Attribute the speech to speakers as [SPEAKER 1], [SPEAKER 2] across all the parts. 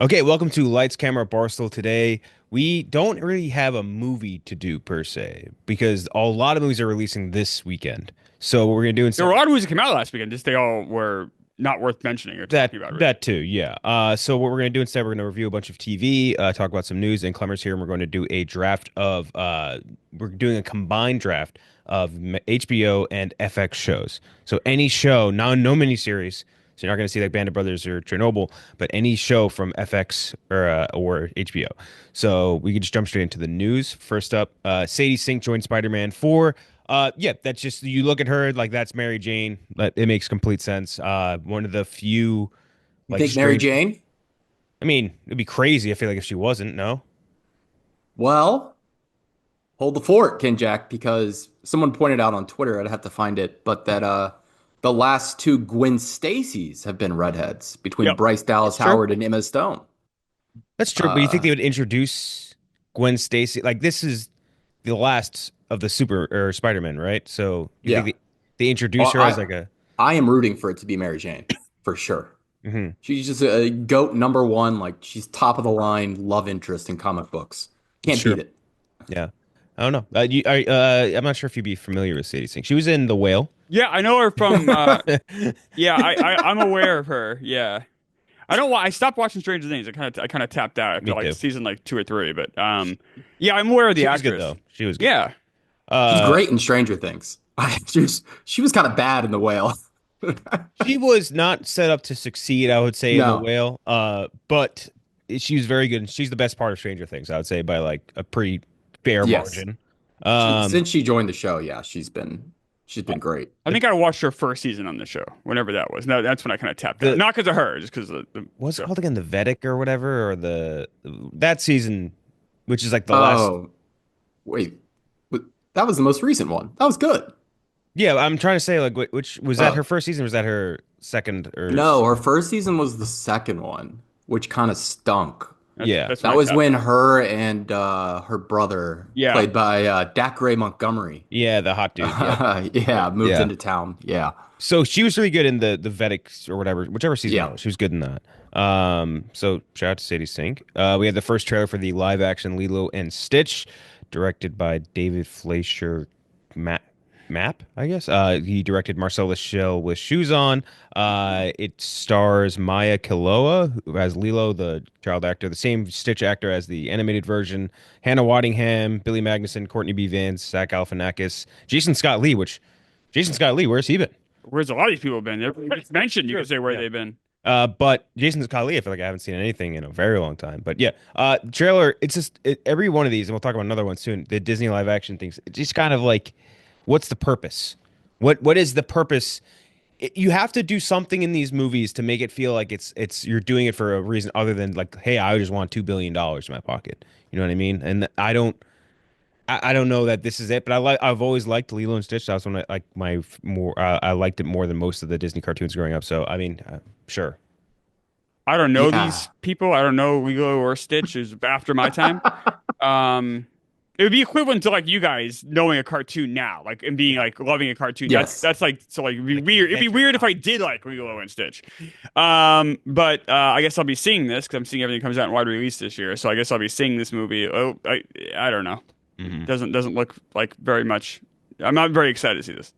[SPEAKER 1] Okay, welcome to Lights Camera Barstool. Today, we don't really have a movie to do per se because a lot of movies are releasing this weekend. So what we're gonna do
[SPEAKER 2] There
[SPEAKER 1] instead
[SPEAKER 2] were a lot of movies that came out last weekend. Just they all were not worth mentioning or
[SPEAKER 1] that
[SPEAKER 2] talking about, really.
[SPEAKER 1] that too, yeah. So what we're gonna do instead, we're gonna review a bunch of TV, talk about some news, and Clemmer's here, and we're going to do a draft of we're doing a combined draft of HBO and FX shows. So any show, no miniseries. So you're not going to see like Band of Brothers or Chernobyl, but any show from FX or HBO. So we can just jump straight into the news. First up, Sadie Sink joined Spider-Man 4. Yeah, that's just you look at her like that's Mary Jane. It makes complete sense. One of the few
[SPEAKER 3] You
[SPEAKER 1] like
[SPEAKER 3] think Mary
[SPEAKER 1] strange.
[SPEAKER 3] Jane?
[SPEAKER 1] I mean, it'd be crazy. I feel like if she wasn't. No,
[SPEAKER 3] Well, hold the fort, Kenjac, because someone pointed out on Twitter, I'd have to find it, but that the last two Gwen Stacy's have been redheads between
[SPEAKER 2] Yep.
[SPEAKER 3] Bryce Dallas
[SPEAKER 1] that's true.
[SPEAKER 3] Howard and Emma Stone.
[SPEAKER 1] That's true. But you think
[SPEAKER 3] Uh
[SPEAKER 1] they would introduce Gwen Stacy? Like this is the last of the Super or Spider-Man, right? So you think
[SPEAKER 3] yeah.
[SPEAKER 1] they introduce
[SPEAKER 3] Well,
[SPEAKER 1] her as like a.
[SPEAKER 3] I am rooting for it to be Mary Jane for sure.
[SPEAKER 1] Mhm.
[SPEAKER 3] She's just a goat number one, like she's top of the line love interest in comic books. Can't
[SPEAKER 1] Sure.
[SPEAKER 3] beat it.
[SPEAKER 1] Yeah. I don't know. I'm not sure if you'd be familiar with Sadie Sink. She was in The Whale.
[SPEAKER 2] Yeah, I know her from. Yeah, I'm aware of her. Yeah, I don't. I stopped watching Stranger Things. I kind of tapped out
[SPEAKER 1] Me
[SPEAKER 2] after like
[SPEAKER 1] too.
[SPEAKER 2] season like two or three. But yeah, I'm aware of the
[SPEAKER 1] She was good
[SPEAKER 2] actress.
[SPEAKER 1] though. She was good.
[SPEAKER 2] Yeah,
[SPEAKER 3] She's
[SPEAKER 1] Uh,
[SPEAKER 3] great in Stranger Things. She was kind of bad in The Whale.
[SPEAKER 1] she was not set up to succeed, I would say, in The
[SPEAKER 3] No.
[SPEAKER 1] Whale. But she was very good. She's the best part of Stranger Things, I would say, by like a pretty fair
[SPEAKER 3] Yes.
[SPEAKER 1] margin. Um,
[SPEAKER 3] Since she joined the show, yeah, she's been great.
[SPEAKER 2] I think I watched her first season on the show, whenever that was. No, that's when I kind of tapped out.
[SPEAKER 1] the
[SPEAKER 2] Not because of her, just because of the
[SPEAKER 1] what's it
[SPEAKER 2] show.
[SPEAKER 1] called again? The Vedic or whatever, or the that season, which is like the last.
[SPEAKER 3] Oh, wait. That was the most recent one. That was good.
[SPEAKER 1] Yeah, I'm trying to say like which was that her
[SPEAKER 3] Uh,
[SPEAKER 1] first season? Or was that her second or
[SPEAKER 3] no, her first season was the second one, which kind of stunk.
[SPEAKER 2] That's
[SPEAKER 1] yeah,
[SPEAKER 2] that's when
[SPEAKER 3] That
[SPEAKER 2] I
[SPEAKER 3] was
[SPEAKER 2] tapped
[SPEAKER 3] when
[SPEAKER 2] out.
[SPEAKER 3] her and her brother,
[SPEAKER 2] Yeah,
[SPEAKER 3] played by Dacre Montgomery,
[SPEAKER 1] yeah, the hot dude. Yep.
[SPEAKER 3] yeah, moved
[SPEAKER 1] Yeah.
[SPEAKER 3] into town. Yeah,
[SPEAKER 1] So she was really good in the Vedic or whatever, whichever season that
[SPEAKER 3] yeah.
[SPEAKER 1] was. She was good in that. So shout out to Sadie Sink. We had the first trailer for the live action Lilo and Stitch, directed by David Fleischer Map, I guess. He directed Marcel the Shell with Shoes On. It stars Maya Kiloa, who has Lilo, the child actor, the same Stitch actor as the animated version. Hannah Waddingham, Billy Magnuson, Courtney B. Vance, Zach Galifianakis, Jason Scott Lee, which Jason Scott Lee, where's he been?
[SPEAKER 2] where's a lot of these people been? If it's mentioned, you
[SPEAKER 1] Sure.
[SPEAKER 2] can say where
[SPEAKER 1] Yeah.
[SPEAKER 2] they've been.
[SPEAKER 1] But Jason Scott Lee, I feel like I haven't seen anything in a very long time. But yeah, trailer. It's just every one of these, and we'll talk about another one soon. The Disney live action things. It's just kind of like, what's the purpose? What is the purpose? You have to do something in these movies to make it feel like it's you're doing it for a reason other than like, hey, I just want $2 billion in my pocket. You know what I mean? And I don't know that this is it, but I've always liked Lilo and Stitch. That was one of like my more I liked it more than most of the Disney cartoons growing up. So I mean, sure.
[SPEAKER 2] I don't know
[SPEAKER 3] Yeah.
[SPEAKER 2] these people. I don't know Lilo or Stitch is after my time. Um, it would be equivalent to like you guys knowing a cartoon now, like and being like loving a cartoon. That's
[SPEAKER 3] Yes.
[SPEAKER 2] that's like so like it'd be
[SPEAKER 1] Like the
[SPEAKER 2] weird. It'd be
[SPEAKER 1] Adventure
[SPEAKER 2] weird if I
[SPEAKER 1] Time.
[SPEAKER 2] did like Lilo and Stitch. But I guess I'll be seeing this because I'm seeing everything comes out in wide release this year. So I guess I'll be seeing this movie. Oh, I don't know.
[SPEAKER 1] Hmm.
[SPEAKER 2] Doesn't look like very much. I'm not very excited to see this.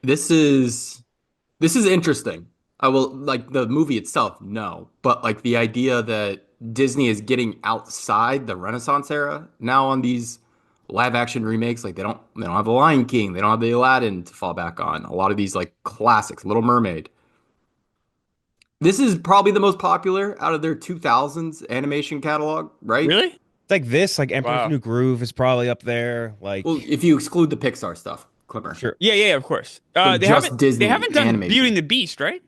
[SPEAKER 3] This is this is interesting. I will like the movie itself, no, but like the idea that Disney is getting outside the Renaissance era now on these live action remakes. Like they don't have the Lion King, they don't have the Aladdin to fall back on. A lot of these like classics, Little Mermaid. This is probably the most popular out of their 2000s animation catalog, right?
[SPEAKER 2] Really?
[SPEAKER 1] It's like this, like Emperor's
[SPEAKER 2] Wow.
[SPEAKER 1] New Groove is probably up there.
[SPEAKER 3] Well,
[SPEAKER 1] Like,
[SPEAKER 3] if you exclude the Pixar stuff, Klemmer.
[SPEAKER 1] sure.
[SPEAKER 2] Yeah, yeah, of course.
[SPEAKER 3] So
[SPEAKER 2] They
[SPEAKER 3] just
[SPEAKER 2] haven't
[SPEAKER 3] Disney
[SPEAKER 2] done Beauty and
[SPEAKER 3] animation.
[SPEAKER 2] the Beast, right?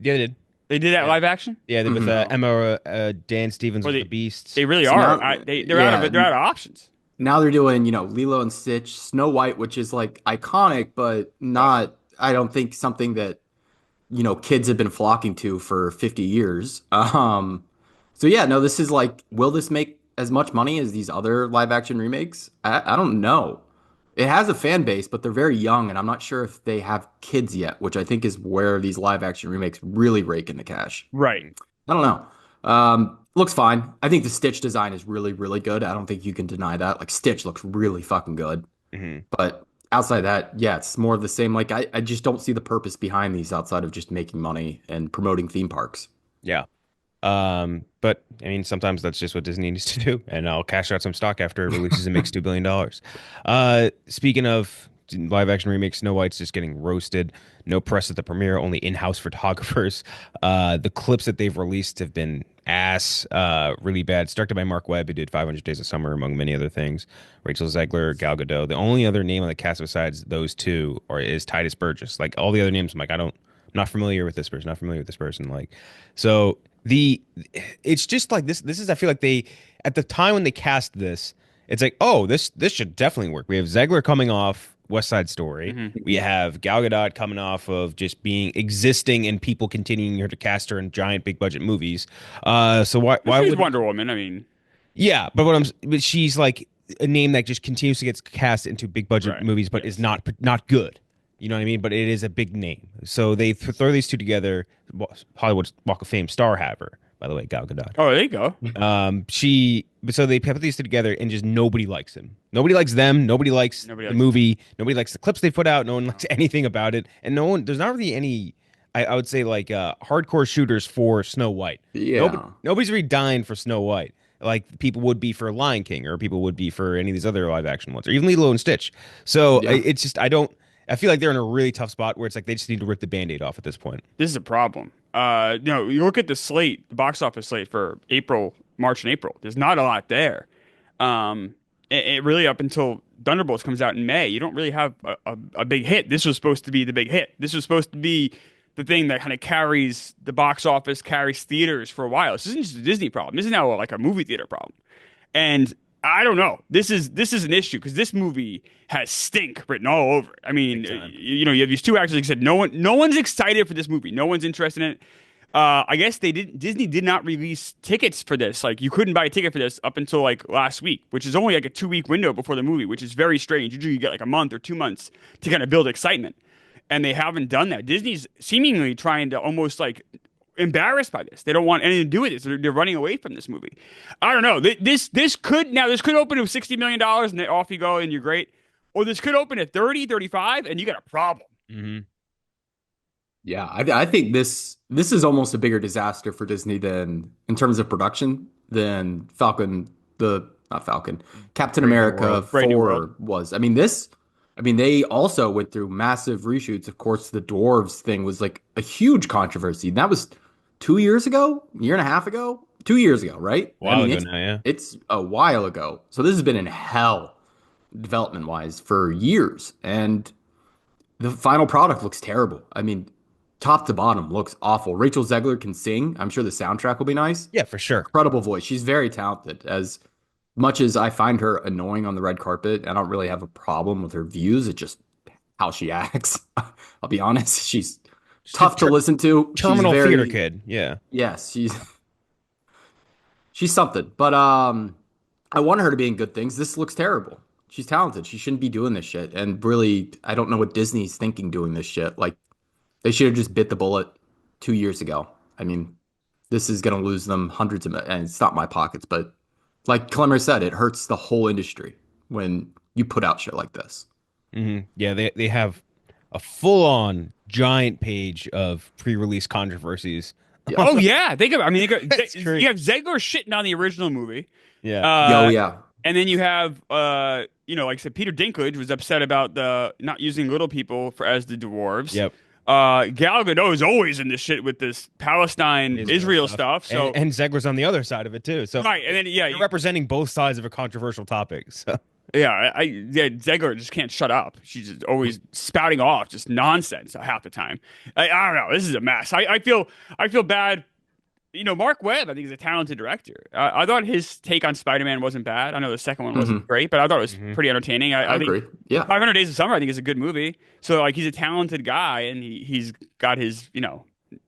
[SPEAKER 1] Yeah, they did.
[SPEAKER 2] They did that
[SPEAKER 1] Yeah.
[SPEAKER 2] live action.
[SPEAKER 1] Yeah, with
[SPEAKER 3] Hmm.
[SPEAKER 2] Oh,
[SPEAKER 1] Emma, Dan Stevens
[SPEAKER 2] well,
[SPEAKER 1] with the
[SPEAKER 2] they
[SPEAKER 1] Beasts.
[SPEAKER 2] they really
[SPEAKER 3] So
[SPEAKER 2] are.
[SPEAKER 3] now,
[SPEAKER 2] They're out of
[SPEAKER 3] yeah,
[SPEAKER 2] it. They're out of options.
[SPEAKER 3] now they're doing, Lilo and Stitch, Snow White, which is like iconic, but
[SPEAKER 2] Yeah.
[SPEAKER 3] not, I don't think something that, kids have been flocking to for 50 years. So yeah, no, this is like, will this make as much money as these other live action remakes? I don't know. It has a fan base, but they're very young, and I'm not sure if they have kids yet, which I think is where these live action remakes really rake in the cash.
[SPEAKER 2] Right.
[SPEAKER 3] I don't know. Looks fine. I think the Stitch design is really, really good. I don't think you can deny that. Like Stitch looks really fucking good.
[SPEAKER 1] Hmm.
[SPEAKER 3] But outside that, yeah, it's more of the same. Like I just don't see the purpose behind these outside of just making money and promoting theme parks.
[SPEAKER 1] Yeah. But I mean, sometimes that's just what Disney needs to do, and I'll cash out some stock after it releases and makes $2 billion. Speaking of live action remakes, Snow White's just getting roasted. No press at the premiere, only in-house photographers. The clips that they've released have been ass, really bad. It's directed by Mark Webb, who did 500 Days of Summer, among many other things. Rachel Zegler, Gal Gadot. The only other name on the cast besides those two is Titus Burgess. Like all the other names, I'm like, I'm not familiar with this person, not familiar with this person. Like, so the it's just like this is I feel like they at the time when they cast this, it's like, oh, this should definitely work. We have Zegler coming off West Side Story.
[SPEAKER 2] Hmm.
[SPEAKER 1] We have Gal Gadot coming off of just being existing and people continuing her to cast her in giant big budget movies. So why
[SPEAKER 2] She's
[SPEAKER 1] would
[SPEAKER 2] Wonder Woman. I mean,
[SPEAKER 1] yeah, but she's like a name that just continues to get cast into big budget
[SPEAKER 2] right.
[SPEAKER 1] movies, but is
[SPEAKER 2] Yes.
[SPEAKER 1] not good. You know what I mean? But it is a big name, so they throw these two together. Hollywood Walk of Fame star haver, by the way, Gal Gadot.
[SPEAKER 2] Oh, there you go.
[SPEAKER 1] So they put these two together, and just nobody likes him. Nobody likes them. Nobody likes
[SPEAKER 2] Nobody
[SPEAKER 1] the
[SPEAKER 2] likes
[SPEAKER 1] movie. Nobody likes the clips they put out. No one likes anything about it, and no one. There's not really any. I would say like hardcore shooters for Snow White.
[SPEAKER 3] Yeah.
[SPEAKER 1] Nobody's really dying for Snow White like people would be for Lion King or people would be for any of these other live action ones or even Lilo and Stitch. So
[SPEAKER 3] Yeah.
[SPEAKER 1] it's just I don't. I feel like they're in a really tough spot where it's like they just need to rip the Band-Aid off at this point.
[SPEAKER 2] This is a problem. You look at the slate, the box office slate for April, March, and April. There's not a lot there. It really up until Thunderbolts comes out in May, you don't really have a big hit. This was supposed to be the big hit. This was supposed to be the thing that kind of carries the box office, carries theaters for a while. This isn't just a Disney problem. This is now like a movie theater problem. And I don't know. This is an issue because this movie has stink written all over it. I mean, you have these two actors. Like I said, no one's excited for this movie. No one's interested in it. I guess Disney did not release tickets for this. Like you couldn't buy a ticket for this up until like last week, which is only like a 2 week window before the movie, which is very strange. Usually you get like a month or 2 months to kind of build excitement. And they haven't done that. Disney's seemingly trying to almost like embarrassed by this. They don't want anything to do with this. They're running away from this movie. I don't know. This could open with $60 million and then off you go and you're great. Or this could open at 30, 35 and you got a problem.
[SPEAKER 1] Mm-hmm.
[SPEAKER 3] Yeah, I think this is almost a bigger disaster for Disney than in terms of production than Falcon the not Falcon Captain
[SPEAKER 1] Brave New
[SPEAKER 3] America
[SPEAKER 1] World.
[SPEAKER 2] Brave New
[SPEAKER 3] 4
[SPEAKER 2] World.
[SPEAKER 3] was. I mean they also went through massive reshoots. Of course, the dwarves thing was like a huge controversy. And that was 2 years ago, year and a half ago, 2 years ago, right?
[SPEAKER 1] A while ago
[SPEAKER 3] it's
[SPEAKER 1] now, yeah.
[SPEAKER 3] it's a while ago. So this has been in hell development wise for years, and the final product looks terrible. I mean, top to bottom looks awful. Rachel Zegler can sing. I'm sure the soundtrack will be nice.
[SPEAKER 1] Yeah, for sure.
[SPEAKER 3] Incredible voice. She's very talented. As much as I find her annoying on the red carpet, I don't really have a problem with her views. It's just how she acts. I'll be honest. She's tough to listen to.
[SPEAKER 1] Terminal
[SPEAKER 3] she's very,
[SPEAKER 1] theater kid. Yeah.
[SPEAKER 3] Yes, she's something. But I want her to be in good things. This looks terrible. She's talented. She shouldn't be doing this shit. And really, I don't know what Disney's thinking doing this shit. Like they should have just bit the bullet 2 years ago. I mean, this is going to lose them hundreds of, and it's not my pockets, but like Klemmer said, it hurts the whole industry when you put out shit like this.
[SPEAKER 1] Hmm. Yeah, they have a full-on giant page of pre-release controversies.
[SPEAKER 3] Yeah.
[SPEAKER 2] Oh yeah,
[SPEAKER 1] That's true.
[SPEAKER 2] you have Zegler shitting on the original movie.
[SPEAKER 1] Yeah.
[SPEAKER 3] Yo, yeah.
[SPEAKER 2] And then you have, like I said, Peter Dinklage was upset about the not using little people as the dwarves.
[SPEAKER 1] Yep.
[SPEAKER 2] Gal Gadot is always in this shit with this Palestine, Israel stuff. So
[SPEAKER 1] and Zegler's on the other side of it too. So
[SPEAKER 2] right, and then
[SPEAKER 1] you're representing both sides of a controversial topic. So
[SPEAKER 2] Zegler just can't shut up. She's just always spouting off just nonsense half the time. I don't know. This is a mess. I feel bad. Mark Webb, I think, is a talented director. I thought his take on Spider-Man wasn't bad. I know the second one wasn't great, but I thought it was pretty entertaining. I
[SPEAKER 3] agree.
[SPEAKER 2] think
[SPEAKER 3] Yeah.
[SPEAKER 2] 500 Days of Summer, I think, is a good movie. So, like, he's a talented guy, and he's got his,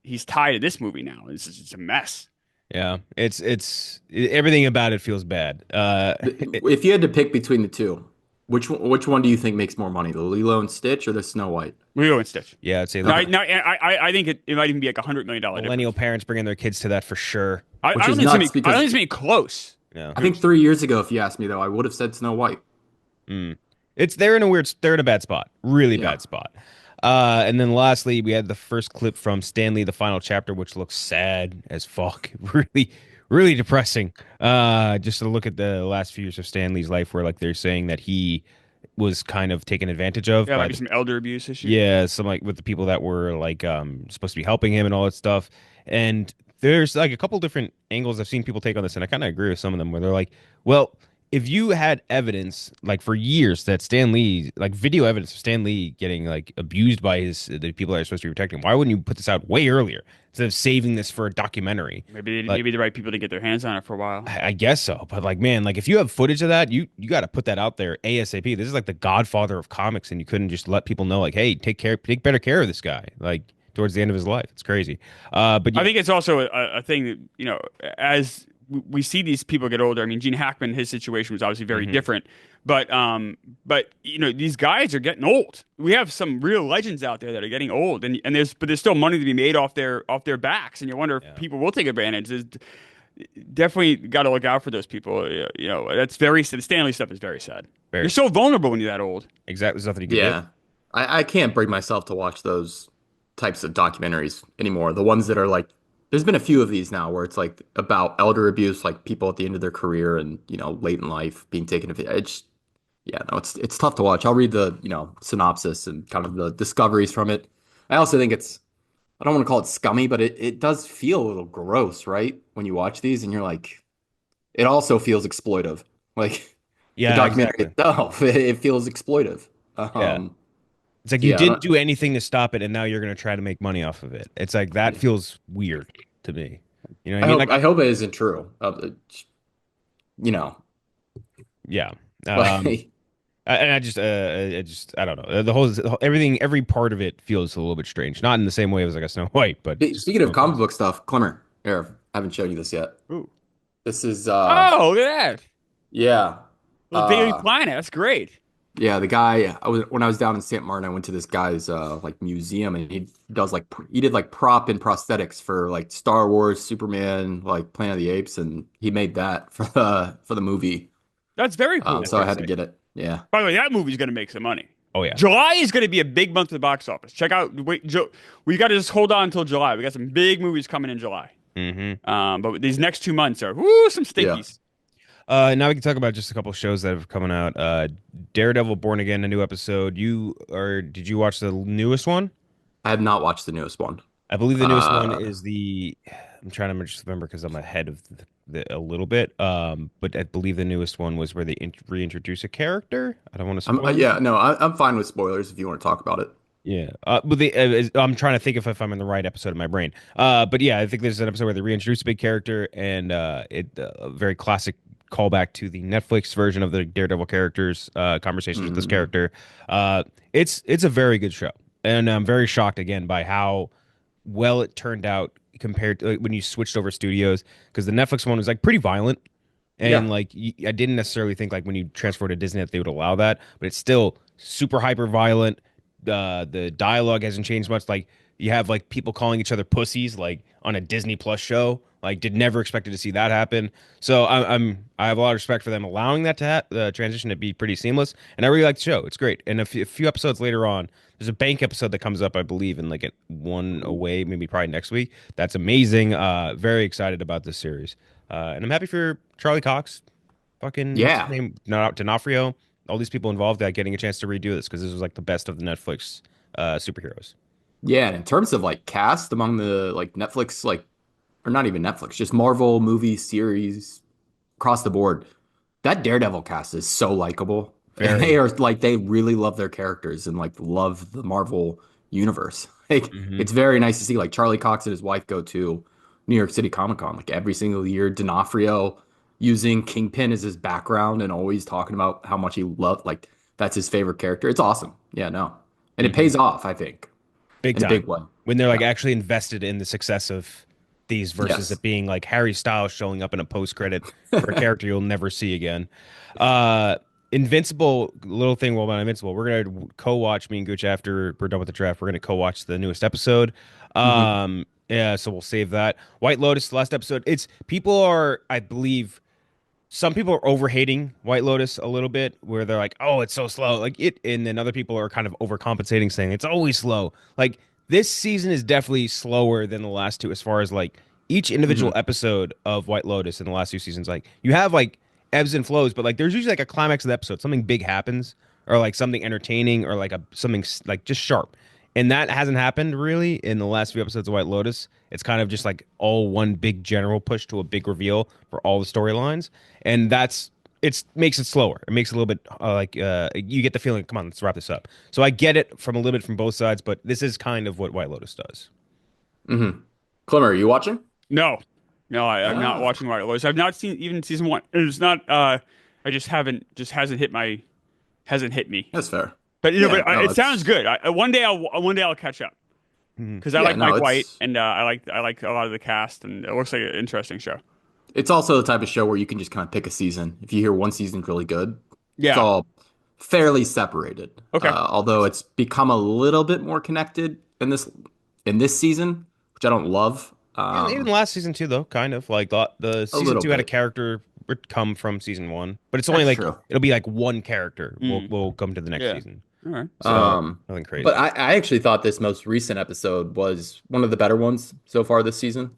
[SPEAKER 2] he's tied to this movie now. It's a mess.
[SPEAKER 1] yeah, it's everything about it feels bad.
[SPEAKER 3] If you had to pick between the two, which one do you think makes more money, the Lilo and Stitch or the Snow White?
[SPEAKER 2] Lilo and Stitch.
[SPEAKER 1] Yeah, I'd say
[SPEAKER 2] No, I think it might even be like $100 million difference.
[SPEAKER 1] millennial parents bringing their kids to that for sure.
[SPEAKER 3] which is nuts
[SPEAKER 2] I don't
[SPEAKER 3] because
[SPEAKER 2] think it's gonna be close.
[SPEAKER 1] Yeah.
[SPEAKER 3] I think 3 years ago, if you asked me though, I would have said Snow White.
[SPEAKER 1] Mm. They're in a bad spot, really
[SPEAKER 3] Yeah.
[SPEAKER 1] bad spot. And then lastly, we had the first clip from Stanley, the final chapter, which looks sad as fuck, really, really depressing. Just to look at the last few years of Stanley's life, where like they're saying that he was kind of taken advantage of
[SPEAKER 2] Yeah, might
[SPEAKER 1] by
[SPEAKER 2] be some elder abuse issues.
[SPEAKER 1] yeah, some like with the people that were like supposed to be helping him and all that stuff. And there's like a couple different angles I've seen people take on this, and I kind of agree with some of them where they're like, well, if you had evidence like for years that Stan Lee, like video evidence of Stan Lee getting like abused by his the people that are supposed to be protecting him, why wouldn't you put this out way earlier instead of saving this for a documentary? Like
[SPEAKER 2] Maybe the right people to get their hands on it for a while.
[SPEAKER 1] I guess so, but like, man, like if you have footage of that, you got to put that out there ASAP. This is like the Godfather of comics, and you couldn't just let people know, like, hey, take better care of this guy, like towards the end of his life. It's crazy. But
[SPEAKER 2] I
[SPEAKER 1] yeah,
[SPEAKER 2] think it's also a thing that, as we see these people get older. I mean, Gene Hackman, his situation was obviously very
[SPEAKER 1] mhm.
[SPEAKER 2] different, but these guys are getting old. We have some real legends out there that are getting old, and there's still money to be made off their backs, and you wonder if
[SPEAKER 1] Yeah,
[SPEAKER 2] people will take advantage. There's definitely got to look out for those people. That's very sad. The Stanley stuff is very sad. You're
[SPEAKER 1] very
[SPEAKER 2] so vulnerable when you're that old.
[SPEAKER 1] exactly. There's nothing you can do.
[SPEAKER 3] Yeah. I can't bring myself to watch those types of documentaries anymore. The ones that are like, there's been a few of these now where it's like about elder abuse, like people at the end of their career and, late in life being taken advantage. Yeah, no, it's tough to watch. I'll read the, synopsis and kind of the discoveries from it. I also think I don't want to call it scummy, but it does feel a little gross, right? When you watch these and you're like, it also feels exploitive. Like the
[SPEAKER 1] Yeah,
[SPEAKER 3] documentary
[SPEAKER 1] exactly.
[SPEAKER 3] itself, it feels exploitive.
[SPEAKER 1] Yeah, it's like you
[SPEAKER 3] Yeah, I
[SPEAKER 1] didn't
[SPEAKER 3] don't,
[SPEAKER 1] do anything to stop it, and now you're gonna try to make money off of it. It's like that
[SPEAKER 3] yeah.
[SPEAKER 1] feels weird to me. You know what I mean? Like,
[SPEAKER 3] I hope it isn't true. You know,
[SPEAKER 1] yeah. Um,
[SPEAKER 3] like
[SPEAKER 1] and I don't know. The whole everything, every part of it feels a little bit strange. Not in the same way as like a Snow White, but just
[SPEAKER 3] speaking of
[SPEAKER 1] some
[SPEAKER 3] comic
[SPEAKER 1] things.
[SPEAKER 3] book stuff, Klemmer, here, I haven't shown you this yet.
[SPEAKER 2] Ooh.
[SPEAKER 3] This is
[SPEAKER 2] Oh, look at that.
[SPEAKER 3] yeah.
[SPEAKER 2] Little Daily
[SPEAKER 3] Uh
[SPEAKER 2] Planet. That's great.
[SPEAKER 3] yeah, the guy when I was down in St. Martin, I went to this guy's like museum and he did like prop and prosthetics for like Star Wars, Superman, like Planet of the Apes, and he made that for the movie.
[SPEAKER 2] That's very cool.
[SPEAKER 3] So I had to get it. Yeah.
[SPEAKER 2] By the way, that movie's going to make some money.
[SPEAKER 1] Oh yeah.
[SPEAKER 2] July is going to be a big month at the box office. Check out. Wait, we got to just hold on until July. We got some big movies coming in July.
[SPEAKER 1] Hmm.
[SPEAKER 2] But these next 2 months are some
[SPEAKER 3] Yeah.
[SPEAKER 2] stinkies.
[SPEAKER 1] Now we can talk about just a couple shows that have coming out. Daredevil Born Again, a new episode. Did you watch the newest one?
[SPEAKER 3] I have not watched the newest one.
[SPEAKER 1] I believe the newest one
[SPEAKER 3] Uh
[SPEAKER 1] is I'm trying to just remember because I'm ahead of a little bit. But I believe the newest one was where they reintroduce a character. I don't want to spoil
[SPEAKER 3] yeah,
[SPEAKER 1] anything.
[SPEAKER 3] no, I'm fine with spoilers if you want to talk about it.
[SPEAKER 1] Yeah. I'm trying to think if I'm in the right episode of my brain. But yeah, I think there's an episode where they reintroduce a big character, and a very classic callback to the Netflix version of the Daredevil characters, conversations with this
[SPEAKER 3] Mm,
[SPEAKER 1] character. It's a very good show, and I'm very shocked again by how well it turned out compared to like, when you switched over studios, because the Netflix one was like pretty violent. And
[SPEAKER 3] yeah.
[SPEAKER 1] like I didn't necessarily think like when you transfer to Disney that they would allow that, but it's still super hyper violent. The dialogue hasn't changed much. Like you have like people calling each other pussies like on a Disney Plus show. Like did never expected to see that happen. So I have a lot of respect for them allowing that to the transition to be pretty seamless. And I really like the show. It's great. And a few episodes later on, there's a bank episode that comes up, I believe, in like one away, maybe probably next week. That's amazing. Very excited about this series. And I'm happy for Charlie Cox, fucking what's his
[SPEAKER 3] Yeah.
[SPEAKER 1] name, not D'Onofrio, all these people involved that getting a chance to redo this because this was like the best of the Netflix superheroes.
[SPEAKER 3] Yeah, and in terms of like cast among the like Netflix like or not even Netflix, just Marvel movie series across the board. That Daredevil cast is so likable. And they
[SPEAKER 1] Very.
[SPEAKER 3] are like they really love their characters and like love the Marvel universe. Like
[SPEAKER 1] Hmm.
[SPEAKER 3] it's very nice to see like Charlie Cox and his wife go to New York City Comic Con like every single year. D'Onofrio using Kingpin as his background and always talking about how much he loved like that's his favorite character. It's awesome. Yeah, no. And it
[SPEAKER 1] Hmm.
[SPEAKER 3] pays off, I think,
[SPEAKER 1] Big
[SPEAKER 3] in a
[SPEAKER 1] time.
[SPEAKER 3] big way.
[SPEAKER 1] When they're like
[SPEAKER 3] Yeah.
[SPEAKER 1] actually invested in the success of these versus
[SPEAKER 3] Yes.
[SPEAKER 1] it being like Harry Styles showing up in a post credit for a character you'll never see again. Uh, Invincible, little thing about Invincible. We're gonna co-watch me and Gooch after we're done with the draft. We're gonna co-watch the newest episode.
[SPEAKER 3] Mhm.
[SPEAKER 1] Yeah, so we'll save that. White Lotus, last episode. It's people are, I believe, some people are overhating White Lotus a little bit, where they're like, "Oh, it's so slow," like it, and then other people are kind of overcompensating, saying it's always slow. Like this season is definitely slower than the last two, as far as like each individual
[SPEAKER 3] Hmm.
[SPEAKER 1] episode of White Lotus in the last two seasons. Like you have like ebbs and flows, but like there's usually like a climax of the episode, something big happens, or like something entertaining, or like a something like just sharp. And that hasn't happened really in the last few episodes of White Lotus. It's kind of just like all one big general push to a big reveal for all the storylines, and that's it makes it slower. It makes it a little bit you get the feeling, come on, let's wrap this up. So I get it from a little bit from both sides, but this is kind of what White Lotus does.
[SPEAKER 3] Hmm. Clemmer, are you watching?
[SPEAKER 2] No, no, I'm not
[SPEAKER 3] Ah,
[SPEAKER 2] watching White Lotus. I've not seen even season one. It's not. I just haven't. Just hasn't hit me.
[SPEAKER 3] that's fair.
[SPEAKER 2] But
[SPEAKER 3] Yeah, no,
[SPEAKER 2] it sounds
[SPEAKER 3] it's
[SPEAKER 2] good. One day I'll catch up
[SPEAKER 1] Mhm.
[SPEAKER 2] because I
[SPEAKER 3] yeah,
[SPEAKER 2] like
[SPEAKER 3] no,
[SPEAKER 2] Mike White and I like a lot of the cast and it looks like an interesting show.
[SPEAKER 3] it's also the type of show where you can just kind of pick a season. If you hear one season's really good, it's
[SPEAKER 2] Yeah.
[SPEAKER 3] all fairly separated.
[SPEAKER 2] Okay.
[SPEAKER 3] Although it's become a little bit more connected in this season, which I don't love.
[SPEAKER 1] Even last season too, though, kind of like the
[SPEAKER 3] A
[SPEAKER 1] season
[SPEAKER 3] little
[SPEAKER 1] two had a
[SPEAKER 3] bit.
[SPEAKER 1] character come from season one, but it's only
[SPEAKER 3] That's
[SPEAKER 1] like
[SPEAKER 3] true.
[SPEAKER 1] it'll be like one character
[SPEAKER 2] Mm.
[SPEAKER 1] will come to the next
[SPEAKER 2] Yeah.
[SPEAKER 1] season.
[SPEAKER 2] All right.
[SPEAKER 1] So
[SPEAKER 3] Um,
[SPEAKER 1] nothing
[SPEAKER 3] but
[SPEAKER 1] crazy.
[SPEAKER 3] I actually thought this most recent episode was one of the better ones so far this season.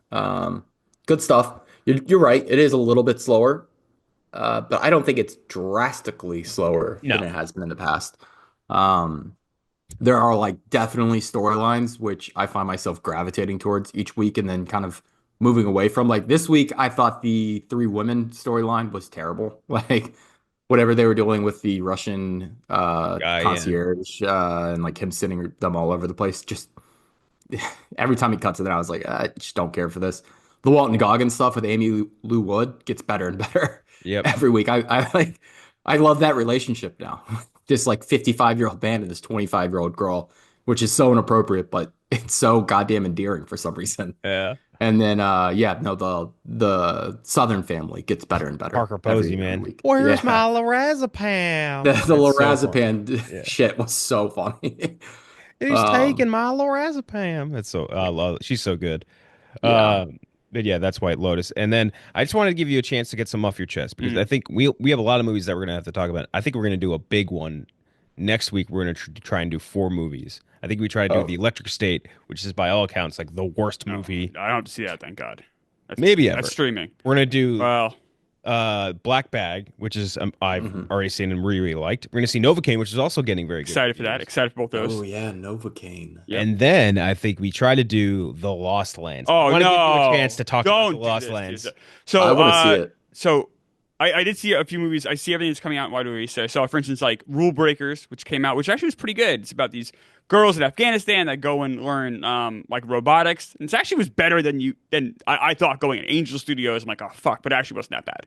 [SPEAKER 3] Good stuff. You're right. It is a little bit slower, but I don't think it's drastically slower than
[SPEAKER 1] No.
[SPEAKER 3] it has been in the past. Um, there are like definitely storylines which I find myself gravitating towards each week and then kind of moving away from. Like this week, I thought the three women storyline was terrible. Like whatever they were doing with the Russian
[SPEAKER 1] Guy, yeah.
[SPEAKER 3] concierge and like him sending them all over the place. Just every time he cuts it, I was like, I just don't care for this. The Walton Goggins stuff with Amy Lou Wood gets better and better
[SPEAKER 1] Yep.
[SPEAKER 3] every week. I love that relationship now. This like 55-year-old man and this 25-year-old girl, which is so inappropriate, but it's so goddamn endearing for some reason.
[SPEAKER 1] Yeah.
[SPEAKER 3] And then yeah, no, the Southern family gets better and better
[SPEAKER 1] Parker Posey,
[SPEAKER 3] every
[SPEAKER 1] man.
[SPEAKER 3] week.
[SPEAKER 1] Where's
[SPEAKER 3] Yeah.
[SPEAKER 1] my
[SPEAKER 3] The,
[SPEAKER 1] lorazepam?
[SPEAKER 3] the
[SPEAKER 1] That's so funny.
[SPEAKER 3] lorazepam
[SPEAKER 1] Yeah.
[SPEAKER 3] shit was so funny.
[SPEAKER 1] He's
[SPEAKER 3] Um,
[SPEAKER 1] taking my lorazepam. That's so I love it. She's so good.
[SPEAKER 3] yeah.
[SPEAKER 1] Uh, but yeah, that's White Lotus. And then I just wanted to give you a chance to get some off your chest because I
[SPEAKER 2] Mm.
[SPEAKER 1] think we have a lot of movies that we're gonna have to talk about. I think we're gonna do a big one next week. We're gonna try and do four movies. I think we try to do The
[SPEAKER 3] Oh,
[SPEAKER 1] Electric State, which is by all accounts like the worst
[SPEAKER 2] No,
[SPEAKER 1] movie
[SPEAKER 2] I don't have to see that. Thank God.
[SPEAKER 1] maybe
[SPEAKER 2] That's
[SPEAKER 1] ever.
[SPEAKER 2] streaming.
[SPEAKER 1] We're gonna do
[SPEAKER 2] Well,
[SPEAKER 1] Black Bag, which is I've
[SPEAKER 3] mhm.
[SPEAKER 1] already seen and really liked. We're gonna see Novocaine, which is also getting very good
[SPEAKER 2] excited for that.
[SPEAKER 1] reviews.
[SPEAKER 2] Excited for both
[SPEAKER 3] Oh
[SPEAKER 2] those.
[SPEAKER 3] yeah, Novocaine.
[SPEAKER 2] Yep.
[SPEAKER 1] And then I think we try to do The Lost Lands. I
[SPEAKER 2] Oh
[SPEAKER 1] want to give you a chance
[SPEAKER 2] no!
[SPEAKER 1] to talk about The
[SPEAKER 2] Don't do
[SPEAKER 1] Lost
[SPEAKER 2] this, dude.
[SPEAKER 1] Lands.
[SPEAKER 3] I
[SPEAKER 2] So,
[SPEAKER 3] want to see it.
[SPEAKER 2] so I did see a few movies. I see everything that's coming out in wide release. So I saw, for instance, like Rule Breakers, which came out, which actually was pretty good. It's about these girls in Afghanistan that go and learn like robotics. And it actually was better than I thought going in Angel Studios. I'm like, oh fuck, but it actually wasn't that bad.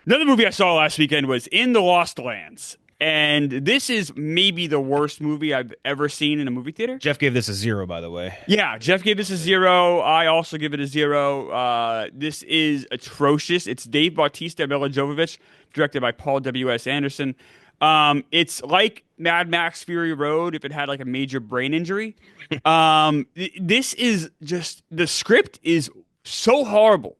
[SPEAKER 2] Another movie I saw last weekend was In the Lost Lands. And this is maybe the worst movie I've ever seen in a movie theater.
[SPEAKER 1] Jeff gave this a 0, by the way.
[SPEAKER 2] Yeah, Jeff gave this a 0. I also give it a 0. This is atrocious. It's Dave Bautista Milla Jovovich, directed by Paul W.S. Anderson. It's like Mad Max Fury Road if it had like a major brain injury. This is just the script is so horrible.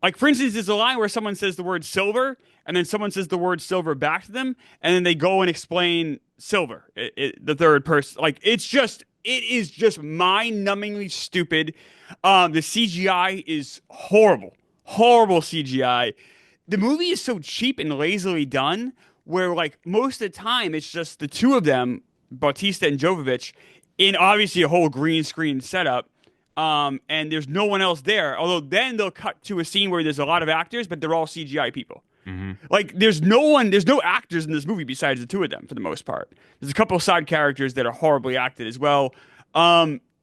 [SPEAKER 2] Like, for instance, there's a line where someone says the word silver, and then someone says the word silver back to them, and then they go and explain silver, the third person. Like, it is just mind-numbingly stupid. The CGI is horrible, horrible CGI. The movie is so cheap and lazily done, where like most of the time it's just the two of them, Bautista and Jovovich, in obviously a whole green screen setup. And there's no one else there. Although then they'll cut to a scene where there's a lot of actors, but they're all CGI people.
[SPEAKER 1] Hmm.
[SPEAKER 2] Like there's no actors in this movie besides the two of them for the most part. There's a couple of side characters that are horribly acted as well.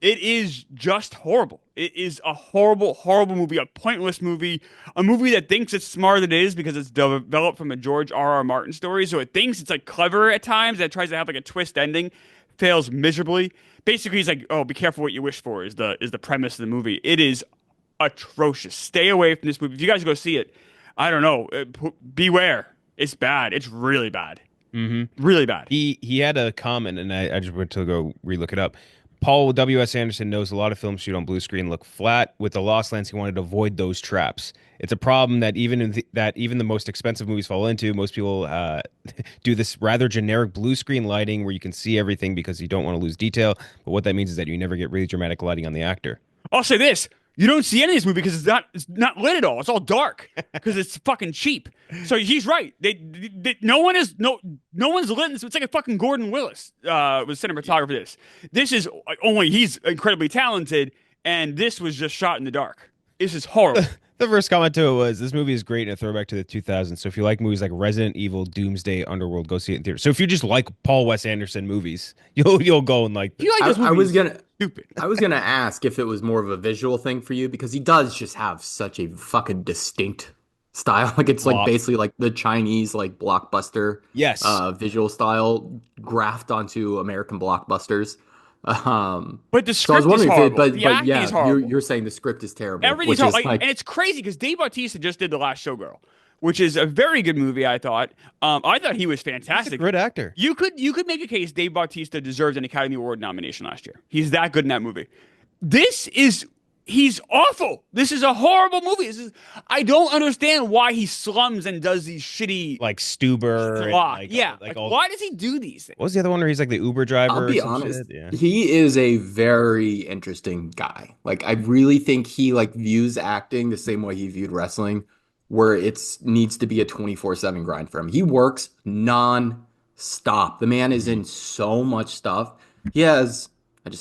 [SPEAKER 2] It is just horrible. It is a horrible, horrible movie, a pointless movie, a movie that thinks it's smarter than it is because it's developed from a George R. R. Martin story. So it thinks it's like clever at times. That tries to have like a twist ending, fails miserably. Basically, he's like, "Oh, be careful what you wish for." Is the premise of the movie. It is atrocious. Stay away from this movie. If you guys go see it, I don't know. Beware. It's bad. It's really bad.
[SPEAKER 1] Hmm.
[SPEAKER 2] Really bad.
[SPEAKER 1] He had a comment, and I just went to go relook it up. Paul W.S. Anderson knows a lot of films shoot on blue screen look flat. With The Lost Lands, he wanted to avoid those traps. It's a problem that even the most expensive movies fall into. Most people do this rather generic blue screen lighting where you can see everything because you don't want to lose detail. But what that means is that you never get really dramatic lighting on the actor.
[SPEAKER 2] I'll say this. You don't see any of this movie because it's not lit at all. It's all dark because it's fucking cheap. So he's right. No one's lit. It's like a fucking Gordon Willis was cinematographer. This is only he's incredibly talented, and this was just shot in the dark. This is horrible.
[SPEAKER 1] The first comment to it was, this movie is great and a throwback to the 2000s. So if you like movies like Resident Evil, Doomsday, Underworld, go see it in theater. So if you just like Paul Wes Anderson movies, you'll go and like
[SPEAKER 2] You like this movie?
[SPEAKER 3] I was gonna
[SPEAKER 2] Stupid.
[SPEAKER 3] I was gonna ask if it was more of a visual thing for you because he does just have such a fucking distinct style. Like it's like basically like the Chinese like blockbuster
[SPEAKER 1] Yes.
[SPEAKER 3] Visual style graphed onto American blockbusters.
[SPEAKER 2] But the
[SPEAKER 3] So I was
[SPEAKER 2] script is
[SPEAKER 3] wondering if
[SPEAKER 2] horrible.
[SPEAKER 3] but
[SPEAKER 2] The acting
[SPEAKER 3] yeah,
[SPEAKER 2] is horrible.
[SPEAKER 3] you're saying the script is terrible,
[SPEAKER 2] Everything's
[SPEAKER 3] which is
[SPEAKER 2] horrible.
[SPEAKER 3] like
[SPEAKER 2] And it's crazy because Dave Bautista just did The Last Showgirl, which is a very good movie, I thought. I thought he was
[SPEAKER 1] He's a
[SPEAKER 2] fantastic.
[SPEAKER 1] great actor.
[SPEAKER 2] You could make a case Dave Bautista deserves an Academy Award nomination last year. He's that good in that movie. He's awful. This is a horrible movie. I don't understand why he slums and does these shitty
[SPEAKER 1] Like Stuber.
[SPEAKER 2] why does he do these things?
[SPEAKER 1] What was the other one where he's like the Uber driver?
[SPEAKER 3] I'll
[SPEAKER 1] or
[SPEAKER 3] be
[SPEAKER 1] some
[SPEAKER 3] honest,
[SPEAKER 1] shit? Yeah.
[SPEAKER 3] he is a very interesting guy. Like I really think he like views acting the same way he viewed wrestling, where it's needs to be a 24/7 grind for him. He works non-stop. The man is in so much stuff. I just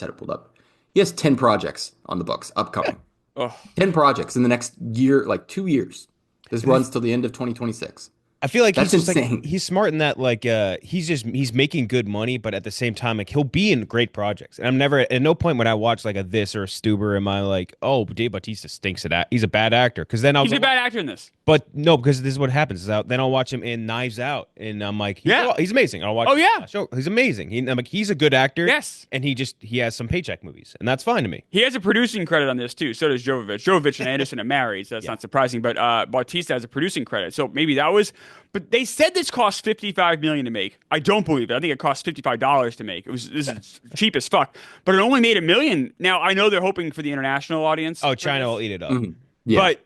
[SPEAKER 3] had it pulled up. He has 10 projects on the books upcoming.
[SPEAKER 2] Ugh.
[SPEAKER 3] 10 projects in the next year, like 2 years. This runs till the end of 2026.
[SPEAKER 1] I feel like
[SPEAKER 3] That's
[SPEAKER 1] he's just
[SPEAKER 3] insane.
[SPEAKER 1] like he's smart in that like he's making good money, but at the same time like he'll be in great projects. And I'm never at no point when I watch like a this or a Stuber am I like, oh, Dave Bautista stinks at he's a bad actor because then
[SPEAKER 2] He's a bad actor in this.
[SPEAKER 1] but no, because this is what happens. Then I'll watch him in Knives Out, and I'm like, he's amazing. I'll watch.
[SPEAKER 2] Oh, yeah.
[SPEAKER 1] show. He's amazing. I'm like, he's a good actor.
[SPEAKER 2] Yes.
[SPEAKER 1] and he has some paycheck movies, and that's fine to me.
[SPEAKER 2] He has a producing credit on this too. So does Jovovich. Jovovich and Anderson are married, so that's not surprising. But Bautista has a producing credit, so maybe that was. But they said this cost $55 million to make. I don't believe it. I think it cost $55 to make. This is cheap as fuck. But it only made $1 million. Now I know they're hoping for the international audience.
[SPEAKER 1] Oh, China will eat it up.
[SPEAKER 3] Mhm. Yeah.
[SPEAKER 2] But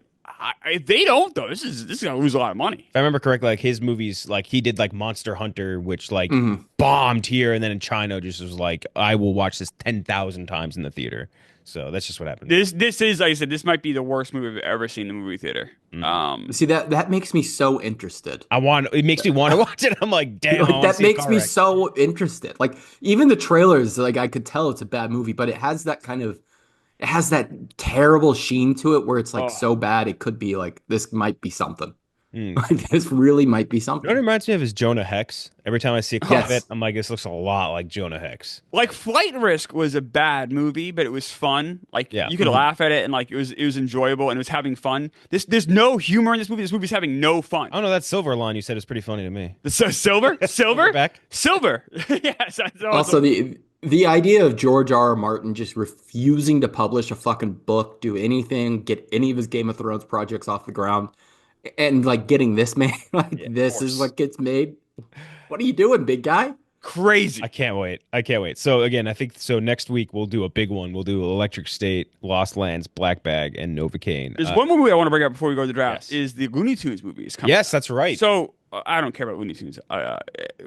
[SPEAKER 2] if they don't, though, this is gonna lose a lot of money.
[SPEAKER 1] If I remember correctly, like his movies, like he did like Monster Hunter, which like
[SPEAKER 3] Mhm.
[SPEAKER 1] bombed here, and then in China just was like, I will watch this 10,000 times in the theater. So that's just what happened.
[SPEAKER 2] This is, like I said, this might be the worst movie I've ever seen in the movie theater.
[SPEAKER 3] See that makes me so interested.
[SPEAKER 1] It makes me want to watch it. I'm like, damn, I
[SPEAKER 3] Like,
[SPEAKER 1] wanna
[SPEAKER 3] that
[SPEAKER 1] see a
[SPEAKER 3] makes
[SPEAKER 1] car
[SPEAKER 3] me
[SPEAKER 1] wreck.
[SPEAKER 3] so interested. Like even the trailers, like I could tell it's a bad movie, but it has that terrible sheen to it where it's like so bad it could be like this might be something. Like this really might be
[SPEAKER 1] You know what it
[SPEAKER 3] something.
[SPEAKER 1] reminds me of is Jonah Hex. Every time I see a clip of
[SPEAKER 3] Yes.
[SPEAKER 1] it, I'm like, this looks a lot like Jonah Hex.
[SPEAKER 2] Like Flight Risk was a bad movie, but it was fun. Like
[SPEAKER 1] Yeah.
[SPEAKER 2] you could laugh at it and like it was enjoyable and it was having fun. There's no humor in this movie. This movie's having no fun.
[SPEAKER 1] Oh no, that silver line you said is pretty funny to me.
[SPEAKER 2] Silver?
[SPEAKER 1] Silverback?
[SPEAKER 2] Silver. Yes. That's
[SPEAKER 3] Also the idea of George R. R. Martin just refusing to publish a fucking book, do anything, get any of his Game of Thrones projects off the ground, and like getting this made, like this is what gets made. What are you doing, big guy?
[SPEAKER 2] crazy.
[SPEAKER 1] I can't wait. So again, I think so next week we'll do a big one. We'll do Electric State, Lost Lands, Black Bag, and Novocaine.
[SPEAKER 2] There's one movie I want to bring up before we go to the draft.
[SPEAKER 1] Yes.
[SPEAKER 2] Is the Looney Tunes movies coming?
[SPEAKER 1] Yes, that's right.
[SPEAKER 2] So I don't care about Looney Tunes,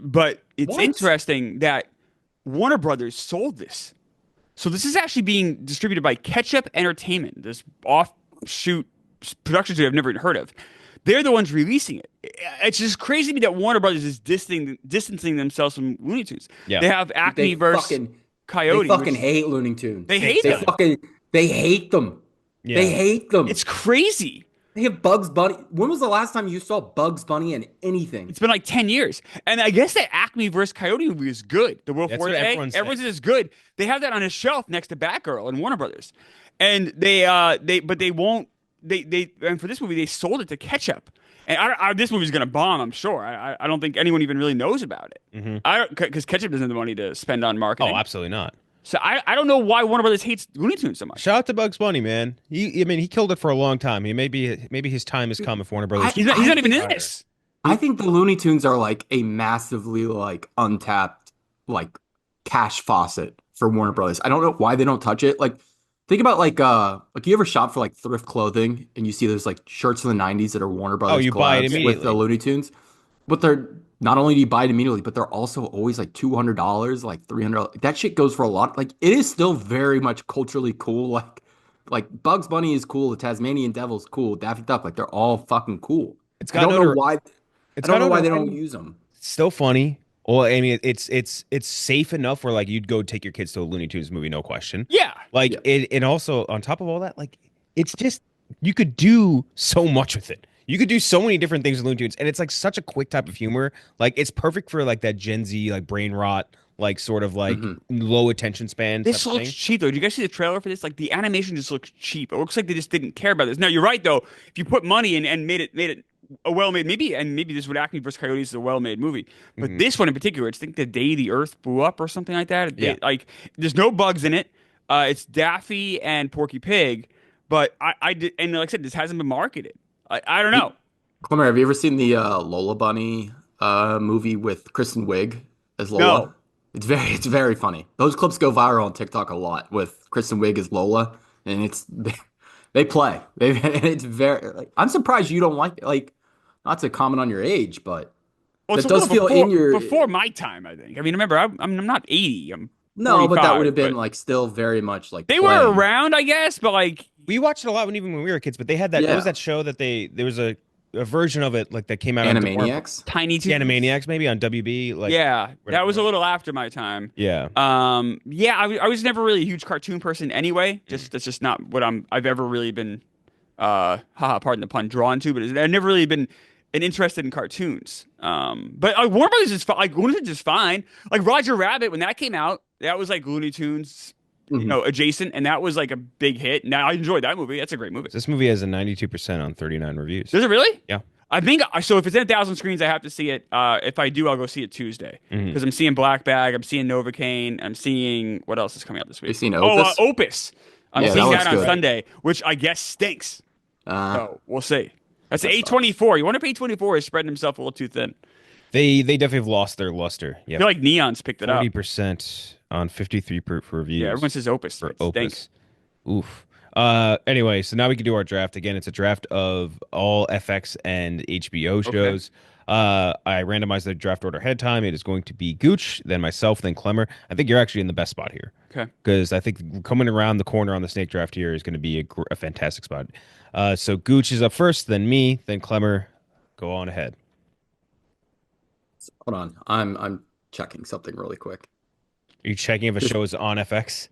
[SPEAKER 2] but it's
[SPEAKER 3] What?
[SPEAKER 2] interesting that Warner Brothers sold this. So this is actually being distributed by Ketchup Entertainment, this offshoot production studio I've never even heard of. They're the ones releasing it. It's just crazy to me that Warner Brothers is distancing themselves from Looney Tunes.
[SPEAKER 1] Yeah.
[SPEAKER 2] They have Acme versus Coyote.
[SPEAKER 3] They fucking
[SPEAKER 2] which-
[SPEAKER 3] hate Looney Tunes.
[SPEAKER 2] They hate them.
[SPEAKER 3] They hate them.
[SPEAKER 1] Yeah.
[SPEAKER 3] They hate them.
[SPEAKER 2] It's crazy.
[SPEAKER 3] They have Bugs Bunny. When was the last time you saw Bugs Bunny in anything?
[SPEAKER 2] It's been like 10 years. And I guess that Acme versus Coyote movie is good. The Wolf
[SPEAKER 1] That's
[SPEAKER 2] War
[SPEAKER 1] what
[SPEAKER 2] Egg.
[SPEAKER 1] everyone's
[SPEAKER 2] Everyone says it's good. They have that on a shelf next to Batgirl and Warner Brothers. And they won't, and for this movie, they sold it to Ketchup. And this movie's going to bomb, I'm sure. I don't think anyone even really knows about it.
[SPEAKER 1] Mm-hmm.
[SPEAKER 2] Because Ketchup doesn't have the money to spend on marketing.
[SPEAKER 1] Oh, absolutely not.
[SPEAKER 2] So I don't know why Warner Brothers hates Looney Tunes so much.
[SPEAKER 1] Shout out to Bugs Bunny, man. He killed it for a long time. Maybe his time has come if Warner Brothers.
[SPEAKER 2] He's not even in this.
[SPEAKER 3] I think the Looney Tunes are like a massively like untapped like cash faucet for Warner Brothers. I don't know why they don't touch it. Like think about like you ever shop for like thrift clothing and you see those like shirts from the 90s that are Warner
[SPEAKER 1] Oh,
[SPEAKER 3] Brothers
[SPEAKER 1] you buy it
[SPEAKER 3] collabs with the
[SPEAKER 1] immediately.
[SPEAKER 3] Looney Tunes, but they're not only do you buy it immediately, but they're also always like $200, like $300. That shit goes for a lot. Like it is still very much culturally cool. Like Bugs Bunny is cool, the Tasmanian Devil's cool, Daffy Duck, like they're all fucking cool.
[SPEAKER 1] It's
[SPEAKER 3] I
[SPEAKER 1] got
[SPEAKER 3] don't know
[SPEAKER 1] notor
[SPEAKER 3] why I
[SPEAKER 1] it's
[SPEAKER 3] don't
[SPEAKER 1] got
[SPEAKER 3] know why they don't
[SPEAKER 1] notoriety.
[SPEAKER 3] use them.
[SPEAKER 1] Still funny. Well, I mean, it's safe enough where like you'd go take your kids to a Looney Tunes movie, no question.
[SPEAKER 2] Yeah.
[SPEAKER 1] Like
[SPEAKER 3] Yeah.
[SPEAKER 1] it, and also on top of all that, like it's just you could do so much with it. You could do so many different things with Looney Tunes, and it's like such a quick type of humor. Like it's perfect for like that Gen Z like brain rot, like sort of like
[SPEAKER 3] Hmm.
[SPEAKER 1] low attention span type
[SPEAKER 2] This
[SPEAKER 1] of
[SPEAKER 2] looks
[SPEAKER 1] thing.
[SPEAKER 2] cheap though. Do you guys see the trailer for this? Like the animation just looks cheap. It looks like they just didn't care about this. Now you're right though. If you put money in and made it a well-made, maybe this would Acme vs Coyotes is a well-made movie. But
[SPEAKER 1] Hmm.
[SPEAKER 2] this one in particular, it's I think the day the Earth blew up or something like that.
[SPEAKER 1] Yeah.
[SPEAKER 2] Like there's no bugs in it. It's Daffy and Porky Pig. But I did, and like I said, this hasn't been marketed. I don't know.
[SPEAKER 3] Clemmer, have you ever seen the Lola Bunny movie with Kristen Wiig as Lola?
[SPEAKER 2] No.
[SPEAKER 3] It's very funny. Those clips go viral on TikTok a lot with Kristen Wiig as Lola, and they play. They and it's very like, I'm surprised you don't like it. Like not to comment on your age, but
[SPEAKER 2] Well, it's
[SPEAKER 3] that
[SPEAKER 2] a
[SPEAKER 3] does
[SPEAKER 2] little
[SPEAKER 3] feel in your
[SPEAKER 2] before my time, I think. I mean, remember, I'm not 80. I'm
[SPEAKER 3] no, but that would
[SPEAKER 2] 45,
[SPEAKER 3] have been
[SPEAKER 2] but
[SPEAKER 3] like still very much like
[SPEAKER 2] they were
[SPEAKER 3] playing.
[SPEAKER 2] around, I guess. But like,
[SPEAKER 1] We watched it a lot when even when we were kids, but they had that. What was
[SPEAKER 3] Yeah,
[SPEAKER 1] that show that there was a version of it like that came out on
[SPEAKER 3] Animaniacs.
[SPEAKER 2] Tiny Toons.
[SPEAKER 1] Animaniacs maybe on WB like
[SPEAKER 2] Yeah, that was a
[SPEAKER 1] whatever.
[SPEAKER 2] little after my time.
[SPEAKER 1] Yeah.
[SPEAKER 2] Yeah, I was never really a huge cartoon person anyway. Just that's just not what I've ever really been. Haha, pardon the pun, drawn to. But I've never really been interested in cartoons. But Warner Brothers is like Looney Tunes is fine. Like Roger Rabbit when that came out, that was like Looney Tunes,
[SPEAKER 3] Mhm.
[SPEAKER 2] adjacent, and that was like a big hit. Now I enjoyed that movie. That's a great movie.
[SPEAKER 1] This movie has a 92% on 39 reviews.
[SPEAKER 2] Does it really?
[SPEAKER 1] Yeah.
[SPEAKER 2] I think so. If it's in 1,000 screens, I have to see it. If I do, I'll go see it Tuesday
[SPEAKER 1] Mhm.
[SPEAKER 2] because I'm seeing Black Bag. I'm seeing Novocaine. I'm seeing what else is coming out this
[SPEAKER 3] You
[SPEAKER 2] week?
[SPEAKER 3] seen
[SPEAKER 2] Oh,
[SPEAKER 3] Opus?
[SPEAKER 2] Opus. I'm
[SPEAKER 3] Yeah, that
[SPEAKER 2] seeing
[SPEAKER 3] looks
[SPEAKER 2] that on
[SPEAKER 3] good.
[SPEAKER 2] Sunday, which I guess stinks.
[SPEAKER 3] Uh,
[SPEAKER 2] So we'll see. That's
[SPEAKER 3] that sucks.
[SPEAKER 2] A24. You wonder if A24 is spreading himself a little too thin.
[SPEAKER 1] They definitely have lost their luster.
[SPEAKER 2] I
[SPEAKER 1] Yep.
[SPEAKER 2] feel like Neon's picked it up.
[SPEAKER 1] 40% on 53 for
[SPEAKER 2] Yeah, everyone
[SPEAKER 1] reviews
[SPEAKER 2] says Opus.
[SPEAKER 1] for
[SPEAKER 2] It stinks.
[SPEAKER 1] Opus. Oof. Anyway, so now we can do our draft again. It's a draft of all FX and HBO
[SPEAKER 2] Okay.
[SPEAKER 1] shows. I randomized the draft order ahead of time. It is going to be Gooch, then myself, then Klemmer. I think you're actually in the best spot here
[SPEAKER 2] Okay.
[SPEAKER 1] because I think coming around the corner on the snake draft here is going to be a fantastic spot. So Gooch is up first, then me, then Klemmer. Go on ahead.
[SPEAKER 3] Hold on, I'm checking something really quick.
[SPEAKER 1] Are you checking if a
[SPEAKER 3] Just
[SPEAKER 1] show is on FX?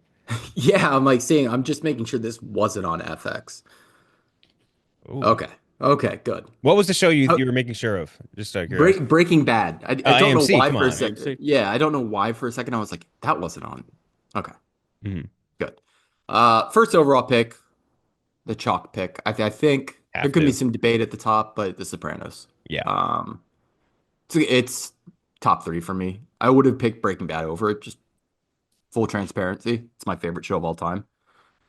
[SPEAKER 3] yeah, I'm like seeing. I'm just making sure this wasn't on FX.
[SPEAKER 1] Ooh.
[SPEAKER 3] Okay, okay, good.
[SPEAKER 1] What was the show you
[SPEAKER 3] Oh,
[SPEAKER 1] were making sure of? Just out of curiosity.
[SPEAKER 3] Breaking Bad. I don't know
[SPEAKER 1] AMC,
[SPEAKER 3] why
[SPEAKER 1] come
[SPEAKER 3] for a
[SPEAKER 1] on.
[SPEAKER 3] second.
[SPEAKER 2] AMC.
[SPEAKER 3] Yeah, I don't know why for a second I was like that wasn't on. Okay,
[SPEAKER 1] Mhm.
[SPEAKER 3] good. First overall pick, the chalk pick. I think there
[SPEAKER 1] Have
[SPEAKER 3] could be
[SPEAKER 1] to.
[SPEAKER 3] some debate at the top, but The Sopranos.
[SPEAKER 1] Yeah.
[SPEAKER 3] Um, it's top three for me. I would have picked Breaking Bad over it. Just full transparency. It's my favorite show of all time,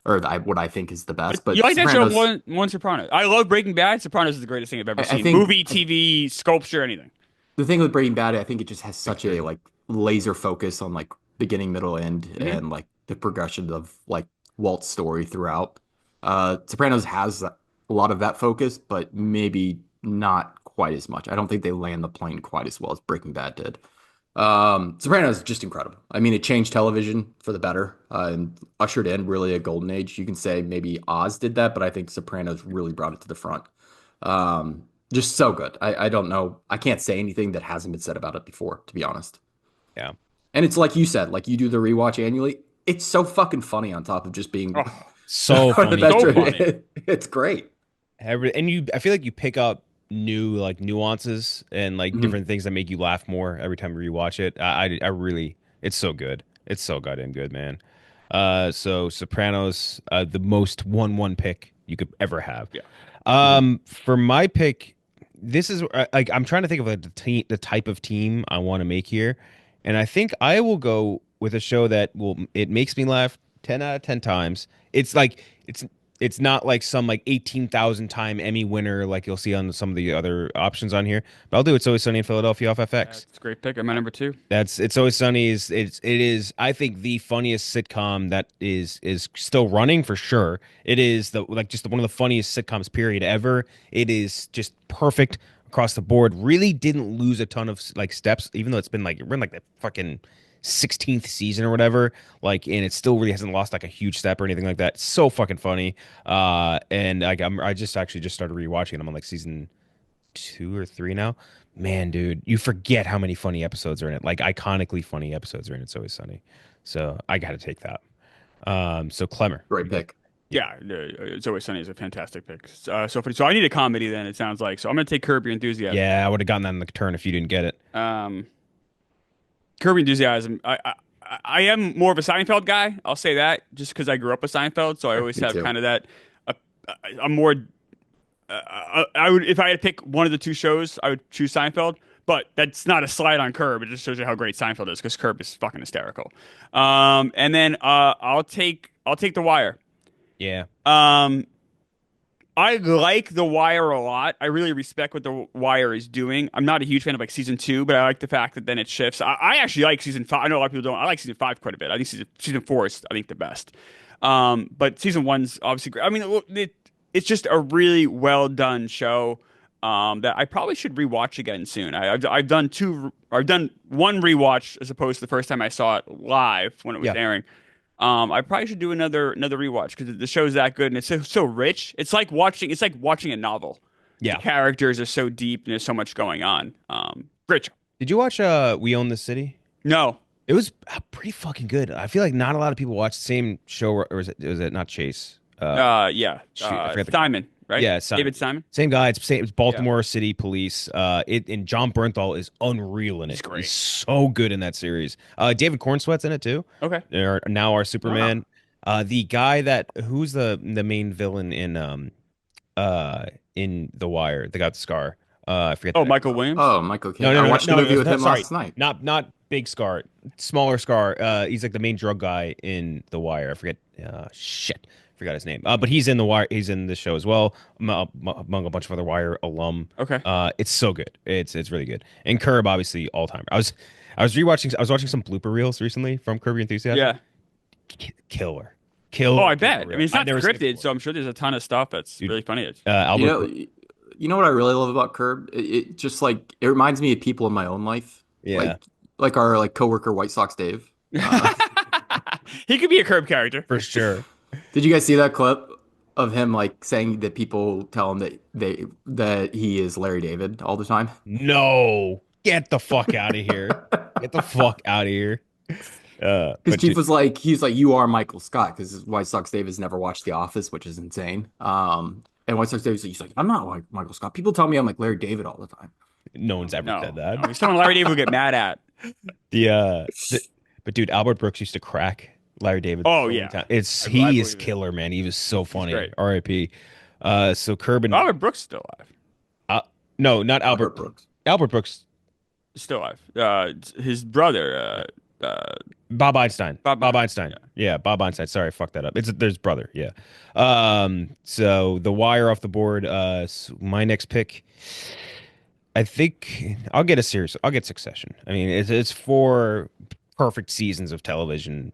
[SPEAKER 3] or what I think is the best.
[SPEAKER 2] You
[SPEAKER 3] But
[SPEAKER 2] like that show
[SPEAKER 3] Sopranos,
[SPEAKER 2] more than Sopranos. I love Breaking Bad. Sopranos is the greatest thing I've ever
[SPEAKER 3] I
[SPEAKER 2] seen.
[SPEAKER 3] think
[SPEAKER 2] Movie, TV, sculpture, anything.
[SPEAKER 3] the thing with Breaking Bad, I think it just has such
[SPEAKER 1] Picture.
[SPEAKER 3] a like laser focus on like beginning, middle, end,
[SPEAKER 2] Hmm.
[SPEAKER 3] and like the progression of like Walt's story throughout. Sopranos has a lot of that focus, but maybe not quite as much. I don't think they land the plane quite as well as Breaking Bad did. Sopranos is just incredible. I mean, it changed television for the better, and ushered in really a golden age. You can say maybe Oz did that, but I think Sopranos really brought it to the front. Just so good. I don't know. I can't say anything that hasn't been said about it before, to be honest.
[SPEAKER 1] Yeah.
[SPEAKER 3] And it's like you said, like you do the rewatch annually. It's so fucking funny on top of just being
[SPEAKER 2] Oh,
[SPEAKER 1] So
[SPEAKER 3] one of the
[SPEAKER 1] funny.
[SPEAKER 3] best.
[SPEAKER 2] so funny.
[SPEAKER 3] It's great.
[SPEAKER 1] And I feel like you pick up new like nuances and like
[SPEAKER 3] Mhm.
[SPEAKER 1] different things that make you laugh more every time you rewatch it. I really, it's so good. It's so goddamn good, man. So Sopranos, the most 1-1 pick you could ever have.
[SPEAKER 2] Yeah.
[SPEAKER 3] Mhm.
[SPEAKER 1] For my pick, this is like I'm trying to think of like the type of team I want to make here, and I think I will go with a show that will it makes me laugh 10 out of 10 times. It's like It's not like some like 18,000 time Emmy winner like you'll see on some of the other options on here. But I'll do It's Always Sunny in Philadelphia off FX.
[SPEAKER 2] That's a great pick. I'm my number two.
[SPEAKER 1] That's It's Always Sunny is I think the funniest sitcom that is still running for sure. It is the like just one of the funniest sitcoms period ever. It is just perfect across the board. Really didn't lose a ton of like steps, even though it's been like we're in like the fucking 16th season or whatever. Like, and it still really hasn't lost like a huge step or anything like that. It's so fucking funny. And like I just actually just started rewatching it. I'm on like season 2 or 3 now. Man, dude, you forget how many funny episodes are in it. Like iconically funny episodes are in It's Always Sunny. So I got to take that. So Klemmer.
[SPEAKER 3] Great pick.
[SPEAKER 2] Yeah, It's Always Sunny is a fantastic pick. So funny. So I need a comedy then. It sounds like. So I'm gonna take Curb Your Enthusiasm.
[SPEAKER 1] Yeah, I would have gotten that in the turn if you didn't get it.
[SPEAKER 2] Curb Your Enthusiasm. I am more of a Seinfeld guy. I'll say that just because I grew up with Seinfeld, so I always
[SPEAKER 3] Me
[SPEAKER 2] have
[SPEAKER 3] too.
[SPEAKER 2] kind of that. I'm more. I would if I had to pick one of the two shows, I would choose Seinfeld. But that's not a slide on Curb. It just shows you how great Seinfeld is because Curb is fucking hysterical. And then I'll take The Wire.
[SPEAKER 1] Yeah.
[SPEAKER 2] I like The Wire a lot. I really respect what The Wire is doing. I'm not a huge fan of like season 2, but I like the fact that then it shifts. I actually like season 5. I know a lot of people don't. I like season 5 quite a bit. I think season 4 is I think the best. But season 1's obviously great. I mean, it's just a really well done show. That I probably should rewatch again soon. I've done one rewatch as opposed to the first time I saw it live when it was
[SPEAKER 1] Yeah.
[SPEAKER 2] airing. I probably should do another rewatch because the show's that good and it's so rich. It's like watching a novel.
[SPEAKER 1] Yeah.
[SPEAKER 2] The characters are so deep and there's so much going on. Great show.
[SPEAKER 1] Did you watch We Own This City?
[SPEAKER 2] No.
[SPEAKER 1] It was pretty fucking good. I feel like not a lot of people watch the same show, or was it not Chase?
[SPEAKER 2] Yeah.
[SPEAKER 1] Shoot, I forgot the
[SPEAKER 2] Simon, right?
[SPEAKER 1] Yeah, Simon.
[SPEAKER 2] David Simon.
[SPEAKER 1] Same guy. It's Baltimore City Police. And John Bernthal is unreal in it.
[SPEAKER 2] He's great.
[SPEAKER 1] He's so good in that series. David Cornsweat's in it too.
[SPEAKER 2] Okay.
[SPEAKER 1] They're now our Superman. The guy who's the main villain in The Wire, the guy with the scar. I forget.
[SPEAKER 2] Oh, Michael Williams.
[SPEAKER 3] Oh, Michael Caine.
[SPEAKER 1] No,
[SPEAKER 3] I watched a movie with him
[SPEAKER 1] sorry.
[SPEAKER 3] last night.
[SPEAKER 1] Not big scar, smaller scar. He's like the main drug guy in The Wire. I forget. Shit. Forgot his name. But he's in The Wire. He's in the show as well, among a bunch of other Wire alum.
[SPEAKER 2] Okay.
[SPEAKER 1] It's so good. It's really good. And Curb, obviously, all time. I was watching some blooper reels recently from Curb Your Enthusiasm.
[SPEAKER 2] Yeah.
[SPEAKER 1] Killer.
[SPEAKER 2] Oh, I bet. I
[SPEAKER 1] Reel.
[SPEAKER 2] mean, it's not
[SPEAKER 1] I've never seen it
[SPEAKER 2] scripted,
[SPEAKER 1] before.
[SPEAKER 2] so I'm sure there's a ton of stuff that's really funny.
[SPEAKER 1] Albert.
[SPEAKER 3] You know what I really love about Curb? It just like it reminds me of people in my own life.
[SPEAKER 1] Yeah.
[SPEAKER 3] Like our like coworker White Sox Dave.
[SPEAKER 2] He could be a Curb character.
[SPEAKER 1] For sure.
[SPEAKER 3] Did you guys see that clip of him like saying that people tell him that he is Larry David all the time?
[SPEAKER 1] No. Get the fuck out of here. Get the fuck out of here.
[SPEAKER 3] Because Chief was like, he's like, you are Michael Scott, because White Sox Dave has never watched The Office, which is insane. And White Sox Dave, he's like, I'm not like Michael Scott. People tell me I'm like Larry David all the time.
[SPEAKER 1] No one's ever
[SPEAKER 2] No,
[SPEAKER 1] said that.
[SPEAKER 2] no, he's someone Larry David will get mad at.
[SPEAKER 1] But dude, Albert Brooks used to crack Larry David.
[SPEAKER 2] Oh,
[SPEAKER 1] so many
[SPEAKER 2] yeah.
[SPEAKER 1] times.
[SPEAKER 2] I
[SPEAKER 1] He
[SPEAKER 2] believe
[SPEAKER 1] is
[SPEAKER 2] it.
[SPEAKER 1] killer, man. He was so funny.
[SPEAKER 2] great.
[SPEAKER 1] R.I.P. So Curb and
[SPEAKER 2] Robert Brooks is still alive.
[SPEAKER 1] no, not Albert
[SPEAKER 3] Brooks.
[SPEAKER 1] Albert Brooks.
[SPEAKER 2] Still alive. His brother.
[SPEAKER 1] Bob Einstein.
[SPEAKER 2] Bob
[SPEAKER 1] Einstein. Yeah, Bob Einstein. Sorry, I fucked that up. There's brother. Yeah. So The Wire off the board. So my next pick. I think I'll get Succession. I mean, it's 4 perfect seasons of television,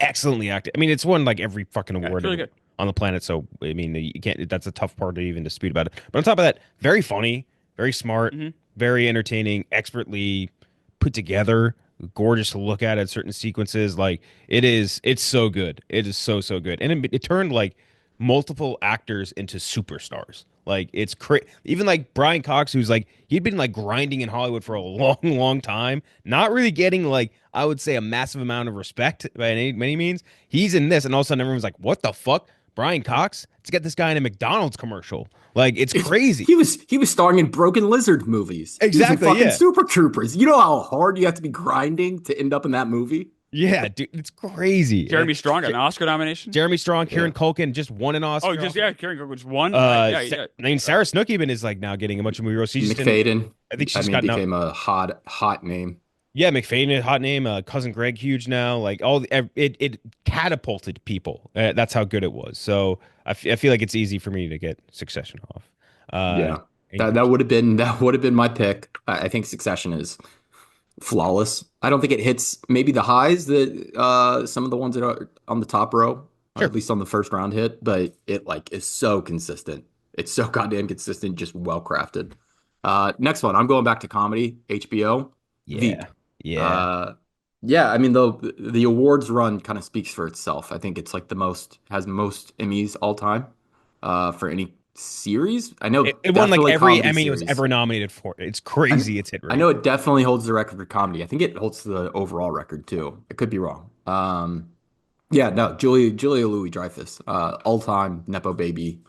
[SPEAKER 1] excellently acted. I mean, it's won like every fucking award
[SPEAKER 2] really good.
[SPEAKER 1] on the planet. So I mean, you can't. That's a tough part to even dispute about it. But on top of that, very funny, very smart, very entertaining, expertly put together, gorgeous to look at certain sequences. Like it's so good. It is so good, and it turned like multiple actors into superstars. Like it's even like Brian Cox, who's like he'd been like grinding in Hollywood for a long time, not really getting like I would say a massive amount of respect by many means. He's in this, and all of a sudden everyone's like, "What the fuck, Brian Cox? Let's get this guy in a McDonald's commercial." Like it's crazy.
[SPEAKER 3] He was starring in Broken Lizard movies.
[SPEAKER 1] Exactly,
[SPEAKER 3] He was in
[SPEAKER 1] yeah.
[SPEAKER 3] fucking Super Troopers. You know how hard you have to be grinding to end up in that movie?
[SPEAKER 1] Yeah, dude, it's crazy.
[SPEAKER 2] Jeremy Strong got an Oscar nomination.
[SPEAKER 1] Jeremy Strong, Kieran Culkin just won an Oscar.
[SPEAKER 2] Oh, Kieran Culkin just won.
[SPEAKER 1] I mean, Sarah Snook even is like now getting a bunch of movie roles. She's just
[SPEAKER 3] McFadden.
[SPEAKER 1] I think she's
[SPEAKER 3] I mean,
[SPEAKER 1] got
[SPEAKER 3] became a hot name.
[SPEAKER 1] Yeah, McFadden, hot name. Cousin Greg, huge now. Like it catapulted people. That's how good it was. So I feel like it's easy for me to get Succession off.
[SPEAKER 3] Yeah.
[SPEAKER 1] And
[SPEAKER 3] That
[SPEAKER 1] Gooch.
[SPEAKER 3] would have been my pick. I think Succession is flawless. I don't think it hits maybe the highs that some of the ones that are on the top row, at
[SPEAKER 1] Sure.
[SPEAKER 3] least on the first round hit, but it like is so consistent. It's so goddamn consistent, just well crafted. Next one, I'm going back to comedy, HBO, Veep.
[SPEAKER 1] Yeah. Yeah.
[SPEAKER 3] Uh, yeah, I mean the awards run kind of speaks for itself. I think it's like the most has most Emmys all time for any series. I know
[SPEAKER 1] It won like
[SPEAKER 3] definitely
[SPEAKER 1] every
[SPEAKER 3] comedy
[SPEAKER 1] Emmy it was
[SPEAKER 3] series.
[SPEAKER 1] ever nominated for. It's
[SPEAKER 3] I
[SPEAKER 1] crazy its hit
[SPEAKER 3] I
[SPEAKER 1] rate.
[SPEAKER 3] know it definitely holds the record for comedy. I think it holds the overall record too. I could be wrong. Yeah, no, Julia Louis-Dreyfus, all-time nepo baby.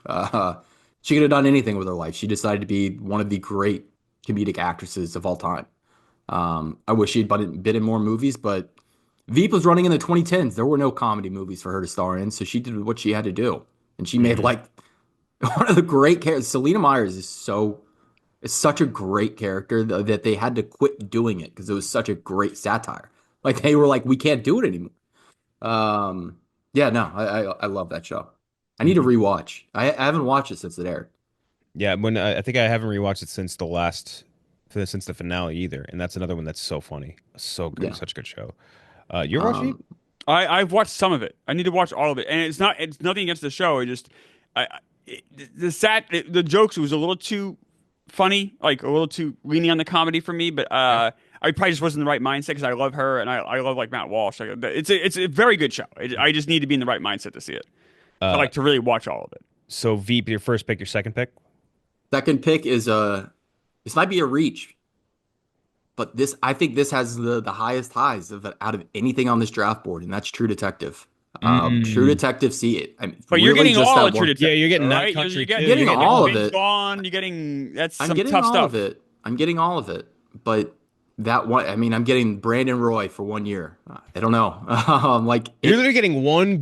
[SPEAKER 3] She could have done anything with her life. She decided to be one of the great comedic actresses of all time. I wish she'd been in more movies, but Veep was running in the 2010s. There were no comedy movies for her to star in, so she did what she had to do, and she made
[SPEAKER 1] Hmm.
[SPEAKER 3] like one of the great characters. Selena Myers is so it's such a great character that they had to quit doing it because it was such a great satire. Like they were like, we can't do it anymore. Um, yeah, no, I love that show. I need to
[SPEAKER 1] Hmm.
[SPEAKER 3] rewatch. I haven't watched it since it aired.
[SPEAKER 1] Yeah, when I think I haven't rewatched it since since the finale either, and that's another one that's so funny, so good,
[SPEAKER 3] Yeah.
[SPEAKER 1] such a good show. You're watching?
[SPEAKER 3] Um,
[SPEAKER 2] I've watched some of it. I need to watch all of it, and it's nothing against the show. It just the jokes was a little too funny, like a little too leaning on the comedy for me. But
[SPEAKER 1] Yeah.
[SPEAKER 2] I probably just wasn't in the right mindset because I love her and I love like Matt Walsh. Like, it's a very good show. I just need to be in the right mindset to see it. I
[SPEAKER 1] Uh,
[SPEAKER 2] like to really watch all of it.
[SPEAKER 1] so Veep, your first pick, your second pick?
[SPEAKER 3] Second pick is this might be a reach, but this I think this has the highest highs of out of anything on this draft board, and that's True Detective. True
[SPEAKER 1] Mm.
[SPEAKER 3] Detective, see it. I mean,
[SPEAKER 2] But you're
[SPEAKER 3] really
[SPEAKER 2] getting
[SPEAKER 3] just
[SPEAKER 2] all
[SPEAKER 3] that
[SPEAKER 2] of True
[SPEAKER 3] one.
[SPEAKER 1] Yeah, you're
[SPEAKER 2] Detective, all
[SPEAKER 1] getting Night
[SPEAKER 2] right?
[SPEAKER 1] Country
[SPEAKER 3] I'm
[SPEAKER 1] too. You're
[SPEAKER 3] getting
[SPEAKER 1] getting
[SPEAKER 3] all of
[SPEAKER 2] Vince
[SPEAKER 3] it.
[SPEAKER 2] Vaughn. You're getting that's
[SPEAKER 3] I'm
[SPEAKER 2] some
[SPEAKER 3] getting
[SPEAKER 2] tough
[SPEAKER 3] all of
[SPEAKER 2] stuff.
[SPEAKER 3] it. I'm getting all of it. But that one, I mean, I'm getting Brandon Roy for 1 year. I don't know. Like
[SPEAKER 1] you're
[SPEAKER 3] it.
[SPEAKER 1] literally getting one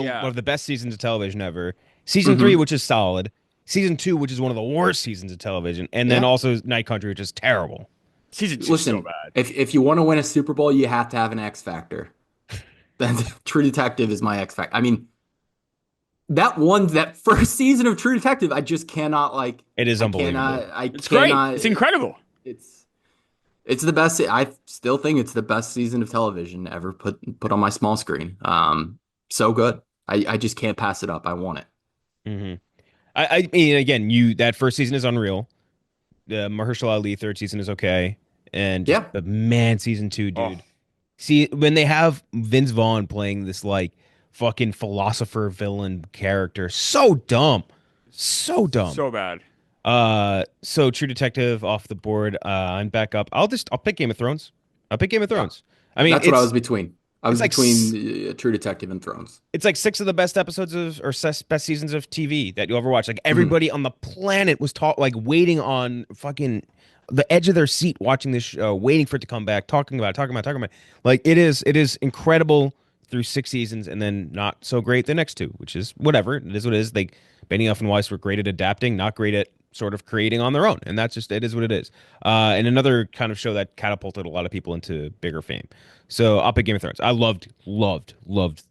[SPEAKER 2] Yeah.
[SPEAKER 1] of the best seasons of television ever. Season three,
[SPEAKER 3] Mhm.
[SPEAKER 1] which is solid. Season two, which is one of the worst seasons of television, and then
[SPEAKER 3] Yeah.
[SPEAKER 1] also Night Country, which is terrible.
[SPEAKER 2] Season two's so
[SPEAKER 3] Listen,
[SPEAKER 2] bad.
[SPEAKER 3] if you want to win a Super Bowl, you have to have an X factor. Then True Detective is my X factor. I mean, that first season of True Detective, I just cannot like.
[SPEAKER 1] It is
[SPEAKER 3] I
[SPEAKER 1] unbelievable.
[SPEAKER 3] cannot. I
[SPEAKER 2] It's great.
[SPEAKER 3] cannot.
[SPEAKER 2] It's incredible.
[SPEAKER 3] It's it's the best. I still think it's the best season of television ever put on my small screen. So good. I just can't pass it up. I want it.
[SPEAKER 1] Hmm. I mean, again, you that first season is unreal. The Mahershala Ali third season is okay, and just
[SPEAKER 3] Yeah.
[SPEAKER 1] the man season two,
[SPEAKER 2] Oh,
[SPEAKER 1] dude. See, when they have Vince Vaughn playing this like fucking philosopher villain character, so dumb, so dumb.
[SPEAKER 2] so bad.
[SPEAKER 1] So True Detective off the board. I'm back up. I'll pick Game of Thrones. I'll pick Game of
[SPEAKER 3] Yeah.
[SPEAKER 1] Thrones. I mean,
[SPEAKER 3] That's what I was between. I
[SPEAKER 1] it's
[SPEAKER 3] was
[SPEAKER 1] like
[SPEAKER 3] between True Detective and Thrones.
[SPEAKER 1] it's like six of the best episodes of best seasons of TV that you'll ever watch. Like
[SPEAKER 3] Mhm.
[SPEAKER 1] everybody on the planet was taught like waiting on fucking the edge of their seat watching this show, waiting for it to come back, talking about. Like it is incredible through six seasons and then not so great the next two, which is whatever. It is what it is. Like Benioff and Weiss were great at adapting, not great at sort of creating on their own, and that's just it is what it is. And another kind of show that catapulted a lot of people into bigger fame. So I'll pick Game of Thrones. I loved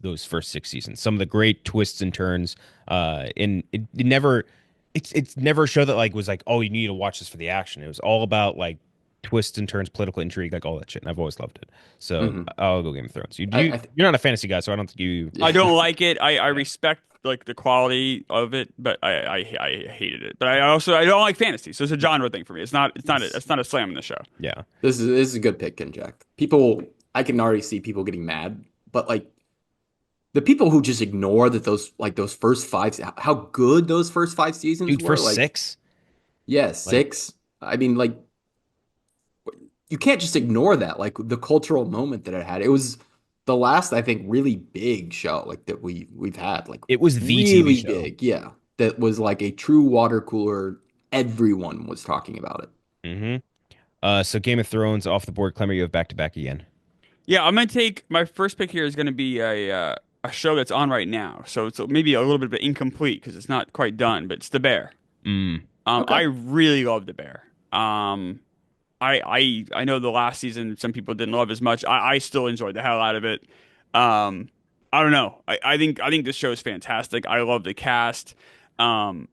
[SPEAKER 1] those first six seasons. Some of the great twists and turns. And it never, it's never a show that like was like, oh, you need to watch this for the action. It was all about like twists and turns, political intrigue, like all that shit. And I've always loved it. So
[SPEAKER 3] Mhm.
[SPEAKER 1] I'll go Game of Thrones.
[SPEAKER 3] I, I th-
[SPEAKER 1] You're not a fantasy guy, so I don't think you.
[SPEAKER 2] I
[SPEAKER 3] yeah.
[SPEAKER 2] don't like it. I
[SPEAKER 1] Yeah.
[SPEAKER 2] respect like the quality of it, but I hated it. But I don't like fantasy, so it's a genre thing for me. It's not a slam in the show.
[SPEAKER 1] Yeah.
[SPEAKER 3] This is a good pick, Kenjac. People, I can already see people getting mad, but like the people who just ignore that those first five, how good those first five seasons
[SPEAKER 1] Dude,
[SPEAKER 3] were.
[SPEAKER 1] first
[SPEAKER 3] Like,
[SPEAKER 1] six,
[SPEAKER 3] yeah,
[SPEAKER 1] like
[SPEAKER 3] six. I mean, like you can't just ignore that. Like the cultural moment that it had. It was the last, I think, really big show like that we've had. Like
[SPEAKER 1] it was the TV
[SPEAKER 3] really
[SPEAKER 1] show.
[SPEAKER 3] big. Yeah, that was like a true water cooler. Everyone was talking about it.
[SPEAKER 1] Hmm. So Game of Thrones off the board. Clemmer, you have back to back again.
[SPEAKER 2] Yeah, I'm gonna take my first pick here is gonna be a show that's on right now, so it's maybe a little bit of incomplete because it's not quite done, but it's The Bear.
[SPEAKER 1] Mm.
[SPEAKER 3] Okay.
[SPEAKER 2] I really love The Bear. I know the last season some people didn't love as much. I still enjoyed the hell out of it. Um, I don't know. I think this show is fantastic. I love the cast. Um,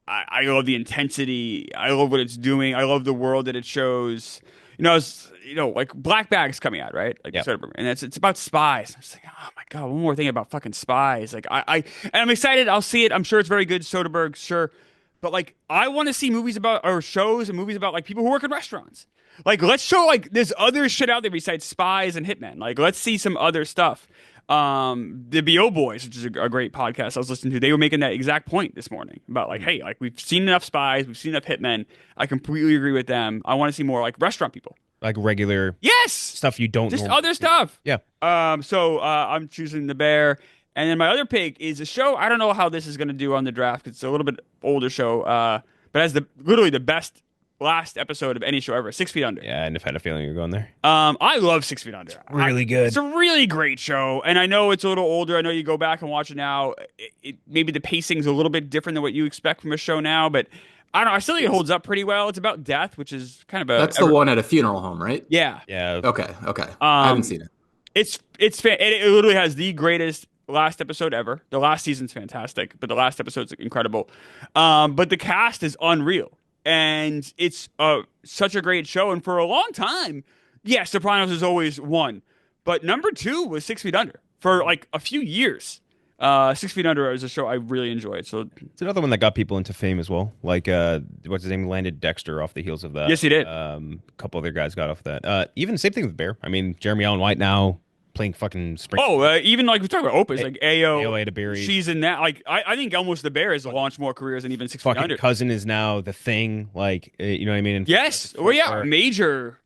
[SPEAKER 2] I love the intensity. I love what it's doing. I love the world that it shows. Like Black Bag's coming out, right? Like
[SPEAKER 1] Yeah.
[SPEAKER 2] Soderbergh, and it's about spies. I'm just like, oh my God, one more thing about fucking spies. Like and I'm excited. I'll see it. I'm sure it's very good. Soderbergh, sure. But like, I want to see movies about or shows and movies about like people who work in restaurants. Like, let's show like there's other shit out there besides spies and hitmen. Like, let's see some other stuff. The BO Boys, which is a great podcast I was listening to, they were making that exact point this morning about like, hey, like we've seen enough spies, we've seen enough hitmen. I completely agree with them. I want to see more like restaurant people.
[SPEAKER 1] Like regular
[SPEAKER 2] Yes,
[SPEAKER 1] stuff you don't
[SPEAKER 2] just
[SPEAKER 1] normally
[SPEAKER 2] other
[SPEAKER 1] see.
[SPEAKER 2] stuff.
[SPEAKER 1] Yeah.
[SPEAKER 2] So I'm choosing the Bear, and then my other pick is a show. I don't know how this is going to do on the draft. It's a little bit older show, but has literally the best last episode of any show ever. 6 Feet Under.
[SPEAKER 1] Yeah, and if I had a feeling you're going there.
[SPEAKER 2] I love 6 Feet Under.
[SPEAKER 1] Really good.
[SPEAKER 2] It's a really great show, and I know it's a little older. I know you go back and watch it now. Maybe the pacing's a little bit different than what you expect from a show now, but I don't know. I still think it holds up pretty well. It's about death, which is kind of
[SPEAKER 3] That's the one at a funeral home, right?
[SPEAKER 2] yeah.
[SPEAKER 1] Yeah.
[SPEAKER 3] Okay, okay. I haven't seen it.
[SPEAKER 2] It literally has the greatest last episode ever. The last season's fantastic, but the last episode's incredible. But the cast is unreal, and it's such a great show. And for a long time, yeah, Sopranos is always one, but number two was 6 Feet Under for like a few years. 6 Feet Under is a show I really enjoyed. So
[SPEAKER 1] It's another one that got people into fame as well. Like what's his name? Landed Dexter off the heels of that.
[SPEAKER 2] yes, he did.
[SPEAKER 1] A couple other guys got off that. Even same thing with Bear. I mean, Jeremy Allen White now playing fucking spring.
[SPEAKER 2] Even like we talk about Opus, like Ao,
[SPEAKER 1] AO Adaberry.
[SPEAKER 2] she's in that. Like I think almost the Bear has launched more careers than even 6 Feet
[SPEAKER 1] Fucking
[SPEAKER 2] Under.
[SPEAKER 1] cousin is now the thing. Like you know what I mean?
[SPEAKER 2] Yes. Well, yeah, major.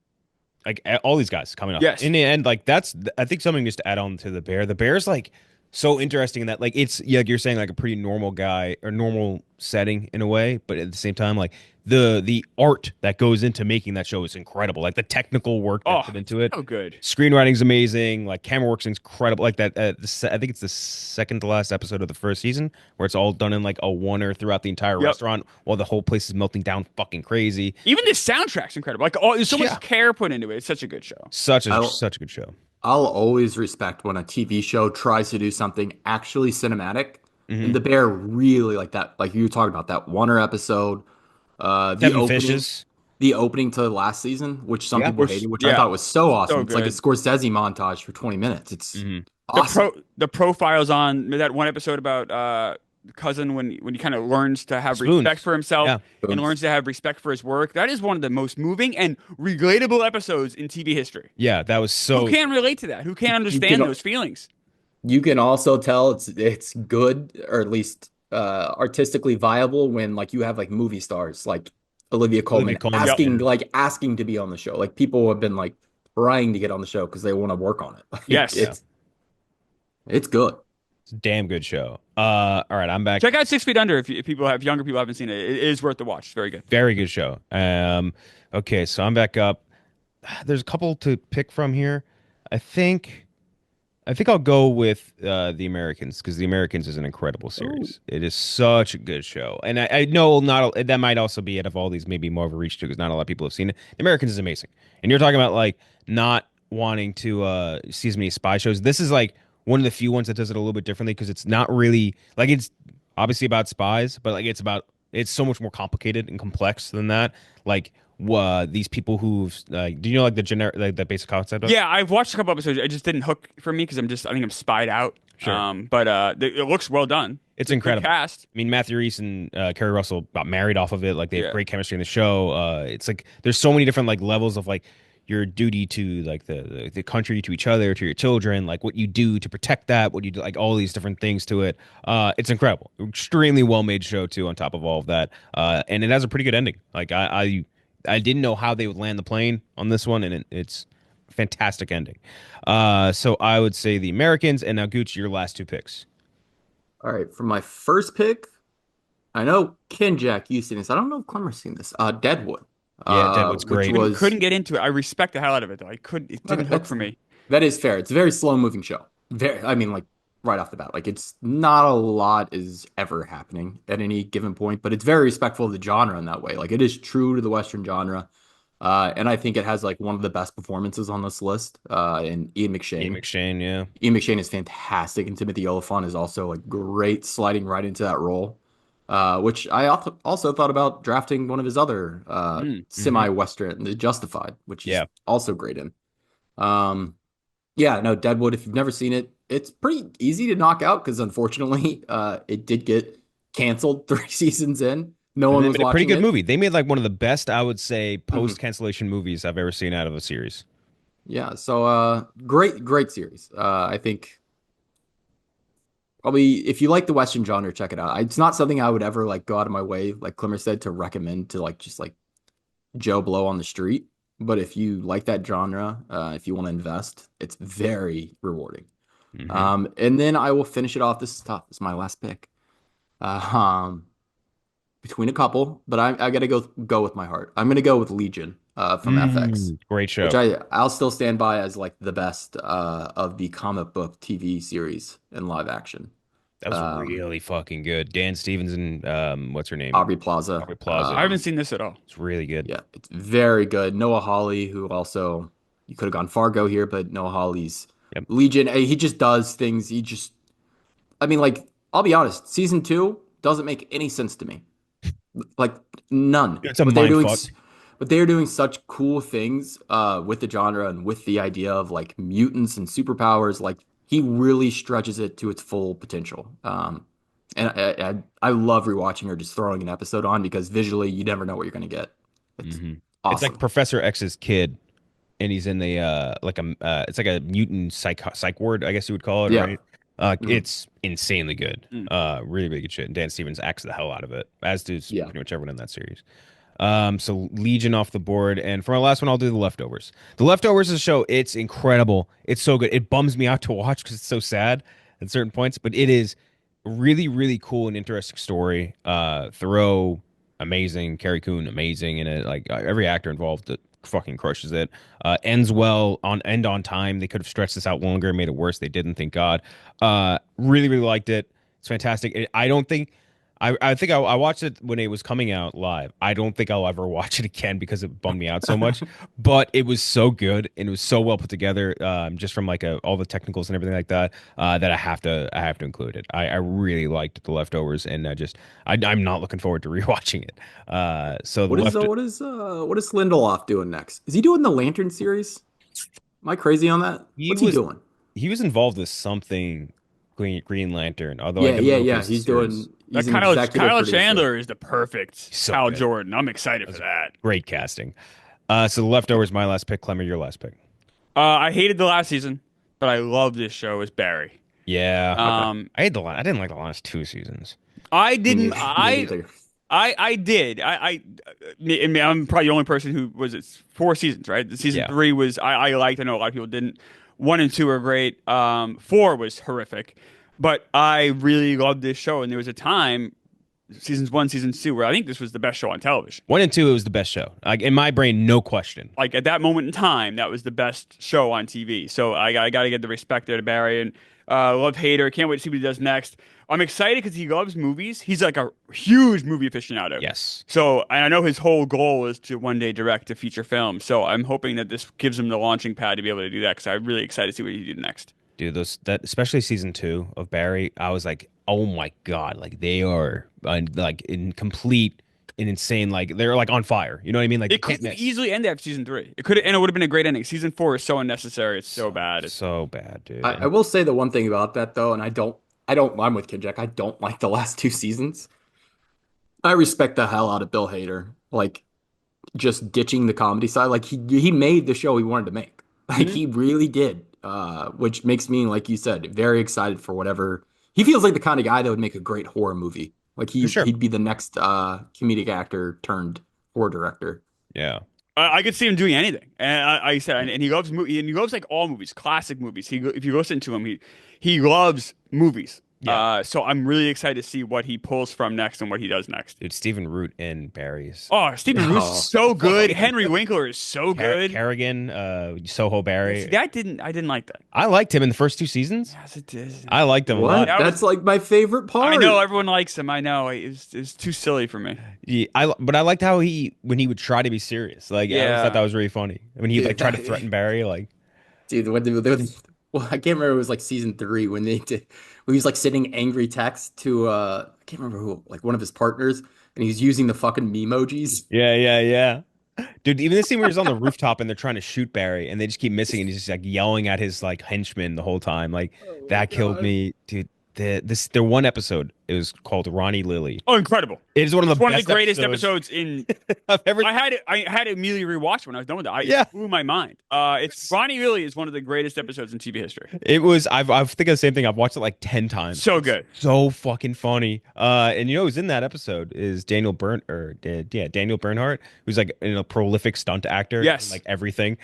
[SPEAKER 1] Like all these guys coming up.
[SPEAKER 2] Yes.
[SPEAKER 1] In the end, like that's I think something just to add on to the Bear. The Bear's like so interesting in that like it's like you're saying like a pretty normal guy or normal setting in a way, but at the same time like the art that goes into making that show is incredible. Like the technical work that put into it.
[SPEAKER 2] Oh, good.
[SPEAKER 1] Screenwriting's amazing. Like camera work's incredible. Like that. I think it's the second to last episode of the first season where it's all done in like a oneer throughout the entire restaurant while the whole place is melting down fucking crazy.
[SPEAKER 2] Even the soundtrack's incredible. Like there's so much care put into it. It's such a good show.
[SPEAKER 1] Such a good show.
[SPEAKER 3] I'll always respect when a TV show tries to do something actually cinematic. And the Bear really like that. Like you were talking about that Warner episode, the opening to last season, which some people hated, which I thought was so awesome.
[SPEAKER 2] So
[SPEAKER 3] it's like a Scorsese montage for 20 minutes. It's awesome.
[SPEAKER 2] The profiles on that one episode about cousin when he kind of learns to have
[SPEAKER 1] Spoons.
[SPEAKER 2] respect for himself and learns to have respect for his work. That is one of the most moving and relatable episodes in TV history.
[SPEAKER 1] Yeah, that was so.
[SPEAKER 2] Who can't relate to that? Who can't understand those feelings?
[SPEAKER 3] You can also tell it's good, or at least artistically viable, when like you have like movie stars like Olivia Colman asking to be on the show. Like people have been like trying to get on the show because they want to work on it. Like,
[SPEAKER 2] yes,
[SPEAKER 3] it's good.
[SPEAKER 1] It's a damn good show. All right, I'm back.
[SPEAKER 2] Check out 6 Feet Under if younger people haven't seen it. It is worth the watch. It's very good.
[SPEAKER 1] Very good show. Okay, so I'm back up. There's a couple to pick from here. I think I'll go with The Americans because The Americans is an incredible series. Ooh. It is such a good show, and I know that might also be out of all these maybe more of a reach too because not a lot of people have seen it. The Americans is amazing, and you're talking about like not wanting to see as many spy shows. This is like one of the few ones that does it a little bit differently because it's not really like it's obviously about spies, but like it's so much more complicated and complex than that. Like these people who've do you know like the generic like the basic concept of it?
[SPEAKER 2] Yeah, I've watched a couple episodes. It just didn't hook for me because I think I'm spied out.
[SPEAKER 1] Sure.
[SPEAKER 2] But it looks well done.
[SPEAKER 1] It's incredible.
[SPEAKER 2] Good cast.
[SPEAKER 1] I mean, Matthew Rhys and Kerry Russell got married off of it. Like they have great chemistry in the show. It's like there's so many different like levels of like your duty to like the country, to each other, to your children, like what you do to protect that, what you do, like all these different things to it. It's incredible. Extremely well made show too. On top of all of that, and it has a pretty good ending. Like I didn't know how they would land the plane on this one, and it's a fantastic ending. So I would say The Americans, and now Gooch, your last two picks.
[SPEAKER 3] All right, for my first pick, I know Kenjac, you've seen this. I don't know if Klemmer's seen this. Deadwood.
[SPEAKER 1] Yeah, Deadwood's great.
[SPEAKER 2] Couldn't get into it. I respect the hell out of it though. It didn't hook for me.
[SPEAKER 3] That is fair. It's a very slow moving show. I mean, like right off the bat, like it's not a lot is ever happening at any given point, but it's very respectful of the genre in that way. Like it is true to the Western genre. And I think it has like one of the best performances on this list. And Ian
[SPEAKER 1] Ian
[SPEAKER 3] McShane.
[SPEAKER 1] McShane, yeah.
[SPEAKER 3] Ian McShane is fantastic, and Timothy Olyphant is also like great sliding right into that role. Which I also thought about drafting one of his other
[SPEAKER 2] Mm.
[SPEAKER 1] Hmm.
[SPEAKER 3] semi-western, The Justified, which he's
[SPEAKER 1] Yeah.
[SPEAKER 3] also great in. Um, yeah, no, Deadwood, if you've never seen it, it's pretty easy to knock out because unfortunately, it did get canceled 3 seasons in. No
[SPEAKER 1] But
[SPEAKER 3] one
[SPEAKER 1] they
[SPEAKER 3] was
[SPEAKER 1] made a pretty
[SPEAKER 3] watching
[SPEAKER 1] good
[SPEAKER 3] it.
[SPEAKER 1] movie. They made like one of the best, I would say,
[SPEAKER 3] Mhm.
[SPEAKER 1] post-cancellation movies I've ever seen out of a series.
[SPEAKER 3] Yeah, so great series. I think probably if you like the Western genre, check it out. It's not something I would ever like go out of my way, like Clemmer said, to recommend to like just like Joe Blow on the street. But if you like that genre, if you want to invest, it's very rewarding.
[SPEAKER 1] Hmm.
[SPEAKER 3] And then I will finish it off. This is tough. This is my last pick. Uh, um, between a couple, but I gotta go with my heart. I'm gonna go with Legion from FX,
[SPEAKER 1] Great
[SPEAKER 3] which
[SPEAKER 1] show.
[SPEAKER 3] I'll still stand by as like the best of the comic book TV series in live action.
[SPEAKER 1] That was
[SPEAKER 3] Um,
[SPEAKER 1] really fucking good. Dan Stevens and what's her name?
[SPEAKER 3] Aubrey Plaza.
[SPEAKER 1] Aubrey Plaza.
[SPEAKER 2] I haven't seen this at all.
[SPEAKER 1] It's really good.
[SPEAKER 3] Yeah, it's very good. Noah Hawley, who also you could have gone Fargo here, but Noah Hawley's
[SPEAKER 1] Yep.
[SPEAKER 3] Legion. He just does things. I mean, like I'll be honest, season two doesn't make any sense to me. Like none.
[SPEAKER 1] It's a
[SPEAKER 3] But they're
[SPEAKER 1] mind
[SPEAKER 3] doing,
[SPEAKER 1] fuck.
[SPEAKER 3] but they're doing such cool things with the genre and with the idea of like mutants and superpowers. Like he really stretches it to its full potential. And I love rewatching or just throwing an episode on because visually you never know what you're gonna get. It's
[SPEAKER 1] Hmm. It's like
[SPEAKER 3] awesome.
[SPEAKER 1] Professor X's kid, and he's in the like a it's like a mutant psych ward, I guess you would call it,
[SPEAKER 3] Yeah.
[SPEAKER 1] right?
[SPEAKER 3] Mhm.
[SPEAKER 1] It's insanely good.
[SPEAKER 2] Mm.
[SPEAKER 1] Really, really good shit. And Dan Stevens acts the hell out of it, as does
[SPEAKER 3] Yeah.
[SPEAKER 1] pretty much everyone in that series. So Legion off the board, and for our last one, I'll do The Leftovers. The Leftovers is a show. It's incredible. It's so good. It bums me out to watch because it's so sad at certain points, but it is really, really cool and interesting story. Thoreau, amazing. Carrie Coon, amazing in it. Like every actor involved, that fucking crushes it. Ends well on time. They could have stretched this out longer, made it worse. They didn't. Thank God. Really, really liked it. It's fantastic. I don't think. I think I watched it when it was coming out live. I don't think I'll ever watch it again because it bummed me out so much. But it was so good and it was so well put together, just from like all the technicals and everything like that. That I have to include it. I really liked The Leftovers, and I'm not looking forward to rewatching it. So the left
[SPEAKER 3] What is Lindelof doing next? Is he doing the Lantern series? Am I crazy on that?
[SPEAKER 1] he
[SPEAKER 3] What's he
[SPEAKER 1] was
[SPEAKER 3] doing?
[SPEAKER 1] he was involved with something Green Lantern, although I
[SPEAKER 3] Yeah,
[SPEAKER 1] don't
[SPEAKER 3] yeah,
[SPEAKER 1] know if it
[SPEAKER 3] yeah.
[SPEAKER 1] was the series.
[SPEAKER 2] That
[SPEAKER 3] He's an executive
[SPEAKER 2] Kyle
[SPEAKER 3] producer.
[SPEAKER 2] Chandler is the perfect
[SPEAKER 1] He's so
[SPEAKER 2] Hal
[SPEAKER 1] good.
[SPEAKER 2] Jordan. I'm excited
[SPEAKER 1] That
[SPEAKER 2] for
[SPEAKER 1] was
[SPEAKER 2] that.
[SPEAKER 1] great casting. So the leftovers, my last pick. Clemmer, your last pick.
[SPEAKER 2] I hated the last season, but I love this show as Barry.
[SPEAKER 1] Yeah.
[SPEAKER 3] Okay.
[SPEAKER 1] I didn't like the last 2 seasons.
[SPEAKER 2] I
[SPEAKER 3] Me
[SPEAKER 2] didn't.
[SPEAKER 3] neither. Me neither.
[SPEAKER 2] I did. I mean, I'm probably the only person who was it 4 seasons, right? The season
[SPEAKER 1] Yeah.
[SPEAKER 2] three was I liked. I know a lot of people didn't. One and two are great. Four was horrific, but I really loved this show. And there was a time, seasons one, season two, where I think this was the best show on television.
[SPEAKER 1] 1 and 2, it was the best show. Like in my brain, no question.
[SPEAKER 2] Like at that moment in time, that was the best show on TV. So I got to get the respect there to Barry and love Hader. Can't wait to see what he does next. I'm excited because he loves movies. He's like a huge movie aficionado.
[SPEAKER 1] Yes.
[SPEAKER 2] So and I know his whole goal is to one day direct a feature film. So I'm hoping that this gives him the launching pad to be able to do that because I'm really excited to see what he did next.
[SPEAKER 1] Dude, that especially season 2 of Barry, I was like, oh my God, like they are like in complete and insane, like they're like on fire. You know what I mean? Like you
[SPEAKER 2] It
[SPEAKER 1] can't
[SPEAKER 2] could
[SPEAKER 1] miss.
[SPEAKER 2] easily end after season three. It could and it would have been a great ending. Season four is so unnecessary. It's so
[SPEAKER 1] So
[SPEAKER 2] bad. It's
[SPEAKER 1] so bad, dude.
[SPEAKER 3] I
[SPEAKER 1] And
[SPEAKER 3] will say the one thing about that though, and I'm with Kenjac. I don't like the last 2 seasons. I respect the hell out of Bill Hader. Like just ditching the comedy side. Like he made the show he wanted to make. Like
[SPEAKER 2] Mhm.
[SPEAKER 3] he really did. Which makes me, like you said, very excited for whatever. He feels like the kind of guy that would make a great horror movie. Like
[SPEAKER 1] for sure.
[SPEAKER 3] he'd be the next comedic actor turned horror director.
[SPEAKER 1] Yeah.
[SPEAKER 2] I could see him doing anything, and I said, and he loves movie, and he loves like all movies, classic movies. If you listen to him, he loves movies.
[SPEAKER 1] Yeah.
[SPEAKER 2] So I'm really excited to see what he pulls from next and what he does next.
[SPEAKER 1] Dude, Stephen Root and Barry's.
[SPEAKER 2] Oh, Stephen Root's
[SPEAKER 3] Oh,
[SPEAKER 2] so good. Henry Winkler is so good.
[SPEAKER 1] Kerrigan, Soho
[SPEAKER 2] Yeah, see,
[SPEAKER 1] Barry.
[SPEAKER 2] I didn't like that.
[SPEAKER 1] I liked him in the first 2 seasons.
[SPEAKER 2] Yes, it is.
[SPEAKER 1] I liked him a lot.
[SPEAKER 3] what?
[SPEAKER 2] That
[SPEAKER 3] That's
[SPEAKER 2] was.
[SPEAKER 3] like my favorite
[SPEAKER 2] I
[SPEAKER 3] part.
[SPEAKER 2] know everyone likes him. I know it was too silly for me.
[SPEAKER 1] But I liked how when he would try to be serious. Like I always thought that
[SPEAKER 2] Yeah.
[SPEAKER 1] was really funny. When he like
[SPEAKER 3] Dude,
[SPEAKER 1] tried to threaten Barry, like
[SPEAKER 3] dude, well, I can't remember. It was like season three when they did. When he was like sending angry text to I can't remember who, like one of his partners, and he's using the fucking memojis.
[SPEAKER 1] yeah. Dude, even the scene where he's on the rooftop and they're trying to shoot Barry and they just keep missing and he's just like yelling at his like henchmen the whole time. Like
[SPEAKER 3] Oh my
[SPEAKER 1] that killed
[SPEAKER 3] God.
[SPEAKER 1] me. Dude, the one episode, it was called Ronnie Lily.
[SPEAKER 2] Oh, incredible!
[SPEAKER 1] It is one of the
[SPEAKER 2] It's one of the
[SPEAKER 1] best
[SPEAKER 2] greatest episodes in.
[SPEAKER 1] I've ever.
[SPEAKER 2] I had to immediately rewatch when I was done with it.
[SPEAKER 1] Yeah.
[SPEAKER 2] It blew my mind. It's Ronnie Lily is one of the greatest episodes in TV history.
[SPEAKER 1] It was. I think of the same thing. I've watched it like 10 times.
[SPEAKER 2] So good.
[SPEAKER 1] So fucking funny. And you know who's in that episode is Daniel Bernhardt, who's like a prolific stunt actor.
[SPEAKER 2] Yes.
[SPEAKER 1] In, like everything.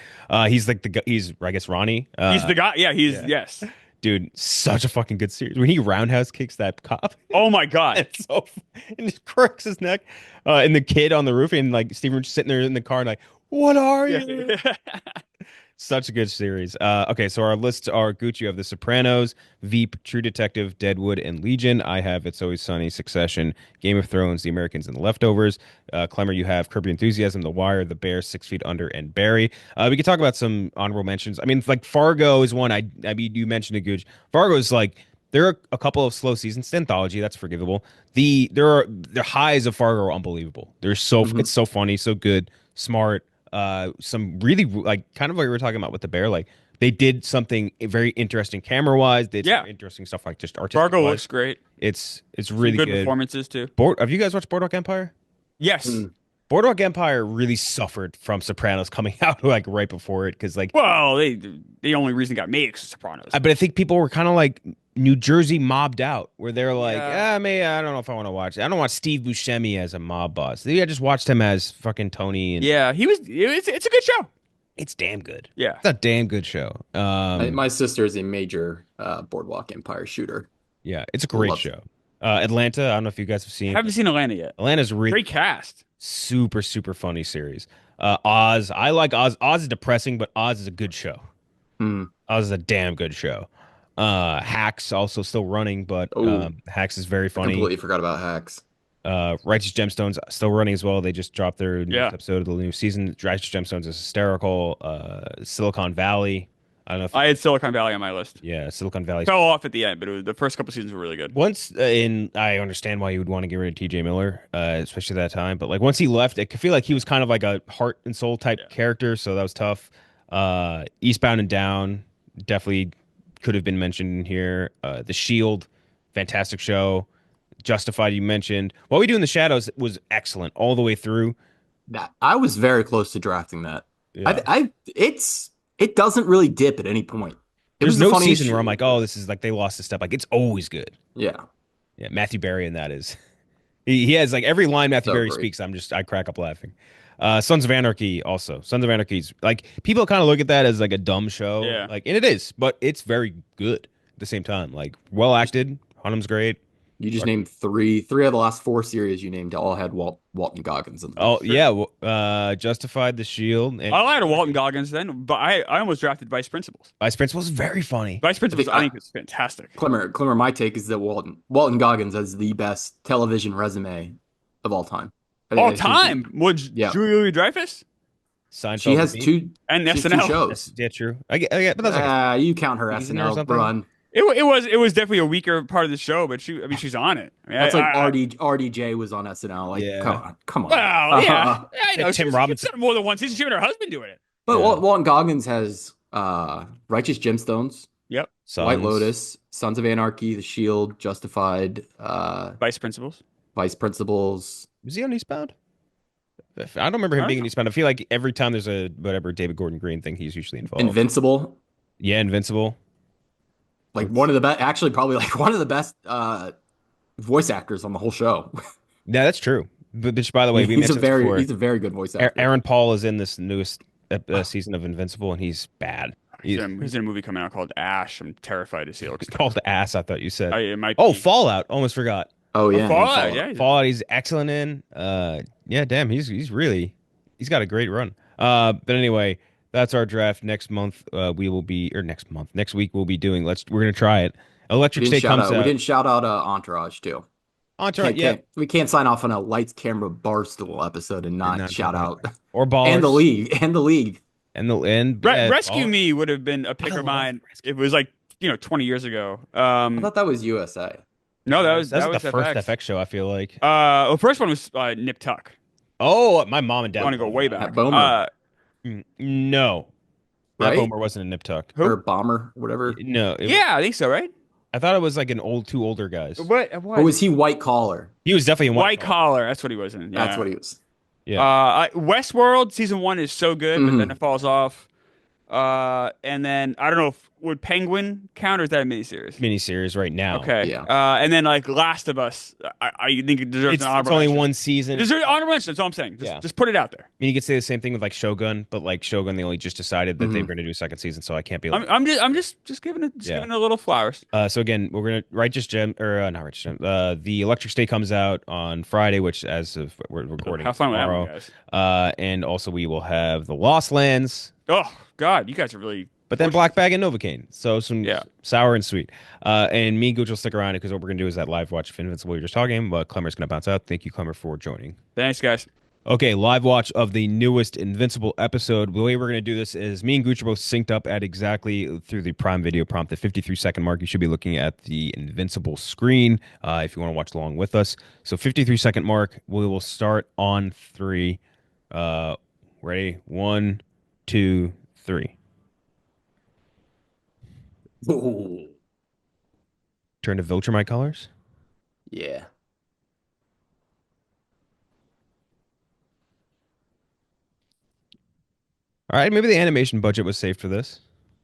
[SPEAKER 1] He's like he's I guess Ronnie.
[SPEAKER 2] He's the guy. Yeah, he's
[SPEAKER 1] yeah.
[SPEAKER 2] yes.
[SPEAKER 1] Dude, such a fucking good series. When he roundhouse kicks that cop,
[SPEAKER 2] Oh my god.
[SPEAKER 1] it's so and just cracks his neck. And the kid on the roof and like Steven just sitting there in the car and like, what are you?
[SPEAKER 2] Yeah.
[SPEAKER 1] Such a good series. Okay, so our lists are Gucci, you have The Sopranos, Veep, True Detective, Deadwood, and Legion. I have It's Always Sunny, Succession, Game of Thrones, The Americans, and The Leftovers. Clemmer, you have Curb Your Enthusiasm, The Wire, The Bear, 6 Feet Under, and Barry. We could talk about some honorable mentions. I mean, like Fargo is one. I mean, you mentioned it, Gooch. Fargo is like there are a couple of slow seasons. It's anthology, that's forgivable. The highs of Fargo are unbelievable. It's so funny, so good, smart. Some really like kind of like we were talking about with the bear, like they did something very interesting camera wise. They did
[SPEAKER 2] Yeah.
[SPEAKER 1] some interesting stuff like just artistic
[SPEAKER 2] Fargo
[SPEAKER 1] wise.
[SPEAKER 2] looks great.
[SPEAKER 1] It's
[SPEAKER 2] Some
[SPEAKER 1] really
[SPEAKER 2] good
[SPEAKER 1] good.
[SPEAKER 2] performances too.
[SPEAKER 1] Have you guys watched Boardwalk Empire?
[SPEAKER 2] Yes.
[SPEAKER 3] Mm.
[SPEAKER 1] Boardwalk Empire really suffered from Sopranos coming out like right before it because like
[SPEAKER 2] Well, the only reason it got made is Sopranos.
[SPEAKER 1] but I think people were kind of like New Jersey mobbed out where they're like,
[SPEAKER 2] Yeah.
[SPEAKER 1] maybe I don't know if I want to watch it. I don't want Steve Buscemi as a mob boss. I just watched him as fucking Tony and
[SPEAKER 2] Yeah, it's a good show.
[SPEAKER 1] it's damn good.
[SPEAKER 2] Yeah.
[SPEAKER 1] It's a damn good show.
[SPEAKER 3] My sister is a major Boardwalk Empire shooter.
[SPEAKER 1] Yeah, it's a great
[SPEAKER 3] Love
[SPEAKER 1] show. Atlanta, I don't know if you guys have seen.
[SPEAKER 2] Haven't seen Atlanta yet.
[SPEAKER 1] Atlanta's really
[SPEAKER 2] Great cast.
[SPEAKER 1] super, super funny series. Oz, I like Oz. Oz is depressing, but Oz is a good show.
[SPEAKER 3] Hmm.
[SPEAKER 1] Oz is a damn good show. Hacks also still running, but
[SPEAKER 3] Oh.
[SPEAKER 1] Hacks is very
[SPEAKER 3] I
[SPEAKER 1] funny.
[SPEAKER 3] completely forgot about Hacks.
[SPEAKER 1] Righteous Gemstones still running as well. They just dropped their new
[SPEAKER 2] Yeah.
[SPEAKER 1] episode of the new season. Righteous Gemstones is hysterical. Silicon Valley. I don't know if
[SPEAKER 2] I had Silicon Valley on my list.
[SPEAKER 1] yeah, Silicon Valley.
[SPEAKER 2] Fell off at the end, but the first couple seasons were really good.
[SPEAKER 1] Once I understand why you would want to get rid of TJ Miller, especially that time. But like once he left, I could feel like he was kind of like a heart and soul type
[SPEAKER 2] Yeah.
[SPEAKER 1] character, so that was tough. Eastbound and Down definitely could have been mentioned in here. The Shield, fantastic show. Justified, you mentioned. What We Do in the Shadows was excellent all the way through.
[SPEAKER 3] That I was very close to drafting that.
[SPEAKER 1] Yeah.
[SPEAKER 3] It doesn't really dip at any point. It
[SPEAKER 1] There's
[SPEAKER 3] was the
[SPEAKER 1] no
[SPEAKER 3] funniest
[SPEAKER 1] season where I'm
[SPEAKER 3] shit.
[SPEAKER 1] like, oh, this is like they lost a step. Like it's always good.
[SPEAKER 3] Yeah,
[SPEAKER 1] Yeah, Matthew Berry in that is. He has like every line Matthew
[SPEAKER 3] So
[SPEAKER 1] Berry
[SPEAKER 3] great.
[SPEAKER 1] speaks. I crack up laughing. Sons of Anarchy also. Sons of Anarchy's like people kind of look at that as like a dumb show.
[SPEAKER 2] Yeah.
[SPEAKER 1] Like, and it is, but it's very good at the same time. Like well acted. Hunnam's great.
[SPEAKER 3] you just named three of the last four series you named all had Walton Goggins in them.
[SPEAKER 1] Oh yeah, Justified, The Shield, and
[SPEAKER 2] I'll add a Walton Goggins then, but I almost drafted Vice Principals.
[SPEAKER 1] Vice Principal is very funny.
[SPEAKER 2] Vice Principals,
[SPEAKER 3] I
[SPEAKER 2] I
[SPEAKER 3] think
[SPEAKER 2] think is fantastic.
[SPEAKER 3] Clemmer, my take is that Walton Goggins has the best television resume of all time.
[SPEAKER 2] All
[SPEAKER 3] think
[SPEAKER 2] time. Would
[SPEAKER 3] Yeah.
[SPEAKER 2] Julia Louis-Dreyfus
[SPEAKER 1] Seinfeld.
[SPEAKER 3] she has
[SPEAKER 1] with me.
[SPEAKER 3] two
[SPEAKER 2] and
[SPEAKER 3] she has two
[SPEAKER 2] SNL.
[SPEAKER 3] shows.
[SPEAKER 1] Yeah, true. I get, but that's like
[SPEAKER 3] You count her
[SPEAKER 1] season or
[SPEAKER 3] SNL
[SPEAKER 1] something?
[SPEAKER 3] run.
[SPEAKER 2] It was definitely a weaker part of the show, but she's on it. I mean,
[SPEAKER 3] That's like
[SPEAKER 2] I-
[SPEAKER 3] RDJ was on SNL. Like,
[SPEAKER 1] Yeah.
[SPEAKER 3] come on.
[SPEAKER 2] Well, yeah, I know.
[SPEAKER 1] Tim
[SPEAKER 2] She's
[SPEAKER 1] Robinson.
[SPEAKER 2] done more than one season. She and her husband doing it.
[SPEAKER 3] But
[SPEAKER 1] Yeah.
[SPEAKER 3] Walton Goggins has Righteous Gemstones,
[SPEAKER 2] Yep.
[SPEAKER 3] White Lotus, Sons of Anarchy, The Shield, Justified,
[SPEAKER 2] Vice Principals.
[SPEAKER 3] Vice Principals.
[SPEAKER 1] Was he on Eastbound? I don't remember him
[SPEAKER 2] I
[SPEAKER 1] being
[SPEAKER 2] don't
[SPEAKER 1] in Eastbound. I feel like every time there's a whatever David Gordon Green thing, he's usually involved.
[SPEAKER 3] Invincible,
[SPEAKER 1] Yeah, Invincible.
[SPEAKER 3] like one of the best, actually probably like one of the best voice actors on the whole show.
[SPEAKER 1] Yeah, that's true. But which, by the way, we
[SPEAKER 3] he's a
[SPEAKER 1] mentioned this before.
[SPEAKER 3] very good voice actor.
[SPEAKER 1] Aaron Paul is in this newest season of Invincible, and he's bad. He's
[SPEAKER 2] He's in a movie coming out called Ash. I'm terrified to see. It looks
[SPEAKER 1] called
[SPEAKER 2] terrible.
[SPEAKER 1] ass. I thought you said.
[SPEAKER 2] It might
[SPEAKER 1] Oh,
[SPEAKER 2] be.
[SPEAKER 1] Fallout. Almost forgot.
[SPEAKER 3] Oh
[SPEAKER 2] Oh,
[SPEAKER 3] yeah, and
[SPEAKER 2] Fallout.
[SPEAKER 3] Fallout.
[SPEAKER 2] Yeah.
[SPEAKER 1] Fallout. He's excellent in. Yeah. Damn. He's really. He's got a great run. But anyway, that's our draft next month. We will be or next month. Next week we'll be doing. We're gonna try it. Electric State comes
[SPEAKER 3] We
[SPEAKER 1] out.
[SPEAKER 3] didn't shout out Entourage too.
[SPEAKER 1] Entourage. Yeah.
[SPEAKER 3] We can't sign off on a lights camera barstool episode and
[SPEAKER 1] And
[SPEAKER 3] not
[SPEAKER 1] not talk
[SPEAKER 3] shout
[SPEAKER 1] about
[SPEAKER 3] out
[SPEAKER 1] or
[SPEAKER 3] and the
[SPEAKER 1] ballers
[SPEAKER 3] league and the league.
[SPEAKER 1] and yeah,
[SPEAKER 2] Rescue
[SPEAKER 1] ballers.
[SPEAKER 2] Me would have been a pick
[SPEAKER 1] I
[SPEAKER 2] of
[SPEAKER 1] love
[SPEAKER 2] mine. It was like 20 years ago.
[SPEAKER 3] I thought that was USA.
[SPEAKER 2] No,
[SPEAKER 1] That's
[SPEAKER 2] that
[SPEAKER 1] like the
[SPEAKER 2] was
[SPEAKER 1] first
[SPEAKER 2] FX.
[SPEAKER 1] FX show. I feel like.
[SPEAKER 2] The first one was Nip Tuck.
[SPEAKER 1] Oh, my mom and
[SPEAKER 2] I
[SPEAKER 1] dad
[SPEAKER 2] want to go
[SPEAKER 1] love
[SPEAKER 2] way
[SPEAKER 1] that.
[SPEAKER 3] Matt
[SPEAKER 2] back.
[SPEAKER 3] Bomer,
[SPEAKER 1] No, Matt
[SPEAKER 3] right?
[SPEAKER 1] Bomer wasn't a Nip Tuck.
[SPEAKER 3] Or
[SPEAKER 2] Who?
[SPEAKER 3] Bomber, whatever.
[SPEAKER 1] No,
[SPEAKER 2] Yeah, I think so, right?
[SPEAKER 1] I thought it was like two older guys.
[SPEAKER 2] What?
[SPEAKER 3] Or
[SPEAKER 2] What?
[SPEAKER 3] was he white collar?
[SPEAKER 1] He was definitely in White
[SPEAKER 2] White
[SPEAKER 1] Collar.
[SPEAKER 2] Collar. That's what he was in.
[SPEAKER 3] That's
[SPEAKER 2] Yeah.
[SPEAKER 3] what he was.
[SPEAKER 1] Yeah.
[SPEAKER 2] Westworld season 1 is so good, but then
[SPEAKER 3] Mhm.
[SPEAKER 2] it falls off. And then I don't know if would Penguin count or is that a miniseries?
[SPEAKER 1] Miniseries right now.
[SPEAKER 2] Okay.
[SPEAKER 3] Yeah.
[SPEAKER 2] And then like Last of Us, I think it deserves
[SPEAKER 1] It's
[SPEAKER 2] an
[SPEAKER 1] it's
[SPEAKER 2] honorable
[SPEAKER 1] only
[SPEAKER 2] mention.
[SPEAKER 1] one season.
[SPEAKER 2] It deserves an honorable mention. That's all I'm saying.
[SPEAKER 1] Yeah.
[SPEAKER 2] Just put it out there.
[SPEAKER 1] I mean, you could say the same thing with like Shogun, but like Shogun, they only just decided that they
[SPEAKER 3] Mhm.
[SPEAKER 1] were going to do a second season, so I can't be like.
[SPEAKER 2] I'm just giving it
[SPEAKER 1] Yeah.
[SPEAKER 2] giving it a little flowers.
[SPEAKER 1] So again, we're gonna Righteous Gem or not Righteous Gem. The Electric State comes out on Friday, which as of we're recording
[SPEAKER 2] Have fun with that
[SPEAKER 1] tomorrow.
[SPEAKER 2] one, guys.
[SPEAKER 1] And also we will have the Lost Lands,
[SPEAKER 2] Oh God, you guys are really.
[SPEAKER 1] but then Black Bag and Novocaine. So some
[SPEAKER 2] Yeah.
[SPEAKER 1] sour and sweet. And me and Gooch will stick around because what we're gonna do is that live watch of Invincible you're just talking. But Klemmer's gonna bounce out. Thank you, Klemmer, for joining.
[SPEAKER 2] Thanks, guys.
[SPEAKER 1] Okay, live watch of the newest Invincible episode. The way we're going to do this is me and Gooch are both synced up at exactly through the Prime Video prompt, the 53-second mark. You should be looking at the Invincible screen if you want to watch along with us. So 53-second mark. We will start on 3. Ready? 1, 2, 3.
[SPEAKER 3] Ooh.
[SPEAKER 1] Turn to Viltrumite colors.
[SPEAKER 3] Yeah.
[SPEAKER 1] All right, maybe the animation budget was saved for this.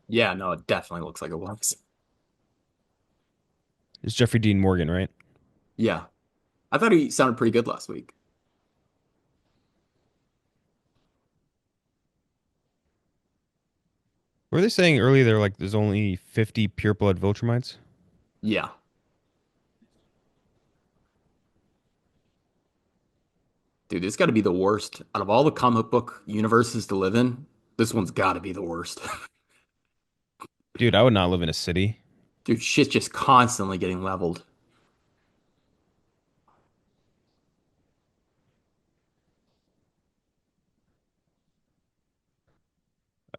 [SPEAKER 3] Yeah, no, it definitely looks like it was.
[SPEAKER 1] It's Jeffrey Dean Morgan, right?
[SPEAKER 3] Yeah. I thought he sounded pretty good last week.
[SPEAKER 1] Were they saying earlier they're like there's only 50 pure blood Viltrumites?
[SPEAKER 3] Yeah. Dude, this got to be the worst. Out of all the comic book universes to live in, this one's got to be the worst.
[SPEAKER 1] Dude, I would not live in a city.
[SPEAKER 3] Dude, shit's just constantly getting leveled.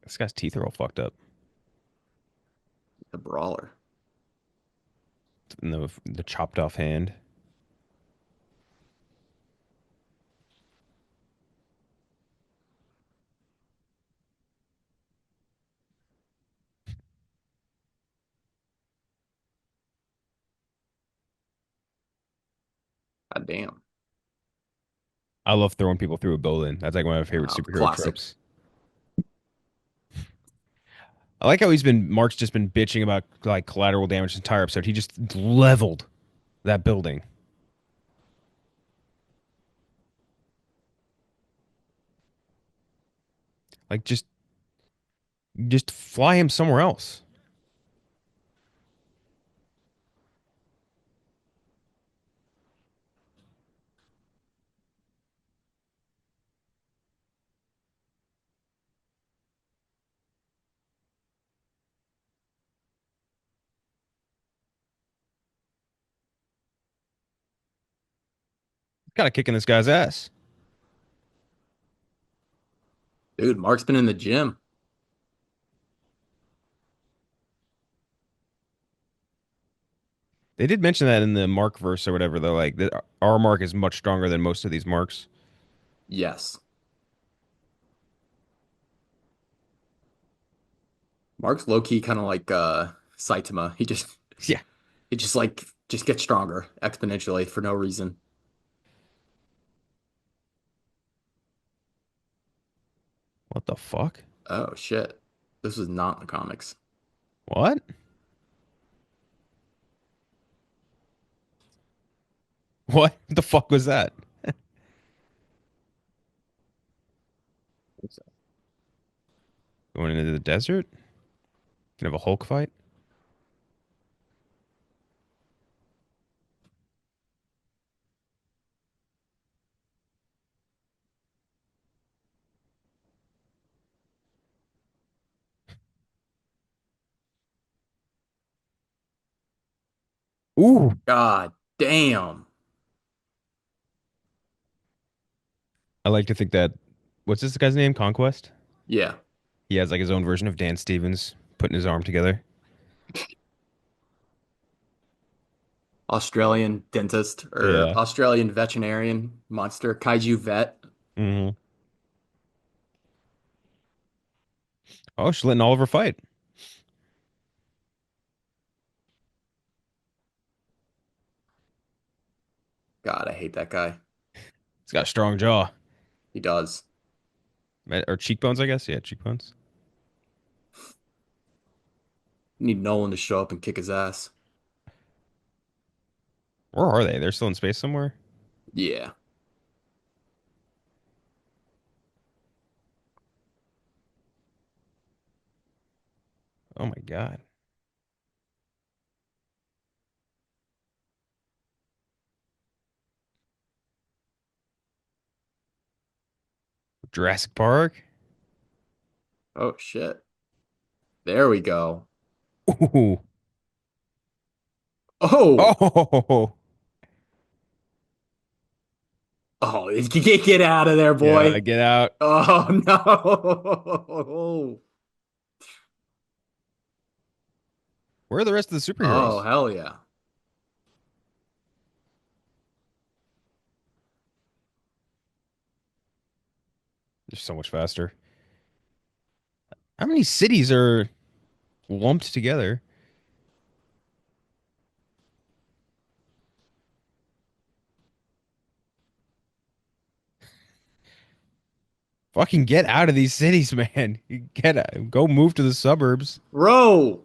[SPEAKER 1] This guy's teeth are all fucked up.
[SPEAKER 3] The brawler.
[SPEAKER 1] And the chopped off hand.
[SPEAKER 3] God damn.
[SPEAKER 1] I love throwing people through a building. That's like one of my favorite superhero
[SPEAKER 3] Classic.
[SPEAKER 1] tropes. I like how Mark's just been bitching about like collateral damage this entire episode. He just leveled that building. Like just fly him somewhere else. Got to kicking this guy's ass.
[SPEAKER 3] Dude, Mark's been in the gym.
[SPEAKER 1] They did mention that in the Mark verse or whatever. They're like, our Mark is much stronger than most of these Marks.
[SPEAKER 3] Yes. Mark's low-key kind of like Saitama.
[SPEAKER 1] Yeah.
[SPEAKER 3] He just gets stronger exponentially for no reason.
[SPEAKER 1] What the fuck?
[SPEAKER 3] Oh shit. This was not in the comics.
[SPEAKER 1] What? What the fuck was that? Going into the desert? Can have a Hulk fight. Ooh,
[SPEAKER 3] God damn.
[SPEAKER 1] I like to think that what's this guy's name? Conquest.
[SPEAKER 3] Yeah.
[SPEAKER 1] He has like his own version of Dan Stevens putting his arm together.
[SPEAKER 3] Australian dentist or
[SPEAKER 1] Yeah.
[SPEAKER 3] Australian veterinarian monster, kaiju vet.
[SPEAKER 1] Hmm. Oh, she's letting Oliver fight.
[SPEAKER 3] God, I hate that guy.
[SPEAKER 1] He's got a strong jaw.
[SPEAKER 3] He does.
[SPEAKER 1] Or cheekbones, I guess. Yeah, cheekbones.
[SPEAKER 3] Need Nolan to show up and kick his ass.
[SPEAKER 1] Where are they? They're still in space somewhere.
[SPEAKER 3] Yeah.
[SPEAKER 1] Oh my God. Jurassic Park.
[SPEAKER 3] Oh shit. There we go.
[SPEAKER 1] Ooh.
[SPEAKER 3] Oh.
[SPEAKER 1] Oh.
[SPEAKER 3] Oh, get out of there,
[SPEAKER 1] Yeah,
[SPEAKER 3] boy.
[SPEAKER 1] get out.
[SPEAKER 3] Oh no.
[SPEAKER 1] Where are the rest of the
[SPEAKER 3] Oh,
[SPEAKER 1] superheroes?
[SPEAKER 3] hell yeah.
[SPEAKER 1] They're so much faster. How many cities are lumped together? Fucking get out of these cities, man. You get out. Go move to the suburbs.
[SPEAKER 3] Bro,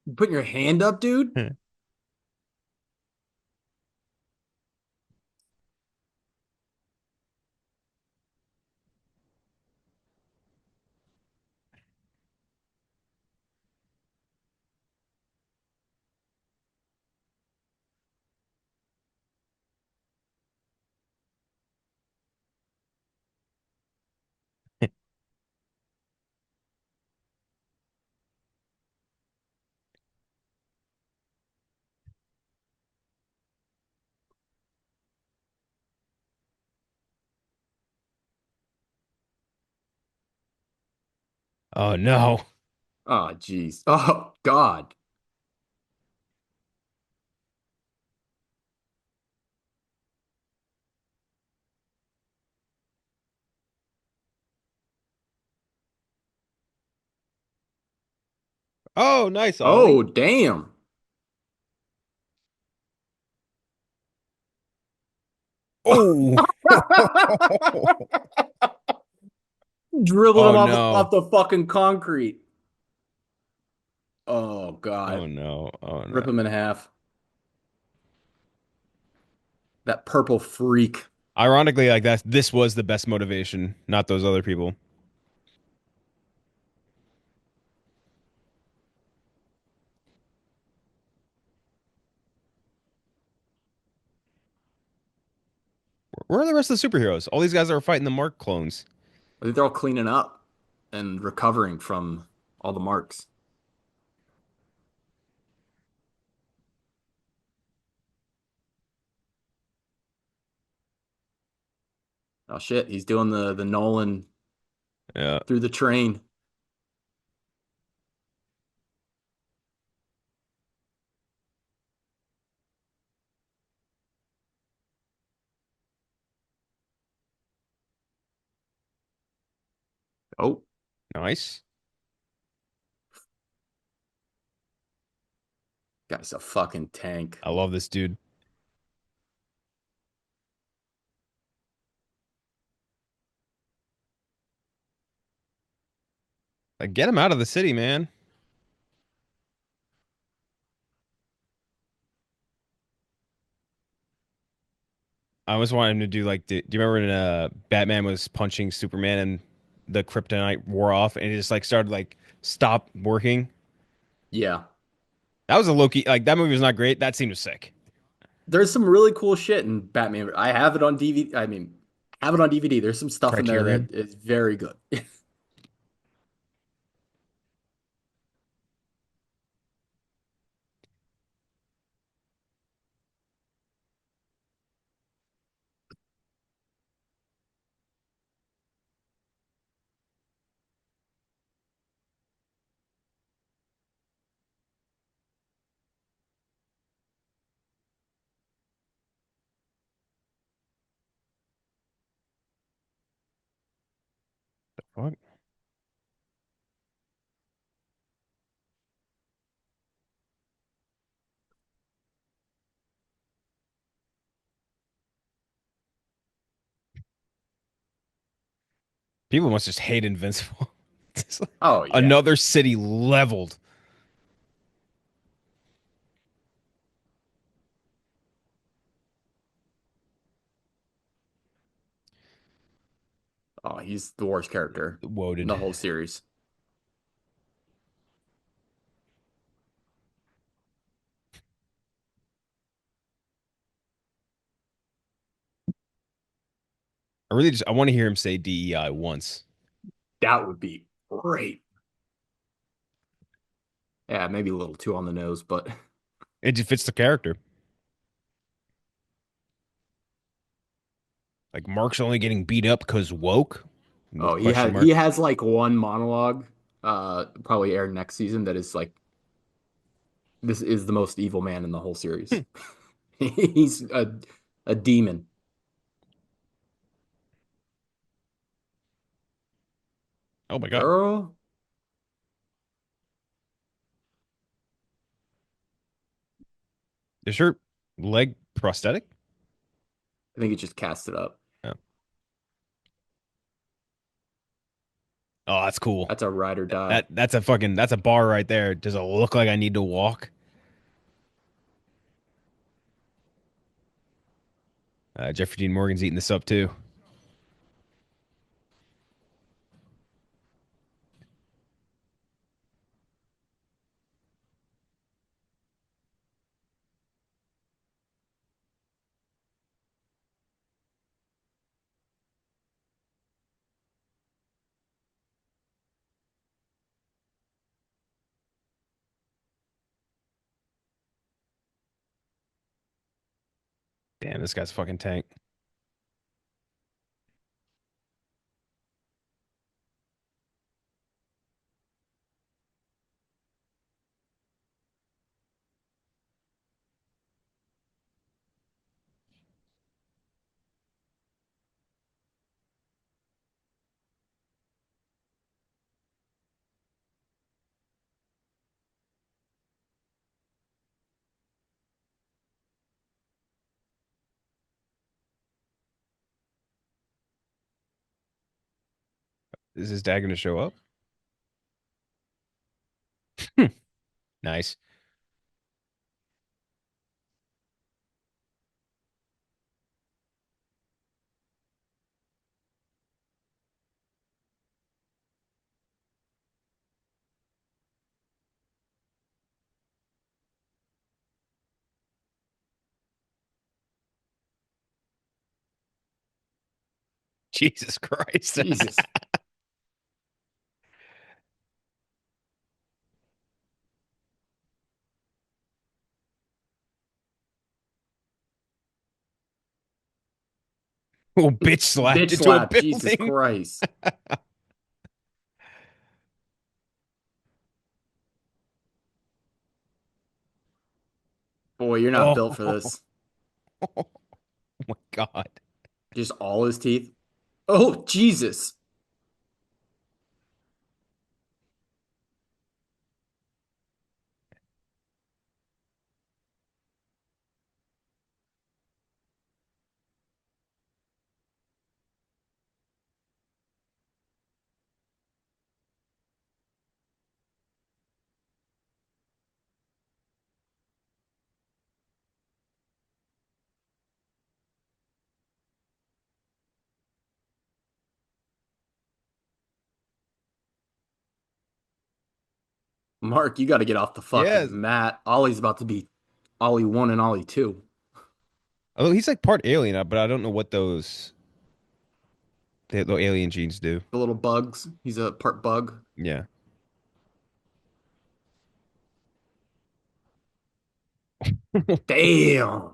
[SPEAKER 3] you putting your hand up, dude?
[SPEAKER 1] Oh no.
[SPEAKER 3] Oh, jeez. Oh, God.
[SPEAKER 1] Oh, nice,
[SPEAKER 3] Oh,
[SPEAKER 1] Ollie.
[SPEAKER 3] damn.
[SPEAKER 1] Oh.
[SPEAKER 3] Dribbled
[SPEAKER 1] Oh
[SPEAKER 3] him off
[SPEAKER 1] no.
[SPEAKER 3] the fucking concrete. Oh,
[SPEAKER 1] Oh
[SPEAKER 3] God.
[SPEAKER 1] no. Oh no.
[SPEAKER 3] Rip him in half. That purple freak.
[SPEAKER 1] Ironically, like that, this was the best motivation, not those other people. Where are the rest of the superheroes? All these guys that are fighting the Mark clones.
[SPEAKER 3] I think they're all cleaning up and recovering from all the marks. Oh, shit. He's doing the Nolan
[SPEAKER 1] Yeah.
[SPEAKER 3] through the train. Oh,
[SPEAKER 1] Nice.
[SPEAKER 3] guy's a fucking tank.
[SPEAKER 1] I love this dude. Like, get him out of the city, man. I always wanted him to do like, do you remember when Batman was punching Superman and the kryptonite wore off and it just like started like stop working?
[SPEAKER 3] Yeah.
[SPEAKER 1] That was a Loki. Like that movie was not great. That scene was sick.
[SPEAKER 3] There's some really cool shit in Batman. I have it on DVD. I mean, I have it on DVD. There's some stuff in there
[SPEAKER 1] Criterion.
[SPEAKER 3] that is very good.
[SPEAKER 1] Fuck. People must just hate Invincible. It's like
[SPEAKER 3] Oh yeah.
[SPEAKER 1] another city leveled.
[SPEAKER 3] Oh, he's the worst character in
[SPEAKER 1] Woaded.
[SPEAKER 3] the whole series.
[SPEAKER 1] I want to hear him say DEI once.
[SPEAKER 3] That would be great. Yeah, maybe a little too on the nose, but
[SPEAKER 1] It just fits the character. Like Mark's only getting beat up because woke?
[SPEAKER 3] oh,
[SPEAKER 1] With question
[SPEAKER 3] he
[SPEAKER 1] mark.
[SPEAKER 3] has like one monologue, probably aired next season that is like this is the most evil man in the whole
[SPEAKER 1] Hmm.
[SPEAKER 3] series. He's a demon.
[SPEAKER 1] Oh my God.
[SPEAKER 3] Girl,
[SPEAKER 1] Is her leg prosthetic?
[SPEAKER 3] I think he just cast it up.
[SPEAKER 1] Oh, oh that's cool.
[SPEAKER 3] That's a ride or die.
[SPEAKER 1] That's a bar right there. Does it look like I need to walk? Jeffrey Dean Morgan's eating this up too. Damn, this guy's a fucking tank. Is his dad gonna show up? Nice. Jesus Christ.
[SPEAKER 3] Jesus.
[SPEAKER 1] Oh, bitch slapped
[SPEAKER 3] Bitch
[SPEAKER 1] into a
[SPEAKER 3] slap. Jesus
[SPEAKER 1] building.
[SPEAKER 3] Christ. Boy, you're not built for
[SPEAKER 1] Oh,
[SPEAKER 3] this.
[SPEAKER 1] my God.
[SPEAKER 3] Just all his teeth. Oh, Jesus. Mark, you got to get off the
[SPEAKER 1] Yes.
[SPEAKER 3] fucking mat. Ollie's about to be Ollie 1 and Ollie 2.
[SPEAKER 1] Although he's like part alien, but I don't know what those the alien genes do.
[SPEAKER 3] The little bugs. He's a part bug.
[SPEAKER 1] Yeah. There
[SPEAKER 3] Damn.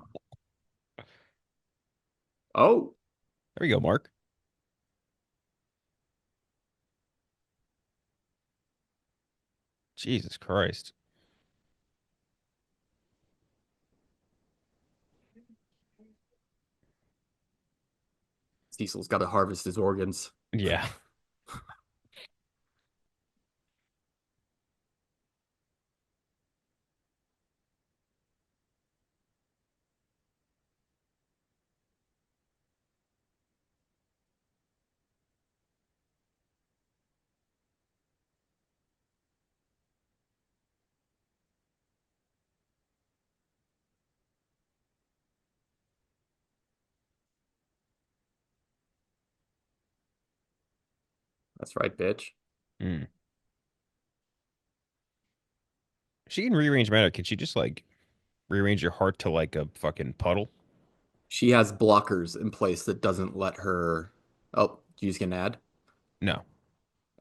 [SPEAKER 3] Oh,
[SPEAKER 1] we go, Mark. Jesus Christ.
[SPEAKER 3] Cecil's got to harvest his organs.
[SPEAKER 1] Yeah.
[SPEAKER 3] That's right, bitch.
[SPEAKER 1] Mm. She can rearrange matter. Can she just like rearrange your heart to like a fucking puddle?
[SPEAKER 3] She has blockers in place that doesn't let her. Oh, you just get an ad?
[SPEAKER 1] No.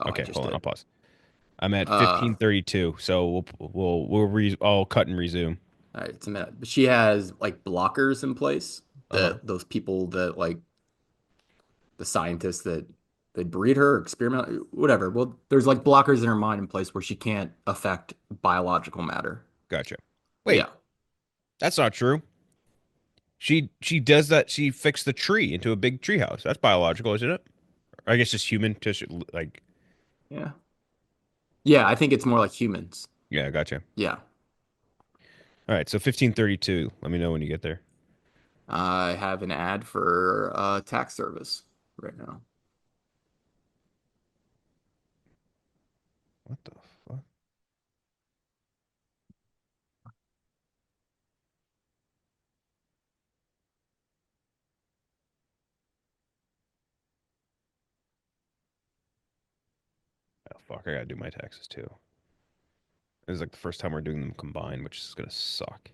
[SPEAKER 3] Oh, I
[SPEAKER 1] Okay,
[SPEAKER 3] just
[SPEAKER 1] hold on. I'll
[SPEAKER 3] did.
[SPEAKER 1] pause. I'm at
[SPEAKER 3] Uh,
[SPEAKER 1] 15:32, so I'll cut and resume.
[SPEAKER 3] all right, it's a minute. But she has like blockers in place
[SPEAKER 1] Uh-huh.
[SPEAKER 3] that those people that like the scientists that they breed her, experiment, whatever. Well, there's like blockers in her mind in place where she can't affect biological matter.
[SPEAKER 1] Gotcha.
[SPEAKER 3] Yeah.
[SPEAKER 1] Wait, that's not true. She does that. She fixed the tree into a big tree house. That's biological, isn't it? Or I guess just human. Just like
[SPEAKER 3] Yeah. Yeah, I think it's more like humans.
[SPEAKER 1] yeah, gotcha.
[SPEAKER 3] Yeah.
[SPEAKER 1] All right, so 15:32. Let me know when you get there.
[SPEAKER 3] I have an ad for tax service right now.
[SPEAKER 1] What the fuck? Oh fuck! I gotta do my taxes too. This is like the first time we're doing them combined, which is gonna suck.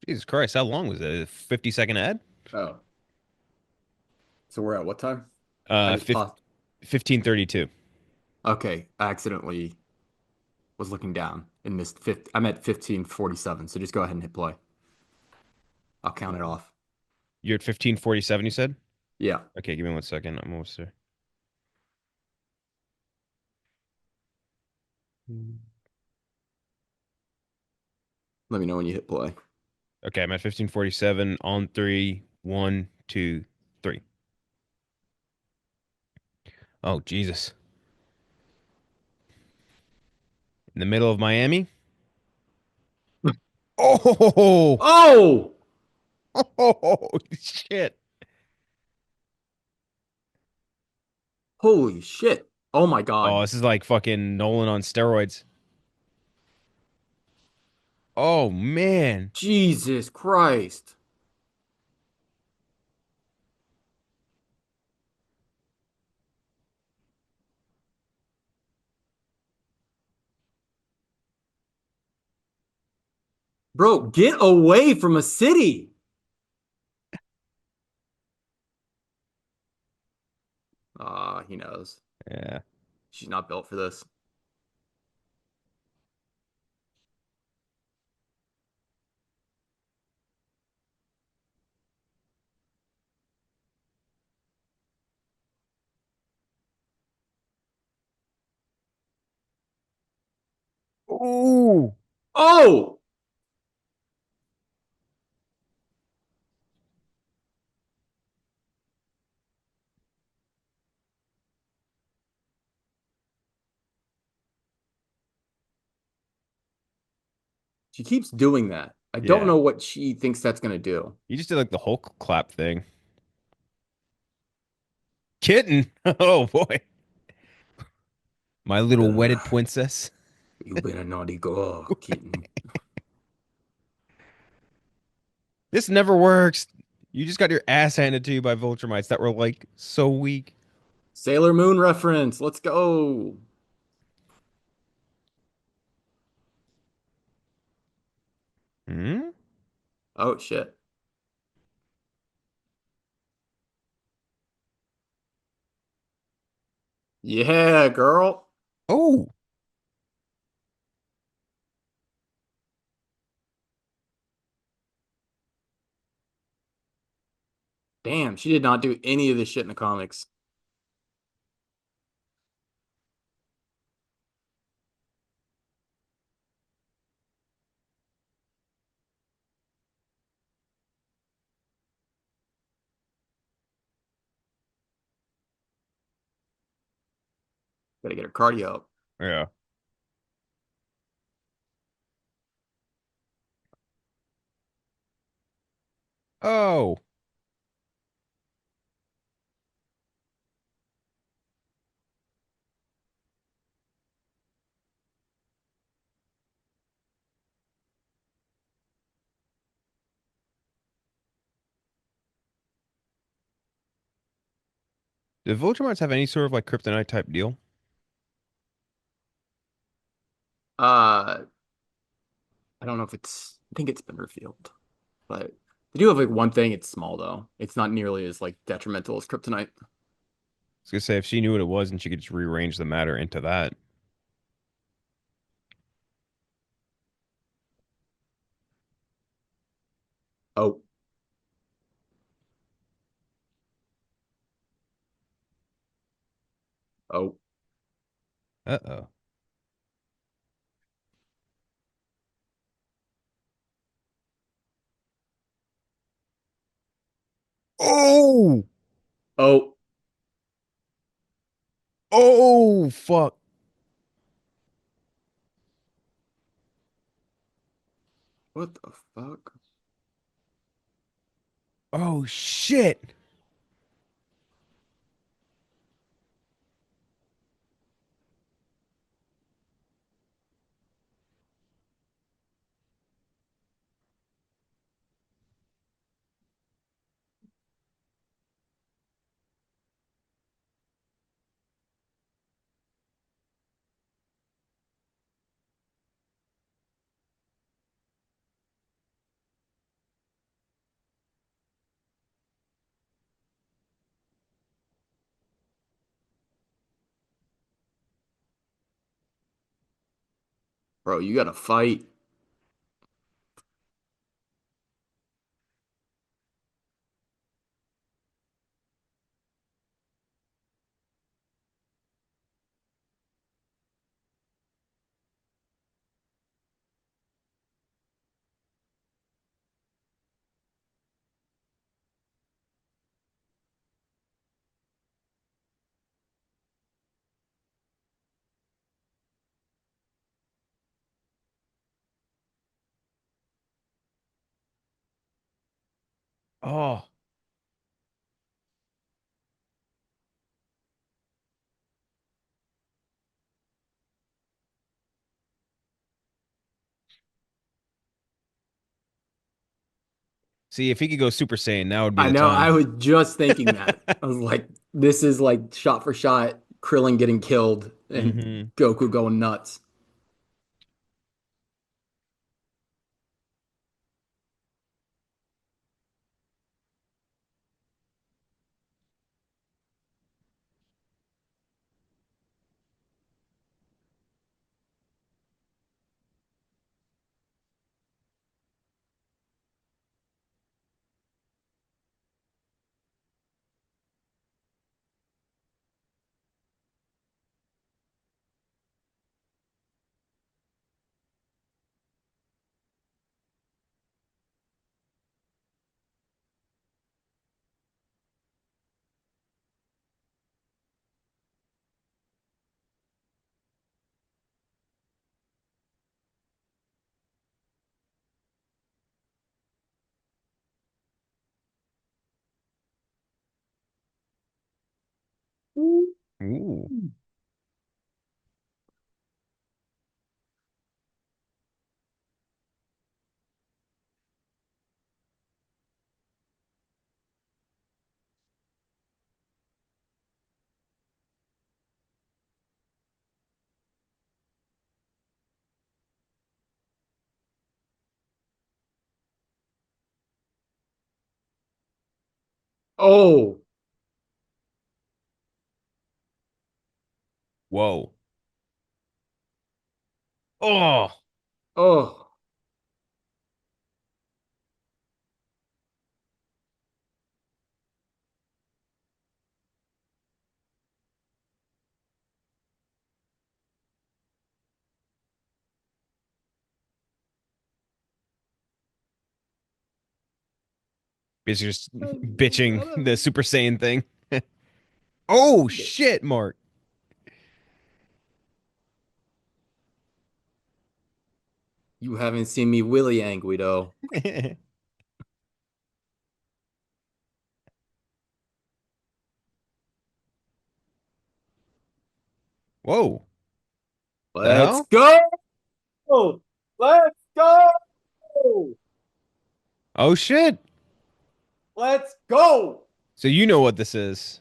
[SPEAKER 1] Jesus Christ, how long was it? A 50-second ad?
[SPEAKER 3] Oh, so we're at what time? I
[SPEAKER 1] Uh,
[SPEAKER 3] just paused.
[SPEAKER 1] 15:32.
[SPEAKER 3] Okay, I accidentally was looking down and missed 50. I'm at 15:47, so just go ahead and hit play. I'll count it off.
[SPEAKER 1] You're at 15:47, you said?
[SPEAKER 3] Yeah.
[SPEAKER 1] Okay, give me 1 second. I'm almost there.
[SPEAKER 3] Let me know when you hit play.
[SPEAKER 1] Okay, I'm at 15:47 on three. One, two, three. Oh, Jesus. In the middle of Miami? Oh,
[SPEAKER 3] Oh,
[SPEAKER 1] oh, shit.
[SPEAKER 3] holy shit. Oh my
[SPEAKER 1] Oh,
[SPEAKER 3] God.
[SPEAKER 1] this is like fucking Nolan on steroids. Oh, man.
[SPEAKER 3] Jesus Christ. Bro, get away from a city. He knows.
[SPEAKER 1] Yeah.
[SPEAKER 3] She's not built for this.
[SPEAKER 1] Ooh.
[SPEAKER 3] Oh, she keeps doing that. I don't
[SPEAKER 1] Yeah.
[SPEAKER 3] know what she thinks that's gonna do.
[SPEAKER 1] You just did like the Hulk clap thing. Kitten. Oh boy. My little wedded
[SPEAKER 3] Ugh,
[SPEAKER 1] princess.
[SPEAKER 3] you've been a naughty girl, kitten.
[SPEAKER 1] This never works. You just got your ass handed to you by Viltrumites that were like so weak.
[SPEAKER 3] Sailor Moon reference. Let's go.
[SPEAKER 1] Hmm?
[SPEAKER 3] Oh shit. Yeah, girl.
[SPEAKER 1] Oh.
[SPEAKER 3] Damn, she did not do any of this shit in the comics. Gotta get her cardio up.
[SPEAKER 1] Yeah. Oh. Did Viltrumites have any sort of like kryptonite type deal?
[SPEAKER 3] Uh, I don't know if I think it's been revealed, but they do have like one thing. It's small though. It's not nearly as like detrimental as kryptonite.
[SPEAKER 1] I was gonna say if she knew what it was and she could just rearrange the matter into that.
[SPEAKER 3] Oh, oh,
[SPEAKER 1] Uh-oh. Oh!
[SPEAKER 3] oh,
[SPEAKER 1] Oh, fuck.
[SPEAKER 3] what the fuck?
[SPEAKER 1] Oh, shit.
[SPEAKER 3] Bro, you gotta fight.
[SPEAKER 1] Oh. See, if he could go Super Saiyan, now would be
[SPEAKER 3] I
[SPEAKER 1] the
[SPEAKER 3] know. I
[SPEAKER 1] time.
[SPEAKER 3] was just thinking that. I was like, this is like shot for shot, Krillin getting killed and
[SPEAKER 1] Hmm.
[SPEAKER 3] Goku going nuts.
[SPEAKER 1] Ooh.
[SPEAKER 3] Oh,
[SPEAKER 1] Whoa. Oh.
[SPEAKER 3] oh.
[SPEAKER 1] Basically just bitching the Super Saiyan thing. Oh shit, Mark.
[SPEAKER 3] You haven't seen me Willy Guido.
[SPEAKER 1] Whoa. The
[SPEAKER 3] Let's
[SPEAKER 1] hell?
[SPEAKER 3] go! Let's go!
[SPEAKER 1] Oh shit.
[SPEAKER 3] Let's go!
[SPEAKER 1] So you know what this is.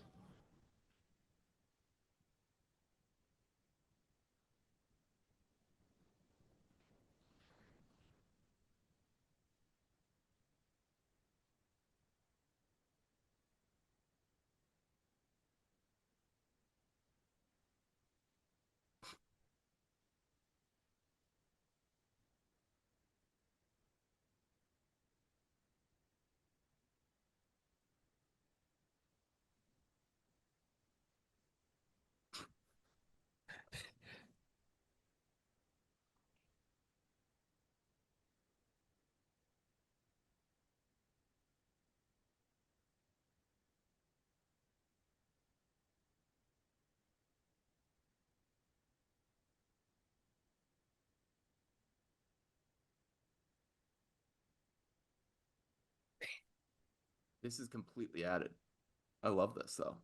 [SPEAKER 3] This is completely added. I love this though.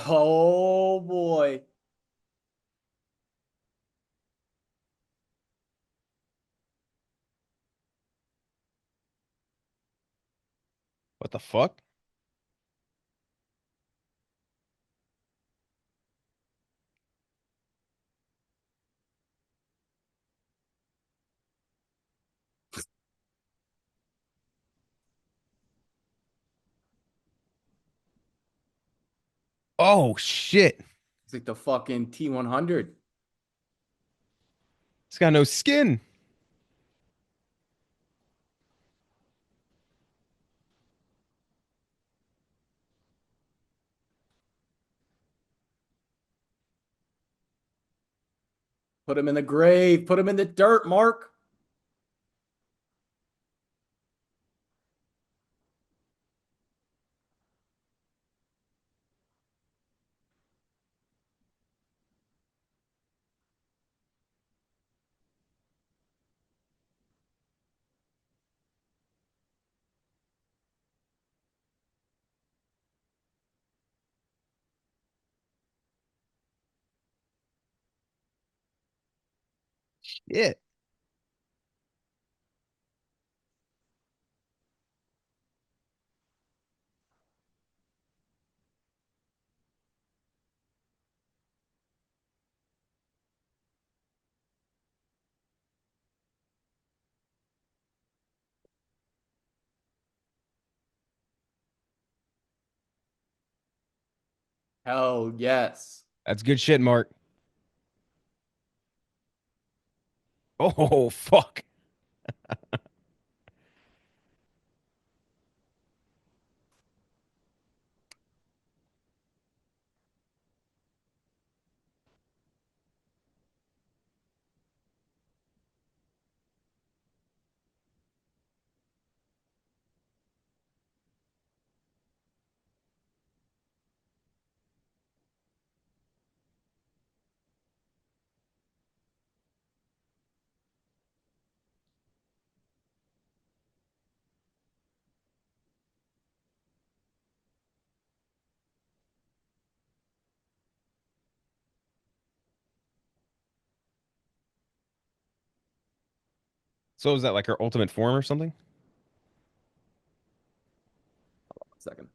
[SPEAKER 3] Oh boy.
[SPEAKER 1] What the fuck? Oh shit.
[SPEAKER 3] It's like the fucking T100.
[SPEAKER 1] It's got no skin.
[SPEAKER 3] Put him in the grave. Put him in the dirt, Mark.
[SPEAKER 1] Shit.
[SPEAKER 3] Hell yes.
[SPEAKER 1] That's good shit, Mark. Oh, fuck. So is that like her ultimate form or something?
[SPEAKER 3] Second.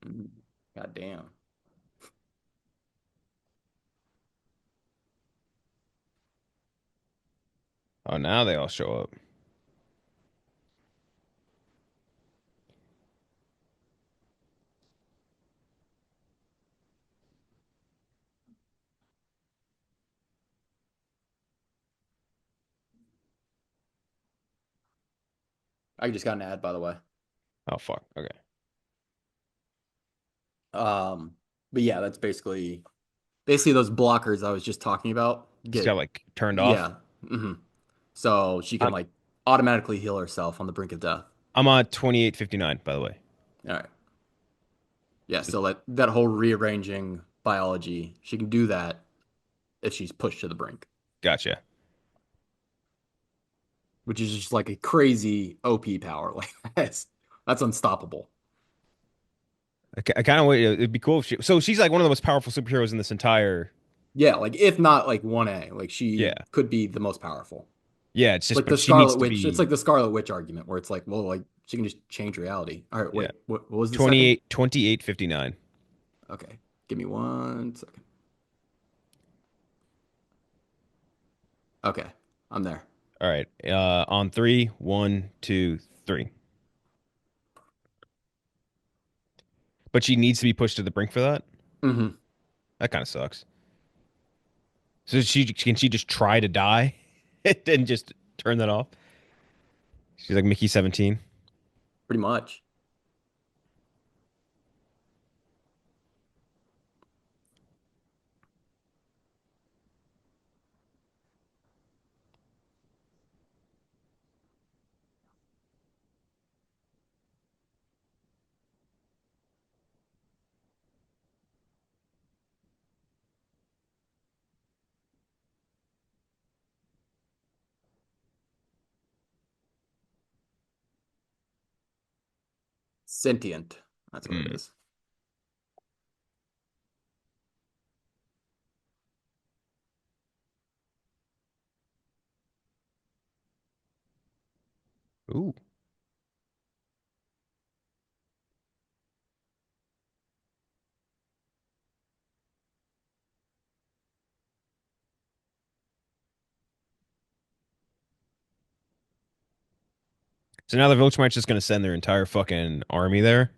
[SPEAKER 3] Mm, God damn.
[SPEAKER 1] Oh, now they all show up.
[SPEAKER 3] I just got an ad, by the way.
[SPEAKER 1] Oh, fuck. Okay.
[SPEAKER 3] Um, but yeah, that's basically those blockers I was just talking about
[SPEAKER 1] Just got
[SPEAKER 3] get
[SPEAKER 1] like turned off.
[SPEAKER 3] yeah. So she can
[SPEAKER 1] I'm,
[SPEAKER 3] like automatically heal herself on the brink of death.
[SPEAKER 1] I'm on 2859, by the way.
[SPEAKER 3] All right. Yeah,
[SPEAKER 1] So,
[SPEAKER 3] so that whole rearranging biology, she can do that if she's pushed to the brink,
[SPEAKER 1] gotcha.
[SPEAKER 3] which is just like a crazy OP power. Like that's unstoppable.
[SPEAKER 1] I kind of wait. It'd be cool if she. So she's like one of the most powerful superheroes in this entire.
[SPEAKER 3] Yeah, like if not like 1A, like she
[SPEAKER 1] Yeah.
[SPEAKER 3] could be the most powerful.
[SPEAKER 1] Yeah. It's
[SPEAKER 3] It's
[SPEAKER 1] just,
[SPEAKER 3] like
[SPEAKER 1] but
[SPEAKER 3] the
[SPEAKER 1] she needs
[SPEAKER 3] Scarlet
[SPEAKER 1] to
[SPEAKER 3] Witch. It's
[SPEAKER 1] be.
[SPEAKER 3] like the Scarlet Witch argument where it's like, well, like she can just change reality. All right,
[SPEAKER 1] Yeah.
[SPEAKER 3] wait, what was the second?
[SPEAKER 1] 2859.
[SPEAKER 3] Okay, give me 1 second. Okay, I'm there.
[SPEAKER 1] All right. On three. One, two, three. But she needs to be pushed to the brink for that.
[SPEAKER 3] Hmm.
[SPEAKER 1] That kind of sucks. So she can she just try to die and just turn that off? She's like Mickey 17.
[SPEAKER 3] Pretty much. Sentient. That's what it
[SPEAKER 1] Mm.
[SPEAKER 3] is.
[SPEAKER 1] Ooh. So now the Viltrumites just gonna send their entire fucking army there.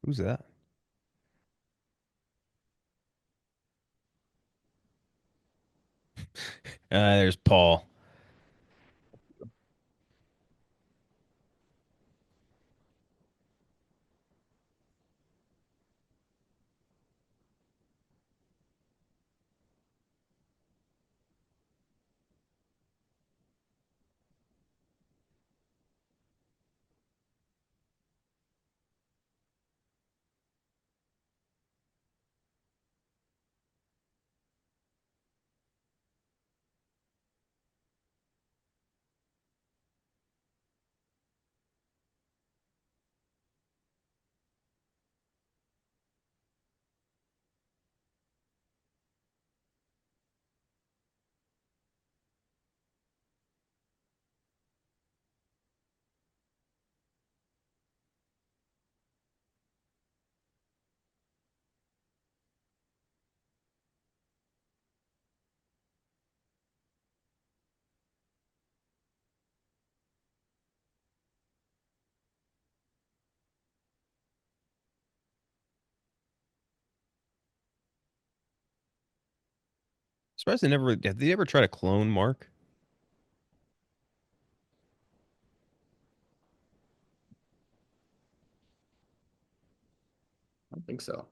[SPEAKER 1] Who's that? There's Paul. Surprised they never have they ever tried to clone Mark?
[SPEAKER 3] I don't think so.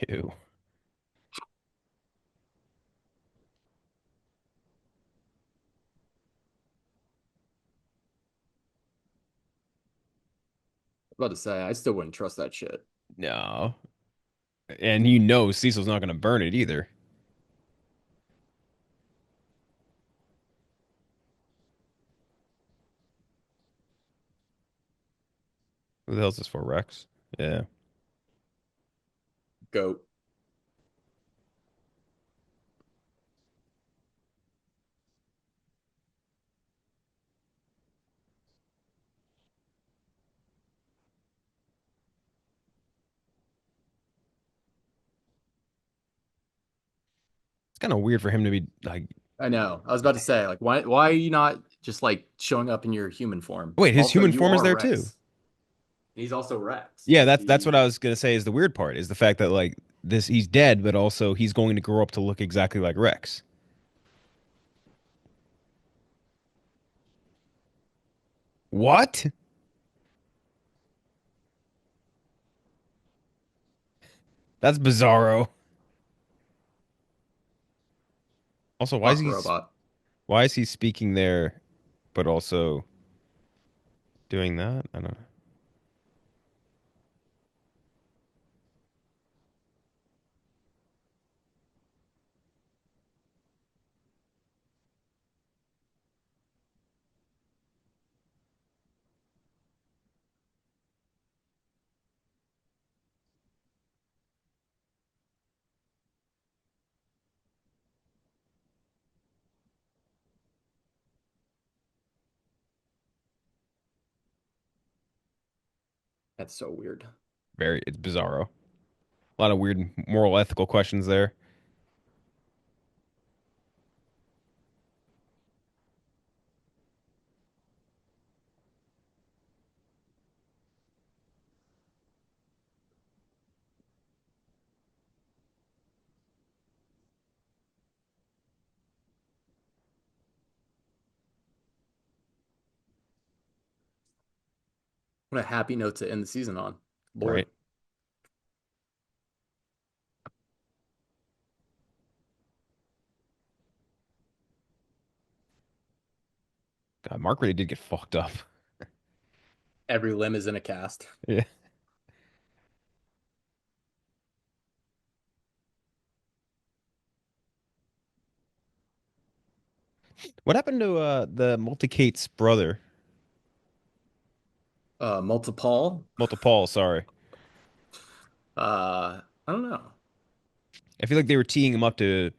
[SPEAKER 1] Ew.
[SPEAKER 3] About to say, I still wouldn't trust that shit.
[SPEAKER 1] No. And you know Cecil's not gonna burn it either. Who the hell's this for, Rex? Yeah.
[SPEAKER 3] Goat.
[SPEAKER 1] It's kind of weird for him to be like,
[SPEAKER 3] I know. I was about to say, like, why are you not just like showing up in your human form?
[SPEAKER 1] wait, his
[SPEAKER 3] Also,
[SPEAKER 1] human
[SPEAKER 3] you
[SPEAKER 1] form is
[SPEAKER 3] are
[SPEAKER 1] there too.
[SPEAKER 3] Rex. He's also Rex.
[SPEAKER 1] Yeah,
[SPEAKER 3] Like
[SPEAKER 1] that's what I
[SPEAKER 3] he
[SPEAKER 1] was gonna say is the weird part is the fact that like this he's dead, but also he's going to grow up to look exactly like Rex. What? That's bizarro. Also,
[SPEAKER 3] fuck robot.
[SPEAKER 1] why is he speaking there, but also doing that? I don't know.
[SPEAKER 3] That's so weird.
[SPEAKER 1] Very, it's bizarro. A lot of weird moral, ethical questions there.
[SPEAKER 3] What a happy note to end the season on. Lord.
[SPEAKER 1] Right? God, Mark really did get fucked up.
[SPEAKER 3] Every limb is in a cast.
[SPEAKER 1] Yeah. What happened to the Multicate's brother?
[SPEAKER 3] Multiple.
[SPEAKER 1] Multipal, sorry.
[SPEAKER 3] I don't know.
[SPEAKER 1] I feel like they were teeing him up to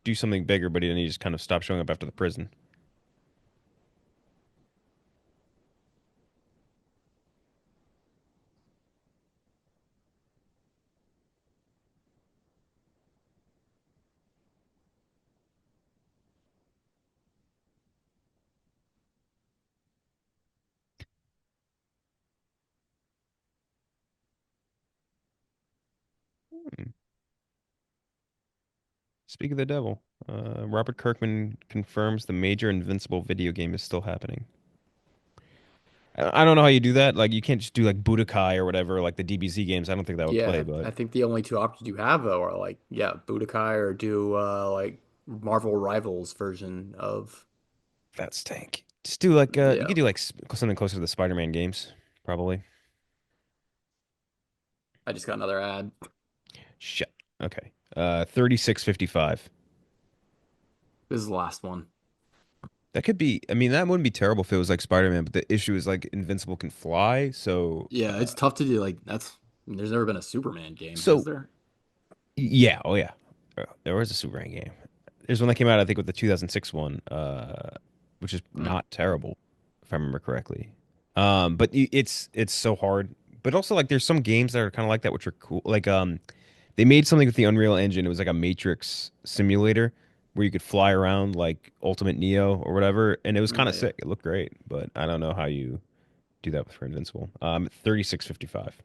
[SPEAKER 1] do something bigger, but then he just kind of stopped showing up after the prison. Hmm. Speak of the devil. Robert Kirkman confirms the major Invincible video game is still happening. I don't know how you do that. Like, you can't just do like Budokai or whatever, like the DBZ games. I don't think that would play,
[SPEAKER 3] Yeah,
[SPEAKER 1] but
[SPEAKER 3] I think the only two options you have though are like, yeah, Budokai or do like Marvel Rivals version of
[SPEAKER 1] that stink. Just do like you
[SPEAKER 3] yeah.
[SPEAKER 1] could do like something closer to the Spider-Man games, probably.
[SPEAKER 3] I just got another ad.
[SPEAKER 1] Shit. Okay. 3655.
[SPEAKER 3] This is the last one.
[SPEAKER 1] That could be. I mean, that wouldn't be terrible if it was like Spider-Man, but the issue is like Invincible can fly, so
[SPEAKER 3] Yeah, it's tough to do. Like that's there's never been a Superman game, has
[SPEAKER 1] so
[SPEAKER 3] there?
[SPEAKER 1] yeah, oh yeah. There was a Superman game. There's one that came out, I think, with the 2006 one, which is
[SPEAKER 3] Hmm.
[SPEAKER 1] not terrible, if I remember correctly. But it's so hard. But also like there's some games that are kind of like that, which are cool. Like they made something with the Unreal Engine. It was like a Matrix simulator where you could fly around like Ultimate Neo or whatever, and it was kind
[SPEAKER 3] Yeah,
[SPEAKER 1] of
[SPEAKER 3] yeah.
[SPEAKER 1] sick. It looked great, but I don't know how you do that for Invincible. 3655.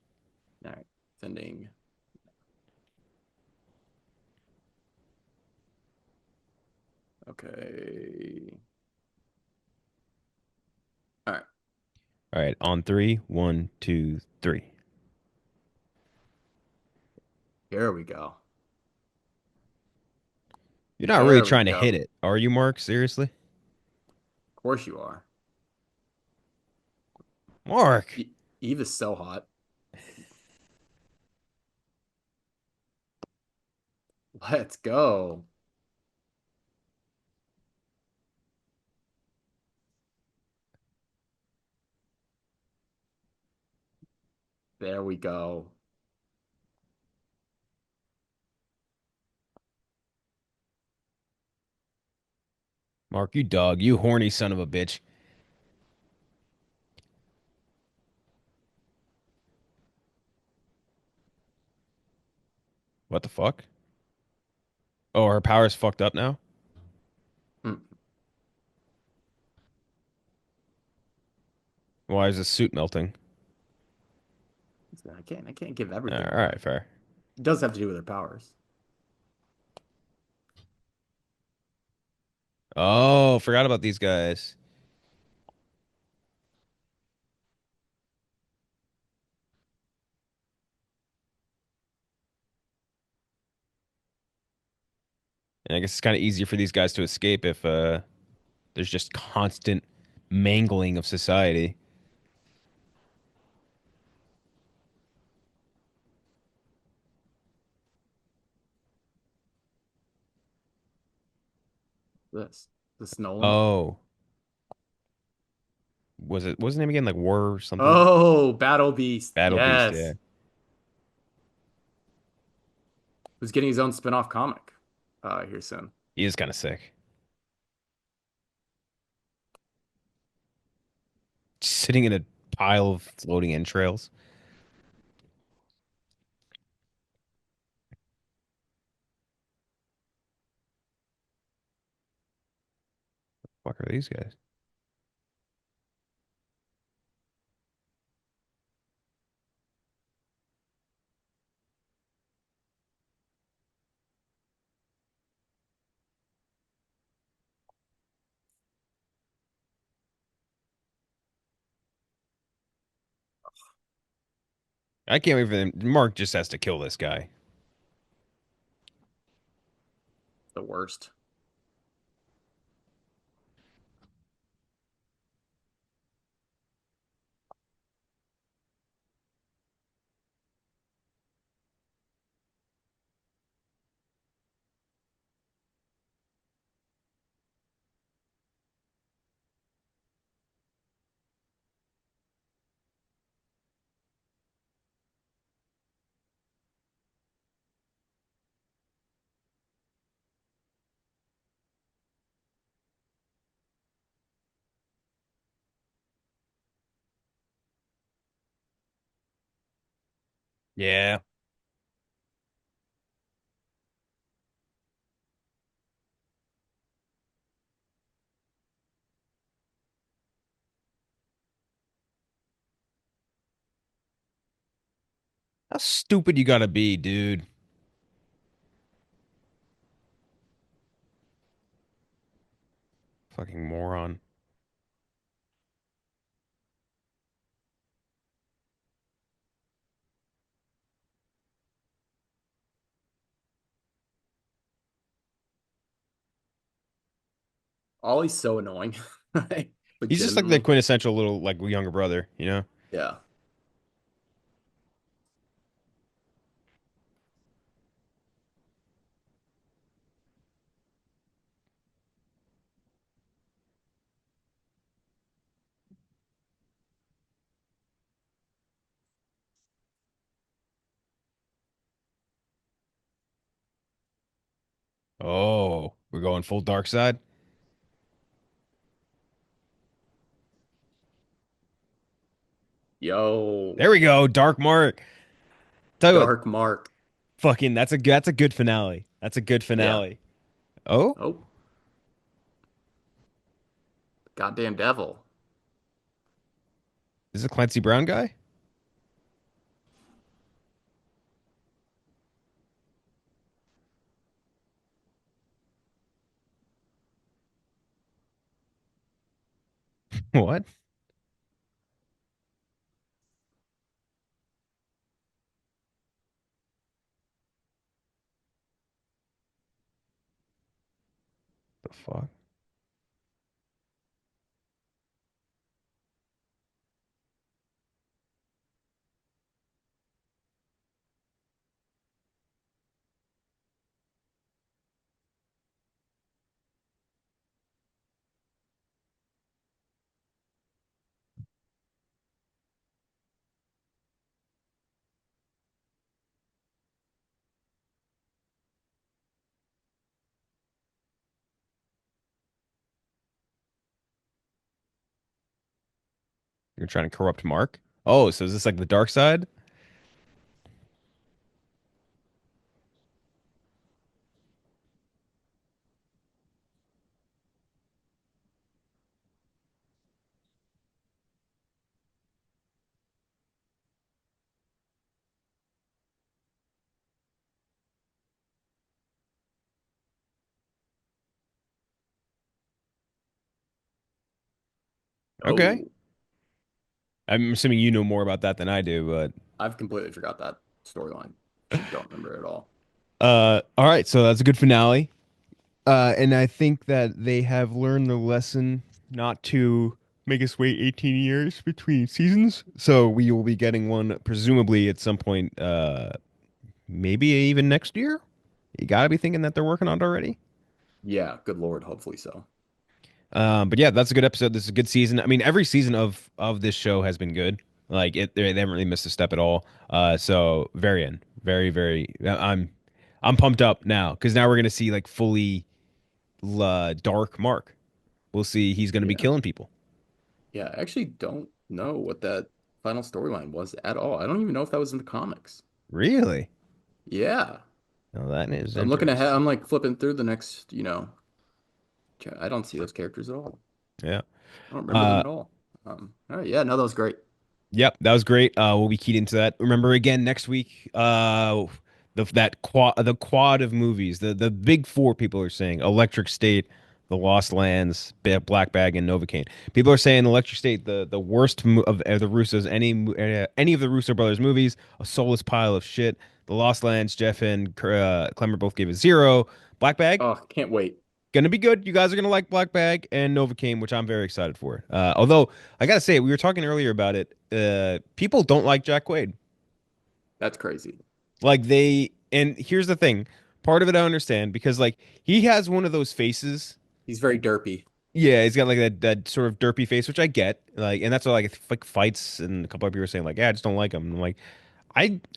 [SPEAKER 3] All right. Sending. Okay. All right.
[SPEAKER 1] All right, on three, one, two, three.
[SPEAKER 3] Here we go.
[SPEAKER 1] You're not really
[SPEAKER 3] There we
[SPEAKER 1] trying to
[SPEAKER 3] go.
[SPEAKER 1] hit it, are you, Mark? Seriously?
[SPEAKER 3] Of course you are.
[SPEAKER 1] Mark.
[SPEAKER 3] Eve is so hot. Let's go. There we go.
[SPEAKER 1] Mark, you dog. You horny son of a bitch. What the fuck? Oh, her power's fucked up now?
[SPEAKER 3] Hmm.
[SPEAKER 1] Why is this suit melting?
[SPEAKER 3] I can't give
[SPEAKER 1] All
[SPEAKER 3] everything
[SPEAKER 1] right,
[SPEAKER 3] away.
[SPEAKER 1] fair.
[SPEAKER 3] It does have to do with her powers.
[SPEAKER 1] Oh, forgot about these guys. And I guess it's kind of easier for these guys to escape if there's just constant mangling of society.
[SPEAKER 3] This Nolan.
[SPEAKER 1] Oh, what's his name again? Like War or something?
[SPEAKER 3] Oh, Battle Beast.
[SPEAKER 1] Battle Beast, yeah.
[SPEAKER 3] Yes. Who's getting his own spin-off comic here soon.
[SPEAKER 1] He is kind of sick. Just sitting in a pile of floating entrails. What are these guys? I can't wait for them. Mark just has to kill this guy.
[SPEAKER 3] The worst.
[SPEAKER 1] Yeah. How stupid you gotta be, dude. Fucking moron.
[SPEAKER 3] Ollie's so annoying. Right?
[SPEAKER 1] He's just like the
[SPEAKER 3] Legitimately.
[SPEAKER 1] quintessential little like younger brother, you know?
[SPEAKER 3] Yeah.
[SPEAKER 1] Oh, we're going full dark side.
[SPEAKER 3] Yo,
[SPEAKER 1] There we go. Dark Mark. Tell you what,
[SPEAKER 3] Dark Mark.
[SPEAKER 1] fucking that's a good finale. That's a good
[SPEAKER 3] Yeah.
[SPEAKER 1] finale. Oh,
[SPEAKER 3] Oh, goddamn devil.
[SPEAKER 1] is it Clancy Brown guy? What the fuck? You're trying to corrupt Mark? Oh, so is this like the dark side? Okay.
[SPEAKER 3] Oh,
[SPEAKER 1] I'm assuming you know more about that than I do, but
[SPEAKER 3] I've completely forgot that storyline. Actually, don't remember it at all.
[SPEAKER 1] all right, so that's a good finale. And I think that they have learned the lesson not to make us wait 18 years between seasons. So we will be getting one presumably at some point, maybe even next year. You got to be thinking that they're working on it already.
[SPEAKER 3] Yeah, good Lord, hopefully so.
[SPEAKER 1] But yeah, that's a good episode. This is a good season. I mean, every season of this show has been good. Like they haven't really missed a step at all. So very in, very, very. I'm pumped up now because now we're gonna see like fully dark Mark. We'll see he's gonna be
[SPEAKER 3] Yeah.
[SPEAKER 1] killing people.
[SPEAKER 3] Yeah, I actually don't know what that final storyline was at all. I don't even know if that was in the comics.
[SPEAKER 1] Really?
[SPEAKER 3] Yeah.
[SPEAKER 1] Now that is
[SPEAKER 3] So I'm looking ahead.
[SPEAKER 1] interesting.
[SPEAKER 3] I'm like flipping through the next, I don't see those characters at all.
[SPEAKER 1] Yeah.
[SPEAKER 3] I don't remember them
[SPEAKER 1] Uh,
[SPEAKER 3] at all. All right. Yeah, no, that was great.
[SPEAKER 1] Yep, that was great. We'll be keyed into that. Remember again next week, the quad of movies, the big four people are saying Electric State, The Lost Lands, Black Bag, and Novocaine. People are saying Electric State, the worst of the Russos, any of the Russo brothers movies, a soulless pile of shit. The Lost Lands, Jeff and Klemmer both gave it 0. Black Bag,
[SPEAKER 3] Oh, can't wait.
[SPEAKER 1] gonna be good. You guys are gonna like Black Bag and Novocaine, which I'm very excited for. Although I gotta say, we were talking earlier about it. People don't like Jack Quaid.
[SPEAKER 3] That's crazy.
[SPEAKER 1] Like and here's the thing. Part of it I understand because like he has one of those faces.
[SPEAKER 3] He's very derpy.
[SPEAKER 1] Yeah, he's got like that sort of derpy face, which I get. Like, and that's why like fights, and a couple of people are saying like, yeah, I just don't like him. And I'm like,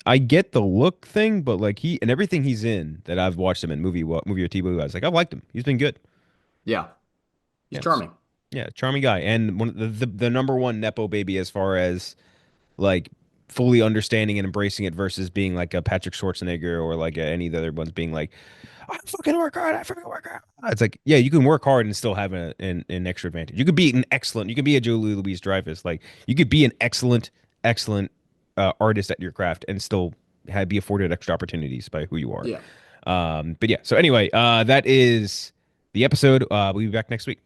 [SPEAKER 1] I get the look thing, but like he and everything he's in that I've watched him in movie or TV, I was like, I've liked him. He's been good.
[SPEAKER 3] Yeah, he's
[SPEAKER 1] Yeah,
[SPEAKER 3] charming.
[SPEAKER 1] yeah, charming guy, and one of the number one nepo baby as far as like fully understanding and embracing it versus being like a Patrick Schwarzenegger or like any of the other ones being like, I fucking work hard, I fucking work hard. It's like, yeah, you can work hard and still have an extra advantage. You could be you could be a Julie Louise Dreyfus, like you could be an excellent artist at your craft and still be afforded extra opportunities by who you are.
[SPEAKER 3] Yeah.
[SPEAKER 1] But yeah, so anyway, that is the episode. We'll be back next week.